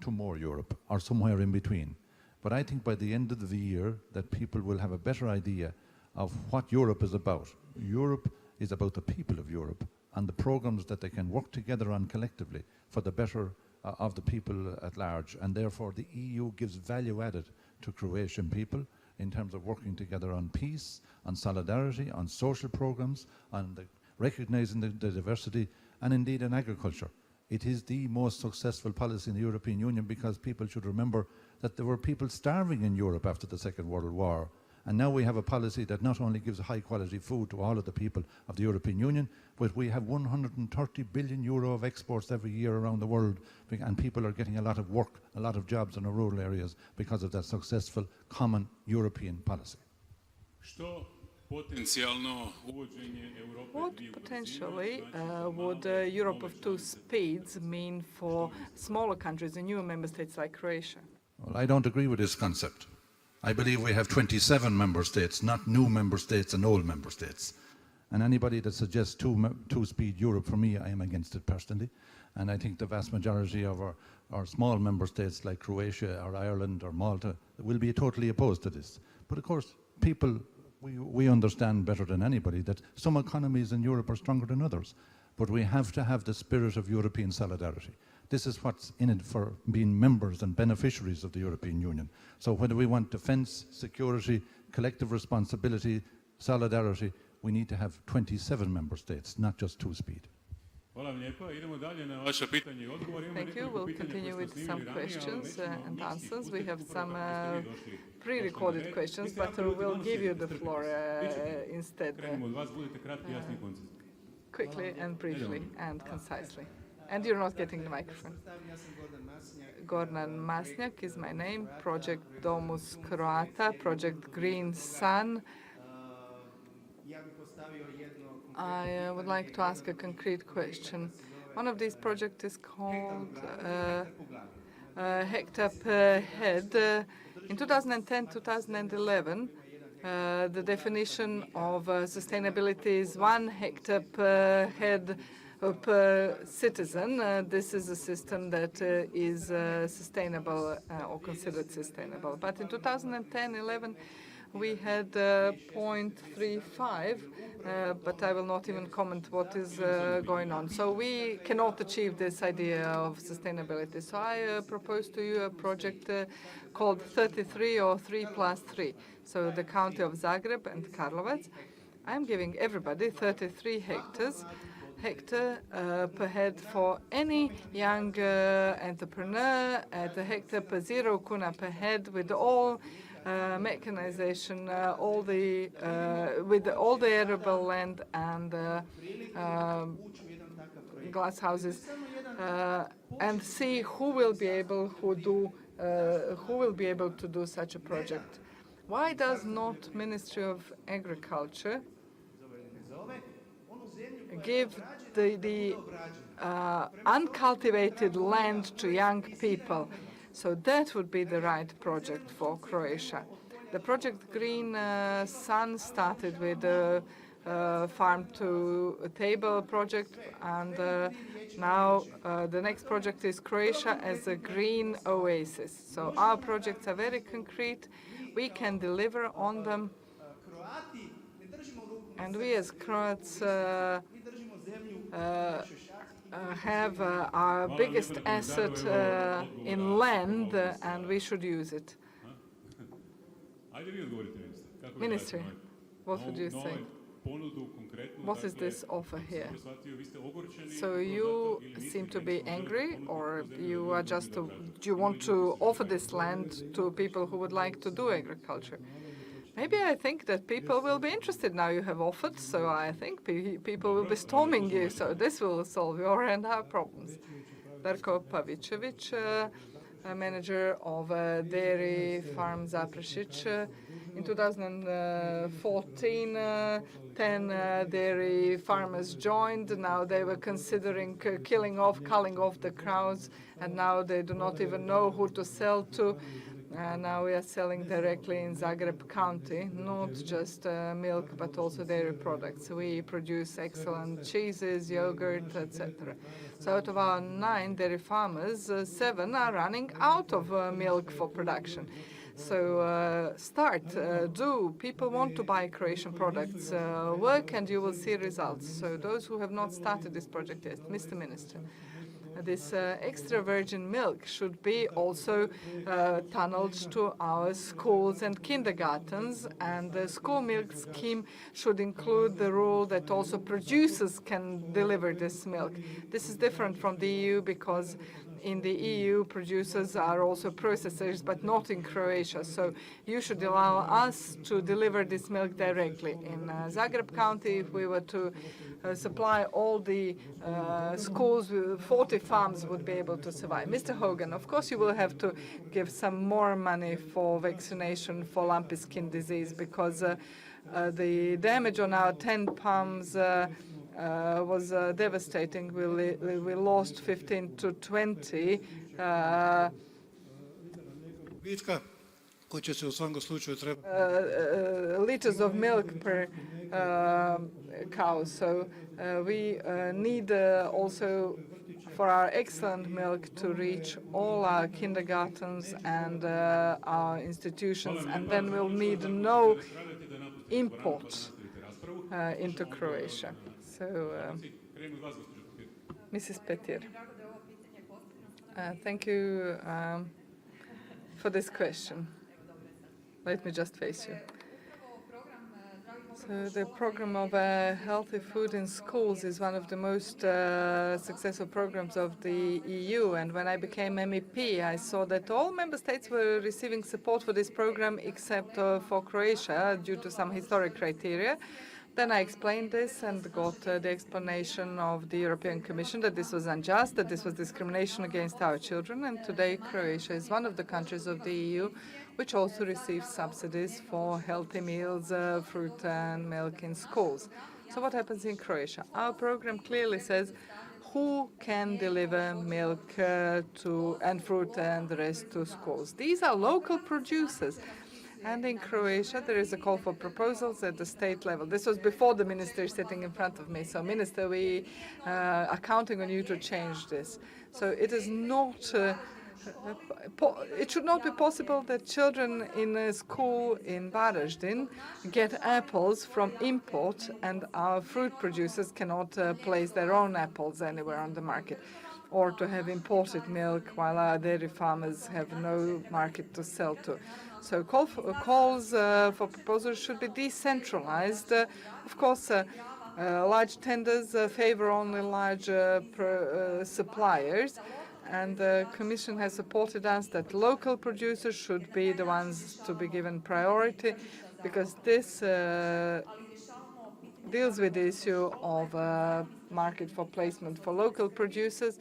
to more Europe, or somewhere in between. But I think by the end of the year that people will have a better idea of what Europe is about. Europe is about the people of Europe and the programs that they can work together on collectively for the better of the people at large. And therefore the EU gives value added to Croatian people in terms of working together on peace, on solidarity, on social programs, on recognizing the diversity, and indeed in agriculture. It is the most successful policy in the European Union, because people should remember that there were people starving in Europe after the Second World War. And now we have a policy that not only gives high quality food to all of the people of the European Union, but we have 130 billion euro of exports every year around the world, and people are getting a lot of work, a lot of jobs in the rural areas because of that successful common European policy. What potentially would Europe of two speeds mean for smaller countries and newer member states like Croatia? Well, I don't agree with this concept. I believe we have 27 member states, not new member states and old member states. And anybody that suggests two-speed Europe, for me, I am against it personally. And I think the vast majority of our small member states like Croatia or Ireland or Malta will be totally opposed to this. But of course, people, we understand better than anybody that some economies in Europe are stronger than others. But we have to have the spirit of European solidarity. This is what's in it for being members and beneficiaries of the European Union. So whether we want defence, security, collective responsibility, solidarity, we need to have 27 member states, not just two-speed. Thank you. We'll continue with some questions and answers. We have some pre-recorded questions, but we'll give you the floor instead. Quickly and briefly and concisely. And you're not getting the microphone. Gordan Masnjak is my name. Project Domus Croata, Project Green Sun. I would like to ask a concrete question. One of these projects is called hectare per head. In 2010-2011, the definition of sustainability is 1 hectare per head per citizen. This is a system that is sustainable or considered sustainable. But in 2010-11, we had 0.35, but I will not even comment what is going on. So we cannot achieve this idea of sustainability. So I propose to you a project called 33 or 3+3. So the county of Zagreb and Karlovac. I'm giving everybody 33 hectare per head for any young entrepreneur at a hectare per 0 kuna per head with all mechanization, with all the arable land and glass houses, and see who will be able to do such a project. Why does not Ministry of Agriculture give the uncultivated land to young people? So that would be the right project for Croatia. The Project Green Sun started with the farm to table project, and now the next project is Croatia as a green oasis. So our projects are very concrete. We can deliver on them. And we as Croats have our biggest asset in land, and we should use it. Ministry, what would you say? What is this offer here? So you seem to be angry, or you are just do you want to offer this land to people who would like to do agriculture? Maybe I think that people will be interested now you have offered, so I think people will be storming you, so this will solve your and our problems. Darko Pavicevic, manager of Dairy Farm Zaprašić. In 2014, 10 dairy farmers joined. Now they were considering culling off the cows, and now they do not even know who to sell to. Now we are selling directly in Zagreb County, not just milk, but also dairy products. We produce excellent cheeses, yogurt, etc. So out of our 9 dairy farmers, 7 are running out of milk for production. So do. People want to buy Croatian products. Work and you will see results. So those who have not started this project yet, Mr. Minister, this extra virgin milk should be also tunneled to our schools and kindergartens, and the school milk scheme should include the rule that also producers can deliver this milk. This is different from the EU because in the EU, producers are also processors, but not in Croatia. So you should allow us to deliver this milk directly. In Zagreb County, if we were to supply all the schools, 40 farms would be able to survive. Mr. Hogan, of course you will have to give some more money for vaccination for lumpy skin disease, because the damage on our 10 palms was devastating. We lost 15 to 20 liters of milk per cow. So we need also for our excellent milk to reach all our kindergartens and our institutions, and then we'll need no import into Croatia. So, Mrs. Petir, thank you for this question. Let me just face you. So the program of healthy food in schools is one of the most successful programs of the EU. And when I became MEP, I saw that all member states were receiving support for this program except for Croatia due to some historic criteria. Then I explained this and got the explanation of the European Commission that this was unjust, that this was discrimination against our children. And today Croatia is one of the countries of the EU which also receives subsidies for healthy meals, fruit and milk in schools. So what happens in Croatia? Our program clearly says who can deliver milk and fruit and the rest to schools. These are local producers. And in Croatia, there is a call for proposals at the state level. This was before the minister is sitting in front of me. So, Minister, we are counting on you to change this. So it is not, it should not be possible that children in a school in Varaždin get apples from import and our fruit producers cannot place their own apples anywhere on the market, or to have imported milk while our dairy farmers have no market to sell to. So calls for proposals should be decentralized. Of course, large tenders favor only large suppliers, and the Commission has supported us that local producers should be the ones to be given priority, because this deals with the issue of market for placement for local producers.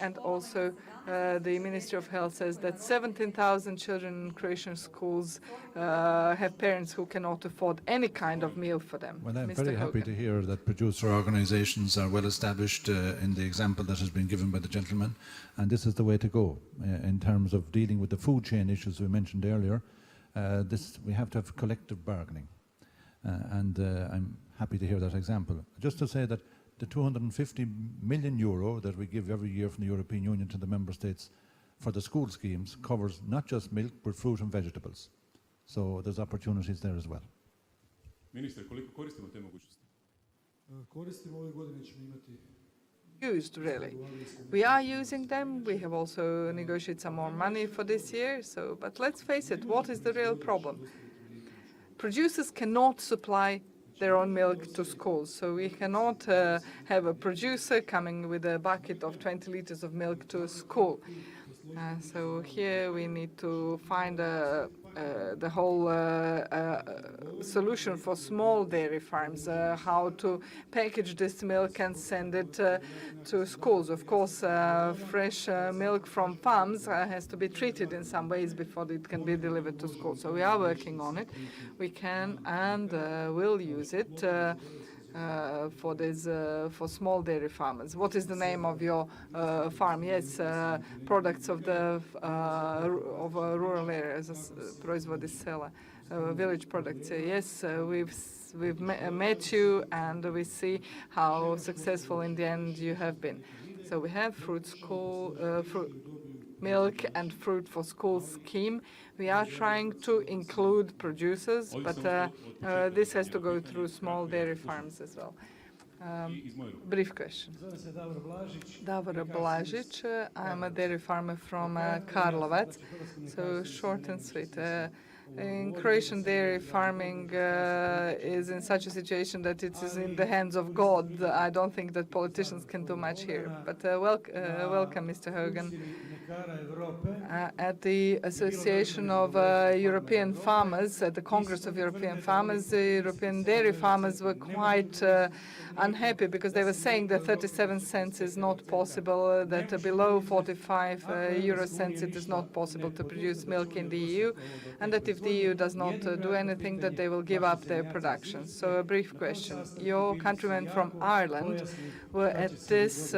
And also the Ministry of Health says that 17,000 children in Croatian schools have parents who cannot afford any kind of meal for them. Well, I'm very happy to hear that producer organizations are well established in the example that has been given by the gentleman. And this is the way to go in terms of dealing with the food chain issues we mentioned earlier. We have to have collective bargaining. And I'm happy to hear that example. Just to say that the 250 million euro that we give every year from the European Union to the member states for the school schemes covers not just milk, but fruit and vegetables. So there's opportunities there as well. Minister, koliko koristimo te mogućnosti? Koristimo ove godine ćemo imati used, really. We are using them. We have also negotiated some more money for this year. So, but let's face it, what is the real problem? Producers cannot supply their own milk to schools. So we cannot have a producer coming with a bucket of 20 liters of milk to a school. So here we need to find a the whole solution for small dairy farms, how to package this milk and send it to schools. Of course, fresh milk from farms has to be treated in some ways before it can be delivered to schools. So we are working on it. We can and will use it for small dairy farmers. What is the name of your farm? Yes, products of the rural areas, proizvodi sela, village products. Yes, we've met you, and we see how successful in the end you have been. So we have fruit milk and fruit for school scheme. We are trying to include producers, but this has to go through small dairy farms as well. Brief question. Davor Blažić. I'm a dairy farmer from Karlovac, so short and sweet. In Croatian dairy farming is in such a situation that it is in the hands of God. I don't think that politicians can do much here. But welcome, Mr. Hogan. At the Association of European Farmers, at the Congress of European Farmers, the European dairy farmers were quite unhappy because they were saying that 37 cents is not possible, that below 45 euro cents it is not possible to produce milk in the EU, and that if the EU does not do anything, that they will give up their production. So a brief question. Your countrymen from Ireland were at this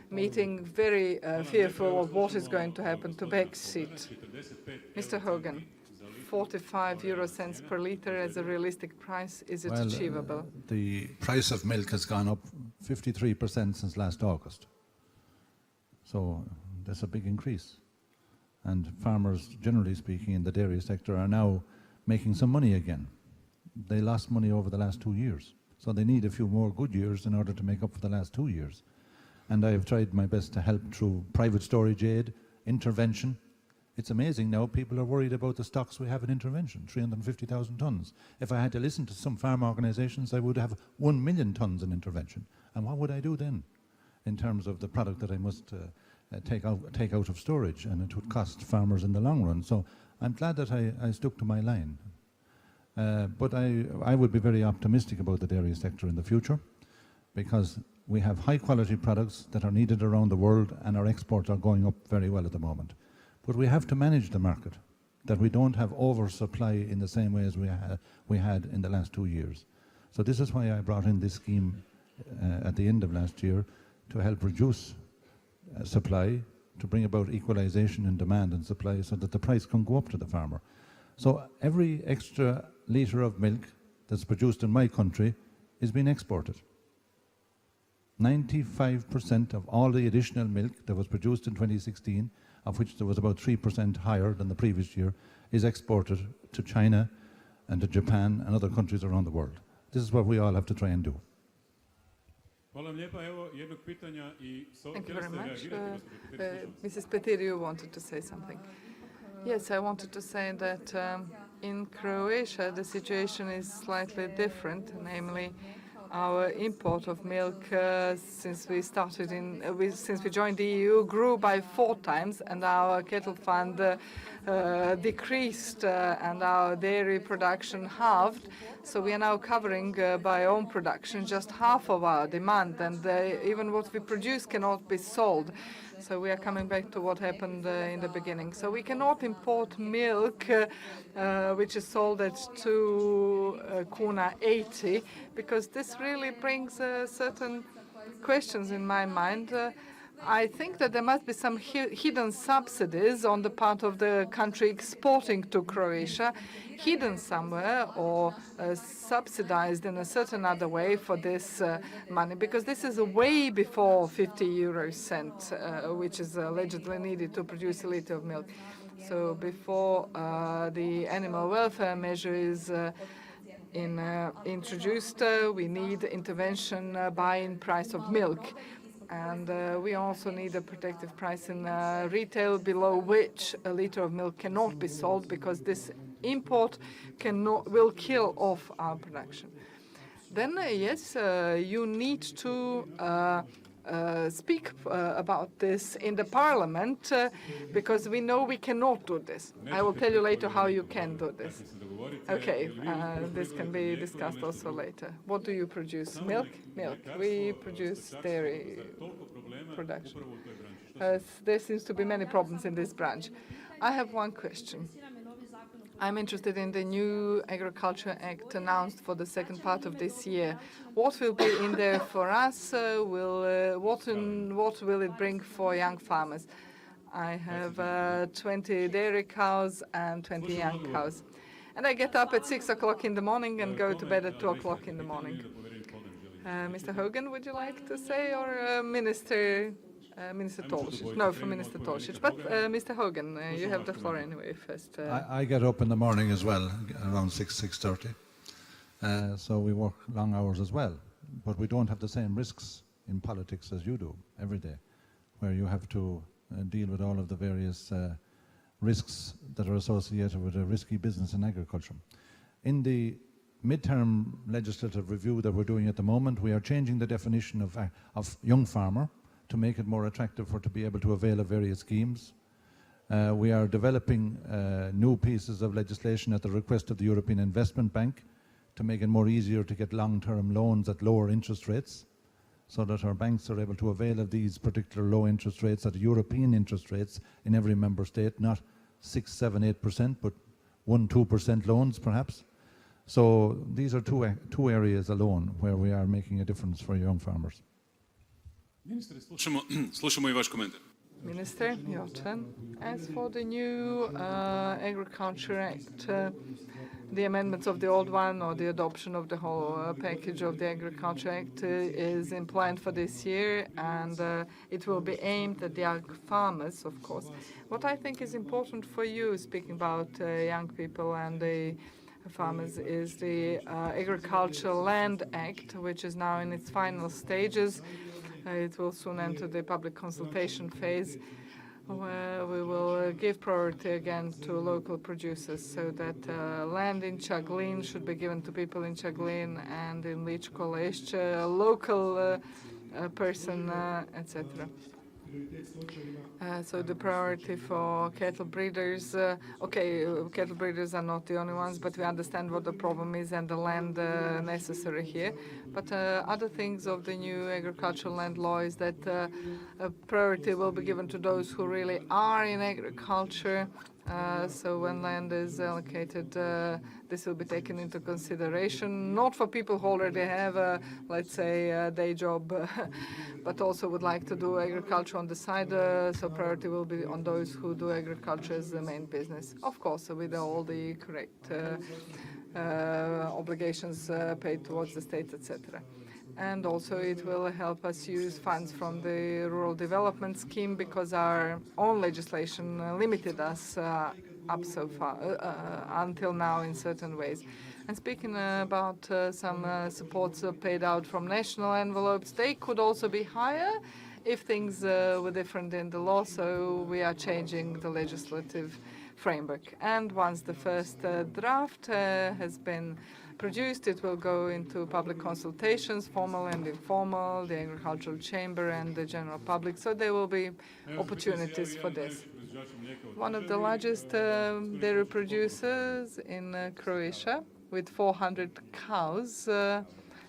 meeting very fearful of what is going to happen to Brexit. Mr. Hogan, 45 euro cents per litre as a realistic price, is it achievable? The price of milk has gone up 53% since last August. So that's a big increase. And farmers, generally speaking, in the dairy sector are now making some money again. They lost money over the last 2 years. So they need a few more good years in order to make up for the last 2 years. And I have tried my best to help through private storage aid, intervention. It's amazing now, people are worried about the stocks we have in intervention, 350,000 tonnes. If I had to listen to some farm organisations, I would have 1 million tonnes in intervention. And what would I do then in terms of the product that I must take out of storage, and it would cost farmers in the long run. So I'm glad that I stuck to my line. But I would be very optimistic about the dairy sector in the future, because we have high quality products that are needed around the world, and our exports are going up very well at the moment. But we have to manage the market, that we don't have oversupply in the same way as we had in the last 2 years. So this is why I brought in this scheme at the end of last year to help reduce supply, to bring about equalization in demand and supply so that the price can go up to the farmer. So every extra litre of milk that's produced in my country is being exported. 95% of all the additional milk that was produced in 2016, of which there was about 3% higher than the previous year, is exported to China and to Japan and other countries around the world. This is what we all have to try and do. Thank you very much. Mrs. Petir, you wanted to say something. Yes, I wanted to say that in Croatia the situation is slightly different, namely our import of milk since we joined the EU grew by 4 times, and our cattle fund decreased and our dairy production halved. So we are now covering by own production just half of our demand, and even what we produce cannot be sold. So we are coming back to what happened in the beginning. So we cannot import milk which is sold at 2 kuna 80, because this really brings certain questions in my mind. I think that there must be some hidden subsidies on the part of the country exporting to Croatia, hidden somewhere or subsidized in a certain other way for this money, because this is way before 50 euro cent, which is allegedly needed to produce a litre of milk. So before the animal welfare measure is introduced, we need intervention buy-in price of milk. And we also need a protective price in retail, below which a litre of milk cannot be sold, because this import will kill off our production. Then, yes, you need to speak about this in the parliament because we know we cannot do this. I will tell you later how you can do this. Okay, this can be discussed also later. What do you produce? Milk? Milk. We produce dairy production. There seems to be many problems in this branch. I have one question. I'm interested in the new Agriculture Act announced for the second part of this year. What will be in there for us? What will it bring for young farmers? I have 20 dairy cows and 20 young cows. And I get up at 6 o'clock in the morning and go to bed at 2 o'clock in the morning. Mr. Hogan, would you like to say, or Minister Tolšić? No, for Minister Tolšić. But Mr. Hogan, you have the floor anyway first. I get up in the morning as well, around 6:30. So we work long hours as well. But we don't have the same risks in politics as you do every day, where you have to deal with all of the various risks that are associated with a risky business in agriculture. In the midterm legislative review that we're doing at the moment, we are changing the definition of young farmer to make it more attractive to be able to avail of various schemes. We are developing new pieces of legislation at the request of the European Investment Bank to make it more easier to get long-term loans at lower interest rates, so that our banks are able to avail of these particular low interest rates at European interest rates in every member state, not 6, 7, 8%, but 1, 2% loans perhaps. So these are two areas alone where we are making a difference for young farmers. Ministre, slušamo I vaš komentar. Minister, your turn. As for the new Agriculture Act, the amendments of the old one or the adoption of the whole package of the Agriculture Act is in plan for this year, and it will be aimed at the young farmers, of course. What I think is important for you, speaking about young people and the farmers, is the Agricultural Land Act, which is now in its final stages. It will soon enter the public consultation phase, where we will give priority again to local producers, so that land in Čaglin should be given to people in Čaglin, and in Ličko Lešće, a local person, etc. So the priority for cattle breeders, cattle breeders are not the only ones, but we understand what the problem is and the land necessary here. But other things of the new agricultural land law is that priority will be given to those who really are in agriculture. So when land is allocated, this will be taken into consideration, not for people who already have let's say, a day job, but also would like to do agriculture on the side. So priority will be on those who do agriculture as the main business. Of course, with all the correct obligations paid towards the state, etc. And also it will help us use funds from the Rural Development Scheme, because our own legislation limited us up so far, until now in certain ways. And speaking about some supports paid out from national envelopes, they could also be higher if things were different in the law, so we are changing the legislative framework. And once the first draft has been produced, it will go into public consultations, formal and informal, the agricultural chamber and the general public, so there will be opportunities for this. One of the largest dairy producers in Croatia, with 400 cows,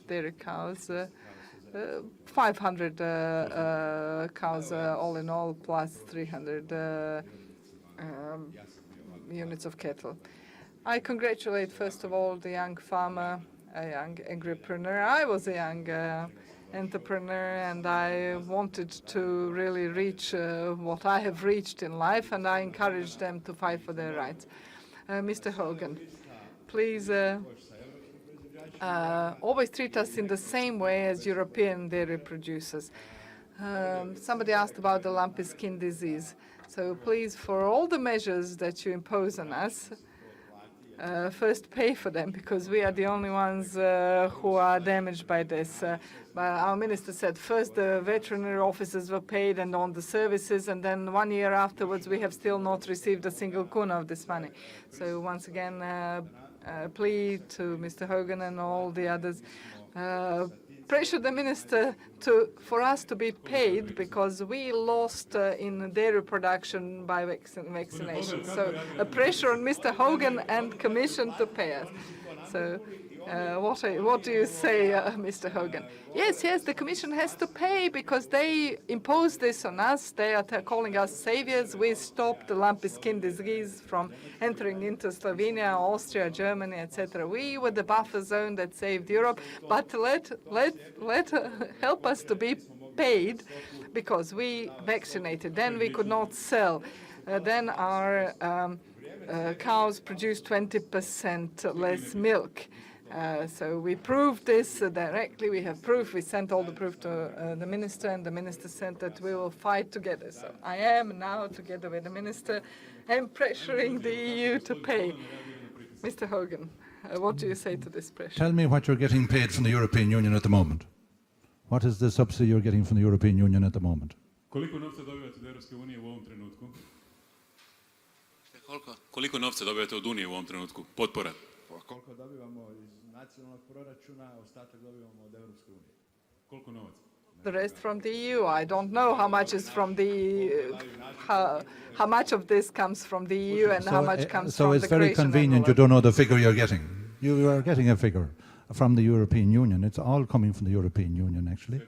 dairy cows, 500 cows all in all, plus 300 units of cattle. I congratulate, first of all, the young farmer, a young agripreneur. I was a young entrepreneur, and I wanted to really reach what I have reached in life, and I encouraged them to fight for their rights. Mr. Hogan, please always treat us in the same way as European dairy producers. Somebody asked about the lumpy skin disease. So please, for all the measures that you impose on us, first pay for them, because we are the only ones who are damaged by this. Our minister said first the veterinary officers were paid and on the services, and then 1 year afterwards we have still not received a single kuna of this money. So once again, plea to Mr. Hogan and all the others. Pressure the minister for us to be paid because we lost in dairy production by vaccination. So a pressure on Mr. Hogan and Commission to pay us. So what do you say, Mr. Hogan? Yes, the Commission has to pay because they imposed this on us. They are calling us saviors. We stopped the lumpy skin disease from entering into Slovenia, Austria, Germany, etc. We were the buffer zone that saved Europe. But let help us to be paid because we vaccinated. Then we could not sell. Then our cows produced 20% less milk. So we proved this directly. We have proof. We sent all the proof to the minister, and the minister said that we will fight together. So I am now, together with the minister, I'm pressuring the EU to pay. Mr. Hogan, what do you say to this pressure? Tell me what you're getting paid from the European Union at the moment. What is the subsidy you're getting from the European Union at the moment? Koliko novca dobivate od Europske unije u ovom trenutku? Koliko novca dobivate od Unije u ovom trenutku? Potpora. Koliko dobivamo iz nacionalnog proračuna, ostatak dobivamo od Europske unije. Koliko novaca? The rest from the EU. I don't know how much is from the how much of this comes from the EU and how much comes from the Croatian. So it's very convenient you don't know the figure you're getting. You are getting a figure from the European Union. It's all coming from the European Union, actually.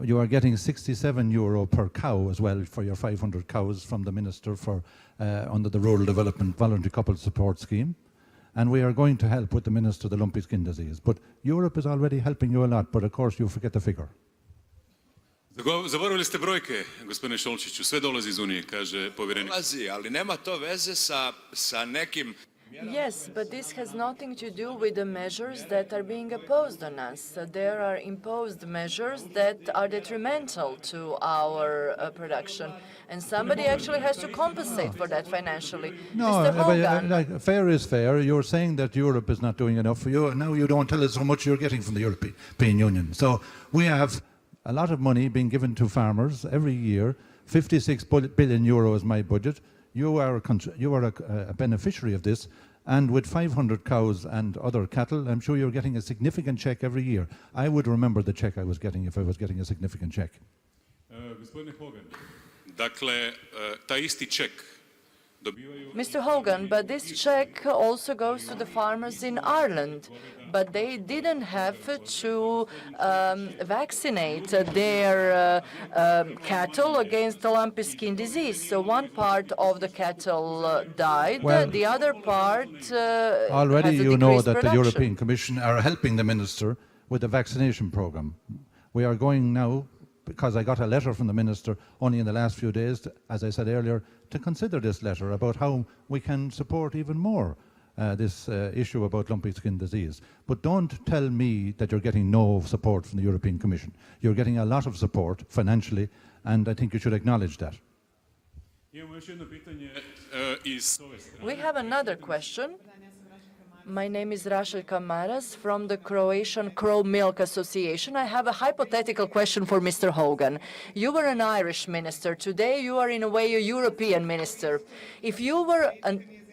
You are getting €67 per cow as well for your 500 cows from the minister for under the Rural Development Voluntary Couple Support Scheme. And we are going to help with the minister the lumpy skin disease. But Europe is already helping you a lot, but of course you forget the figure. Zaboravili ste brojke, gospodine Šolčiću, sve dolazi iz Unije, kaže povjerenik. Dolazi, ali nema to veze sa nekim. Yes, but this has nothing to do with the measures that are being imposed on us. There are imposed measures that are detrimental to our production, and somebody actually has to compensate for that financially. No, Mr. Hogan. like, fair is fair. You're saying that Europe is not doing enough for you. Now you don't tell us how much you're getting from the European Union. So we have a lot of money being given to farmers every year. 56 billion euro is my budget. You are a beneficiary of this, and with 500 cows and other cattle, I'm sure you're getting a significant check every year. I would remember the check I was getting if I was getting a significant check. Gospodine Hogan, dakle, taj isti ček dobivaju... Mr. Hogan, but this check also goes to the farmers in Ireland, but they didn't have to vaccinate their cattle against the lumpy skin disease. So one part of the cattle died, Well, the other part already has a you know decreased that the production. European Commission are helping the minister with the vaccination program. We are going now, because I got a letter from the minister only in the last few days, as I said earlier, to consider this letter about how we can support even more this issue about lumpy skin disease. But don't tell me that you're getting no support from the European Commission. You're getting a lot of support financially, and I think you should acknowledge that. We have another question. My name is Rashel Kamaras from the Croatian Crow Milk Association. I have a hypothetical question for Mr. Hogan. You were an Irish minister. Today you are in a way a European minister. If you were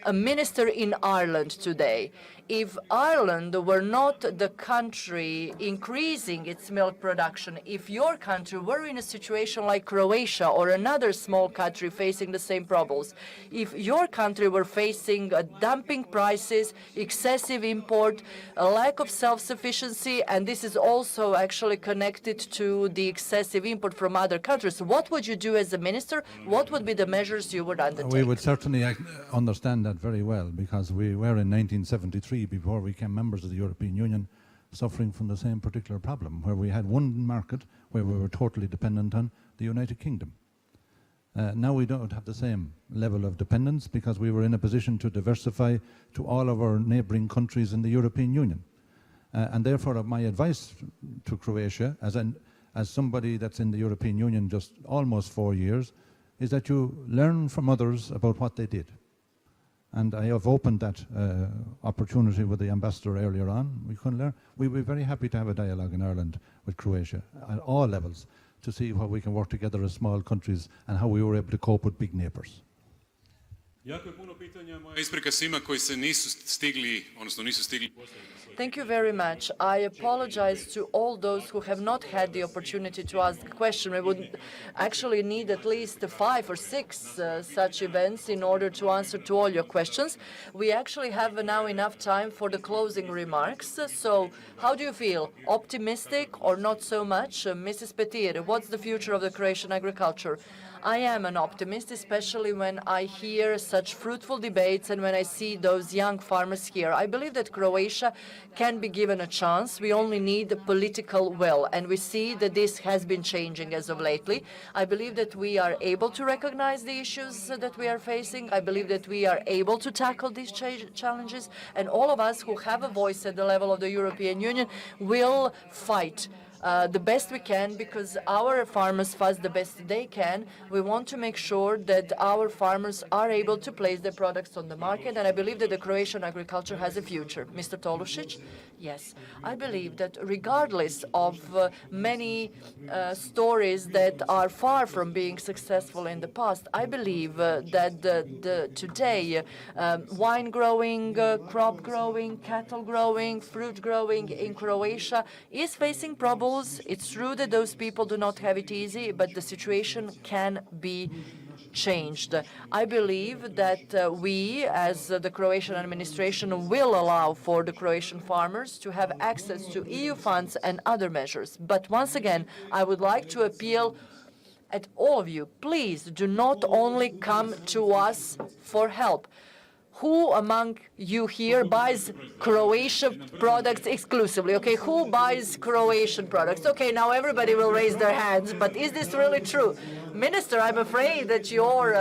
a minister in Ireland today, if Ireland were not the country increasing its milk production, if your country were in a situation like Croatia or another small country facing the same problems, if your country were facing dumping prices, excessive import, a lack of self-sufficiency, and this is also actually connected to the excessive import from other countries, what would you do as a minister? What would be the measures you would undertake? We would certainly understand that very well, because we were in 1973, before we became members of the European Union, suffering from the same particular problem, where we had one market where we were totally dependent on the United Kingdom. Now we don't have the same level of dependence, because we were in a position to diversify to all of our neighbouring countries in the European Union. And therefore my advice to Croatia, as somebody that's in the European Union just almost 4 years, is that you learn from others about what they did. And I have opened that opportunity with the ambassador earlier on. We can learn. We'd be very happy to have a dialogue in Ireland with Croatia at all levels to see how we can work together as small countries and how we were able to cope with big neighbours. Jako je puno pitanja, moja isprika svima koji se nisu stigli postaviti. Thank you very much. I apologize to all those who have not had the opportunity to ask a question. We would actually need at least 5 or 6 such events in order to answer to all your questions. We actually have now enough time for the closing remarks. So how do you feel? Optimistic or not so much? Mrs. Petir, what's the future of the Croatian agriculture? I am an optimist, especially when I hear such fruitful debates and when I see those young farmers here. I believe that Croatia can be given a chance. We only need the political will, and we see that this has been changing as of lately. I believe that we are able to recognize the issues that we are facing. I believe that we are able to tackle these challenges, and all of us who have a voice at the level of the European Union will fight the best we can, because our farmers fight the best they can. We want to make sure that our farmers are able to place their products on the market, and I believe that the Croatian agriculture has a future. Mr. Tolušić? Yes, I believe that regardless of many stories that are far from being successful in the past, I believe that today wine growing, crop growing, cattle growing, fruit growing in Croatia is facing problems. It's true that those people do not have it easy, but the situation can be changed. I believe that we, as the Croatian administration, will allow for the Croatian farmers to have access to EU funds and other measures. But once again, I would like to appeal at all of you, please do not only come to us for help. Who among you here buys Croatian products exclusively? Okay, who buys Croatian products? Okay, now everybody will raise their hands, but is this really true? Minister, I'm afraid that your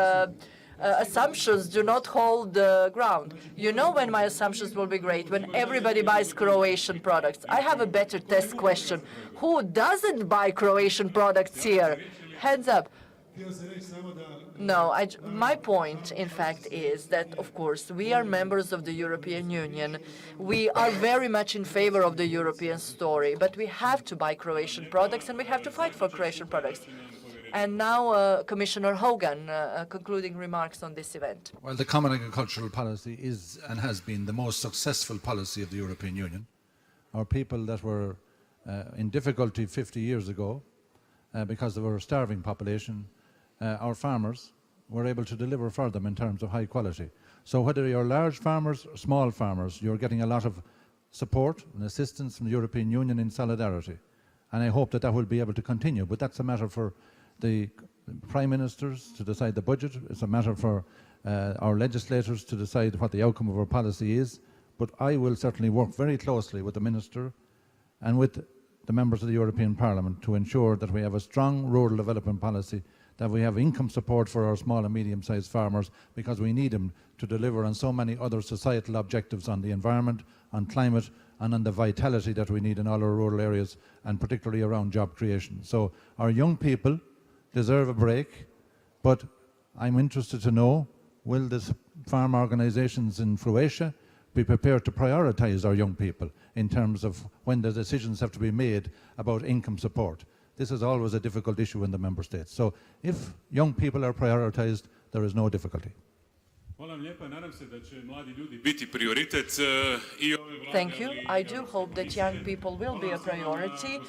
assumptions do not hold ground. You know when my assumptions will be great? When everybody buys Croatian products. I have a better test question. Who doesn't buy Croatian products here? Hands up. No, my point, in fact, is that, of course, we are members of the European Union. We are very much in favor of the European story, but we have to buy Croatian products and we have to fight for Croatian products. And now, Commissioner Hogan, concluding remarks on this event. Well, the Common Agricultural Policy is and has been the most successful policy of the European Union. Our people that were in difficulty 50 years ago because of our starving population, our farmers were able to deliver for them in terms of high quality. So whether you're large farmers or small farmers, you're getting a lot of support and assistance from the European Union in solidarity. And I hope that that will be able to continue. But that's a matter for the prime ministers to decide the budget. It's a matter for our legislators to decide what the outcome of our policy is. But I will certainly work very closely with the minister and with the members of the European Parliament to ensure that we have a strong rural development policy, that we have income support for our small and medium-sized farmers, because we need them to deliver on so many other societal objectives on the environment, on climate, and on the vitality that we need in all our rural areas, and particularly around job creation. So our young people deserve a break, but I'm interested to know, will the farm organisations in Croatia be prepared to prioritise our young people in terms of when the decisions have to be made about income support? This is always a difficult issue in the member states. So if young people are prioritised, there is no difficulty. Thank you. I do hope that young people will be a priority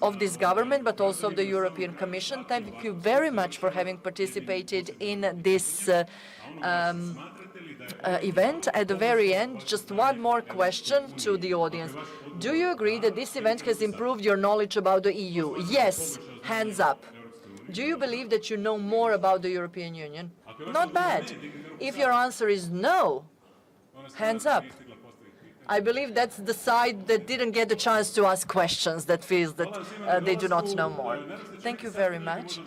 of this government, but also of the European Commission. Thank you very much for having participated in this event. At the very end, just one more question to the audience. Do you agree that this event has improved your knowledge about the EU? Yes, hands up. Do you believe that you know more about the European Union? Not bad. If your answer is no, hands up. I believe that's the side that didn't get the chance to ask questions, that feels that they do not know more. Thank you very much.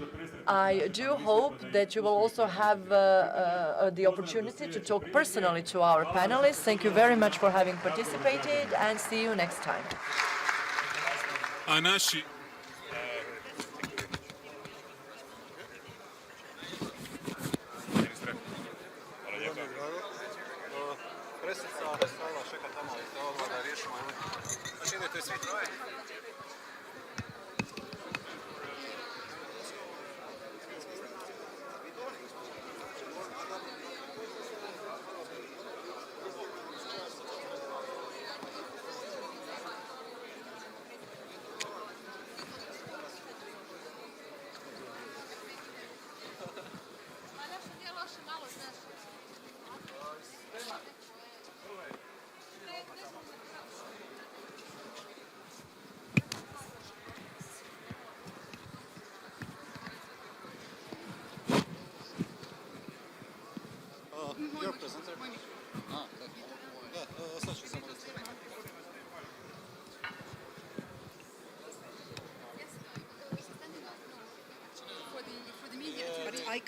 I do hope that you will also have the opportunity to talk personally to our panelists. Thank you very much for having participated, and see you next time.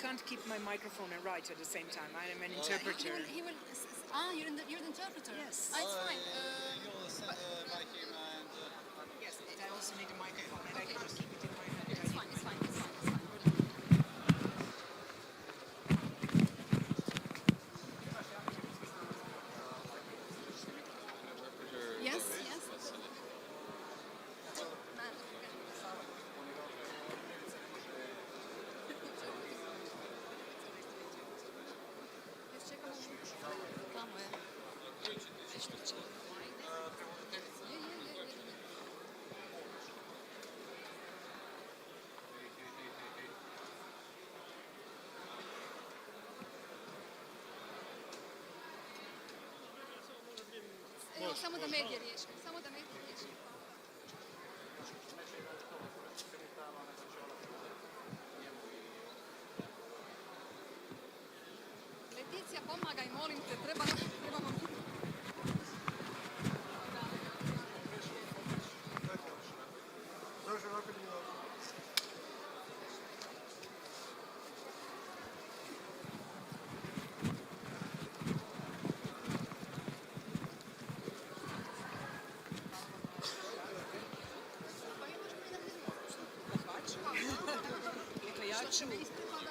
can't keep my microphone and write at the same time. I am an interpreter. You're the interpreter? Yes. It's fine. Vacuum and... yes, but I also need a microphone and I can't keep it in my hand. It's fine. Yes. Tamo je. Evo, samo da medije riješi. Leticija, pomagaj, molim te, trebamo...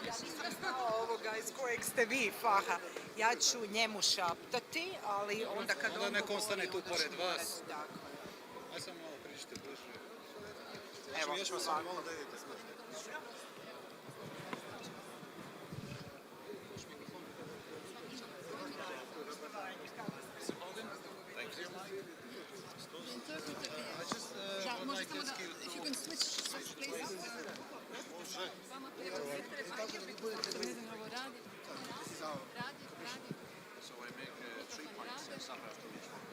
Ja nisam znala ovoga iz kojeg ste vi faha. Ja ću njemu šaptati, ali onda kad on neko ostane tu pored vas. Tako. Aj samo malo priđite bliže. Evo, još vas samo malo da idete. Može samo da, if you can switch places.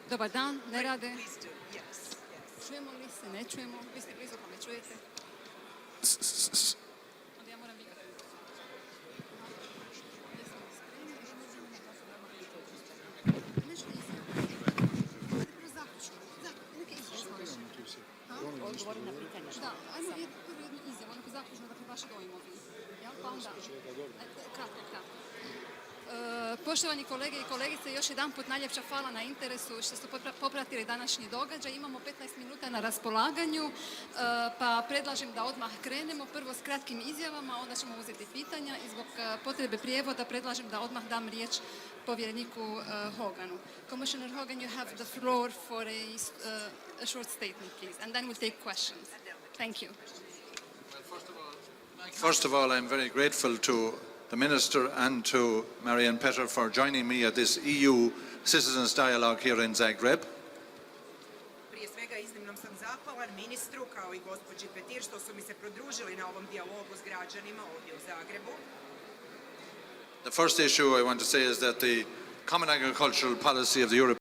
Dobar dan, ne rade. Čujemo li se, ne čujemo? Vi ste blizu pa me čujete. Onda ja moram vikati. Odgovori na pitanje. Da, ajmo jednu izjavu, onako zaključno, dakle vaši dojmovi. Pa onda, kratko. Poštovani kolege i kolegice, još jedanput najljepša hvala na interesu što ste popratili današnji događaj. Imamo 15 minuta na raspolaganju, pa predlažem da odmah krenemo. Prvo s kratkim izjavama, onda ćemo uzeti pitanja i zbog potrebe prijevoda predlažem da odmah dam riječ povjereniku Hoganu. Commissioner Hogan, you have the floor for a short statement, please, and then we'll take questions. Thank you. First of all, I'm very grateful to the Minister and to Marianne Petter for joining me at this EU Citizens Dialogue here in Zagreb. Prije svega iznimno sam zahvalan ministru kao i gospođi Petir što su mi se pridružili na ovom dijalogu s građanima ovdje u Zagrebu. The first issue I want to say is that the common agricultural policy of the European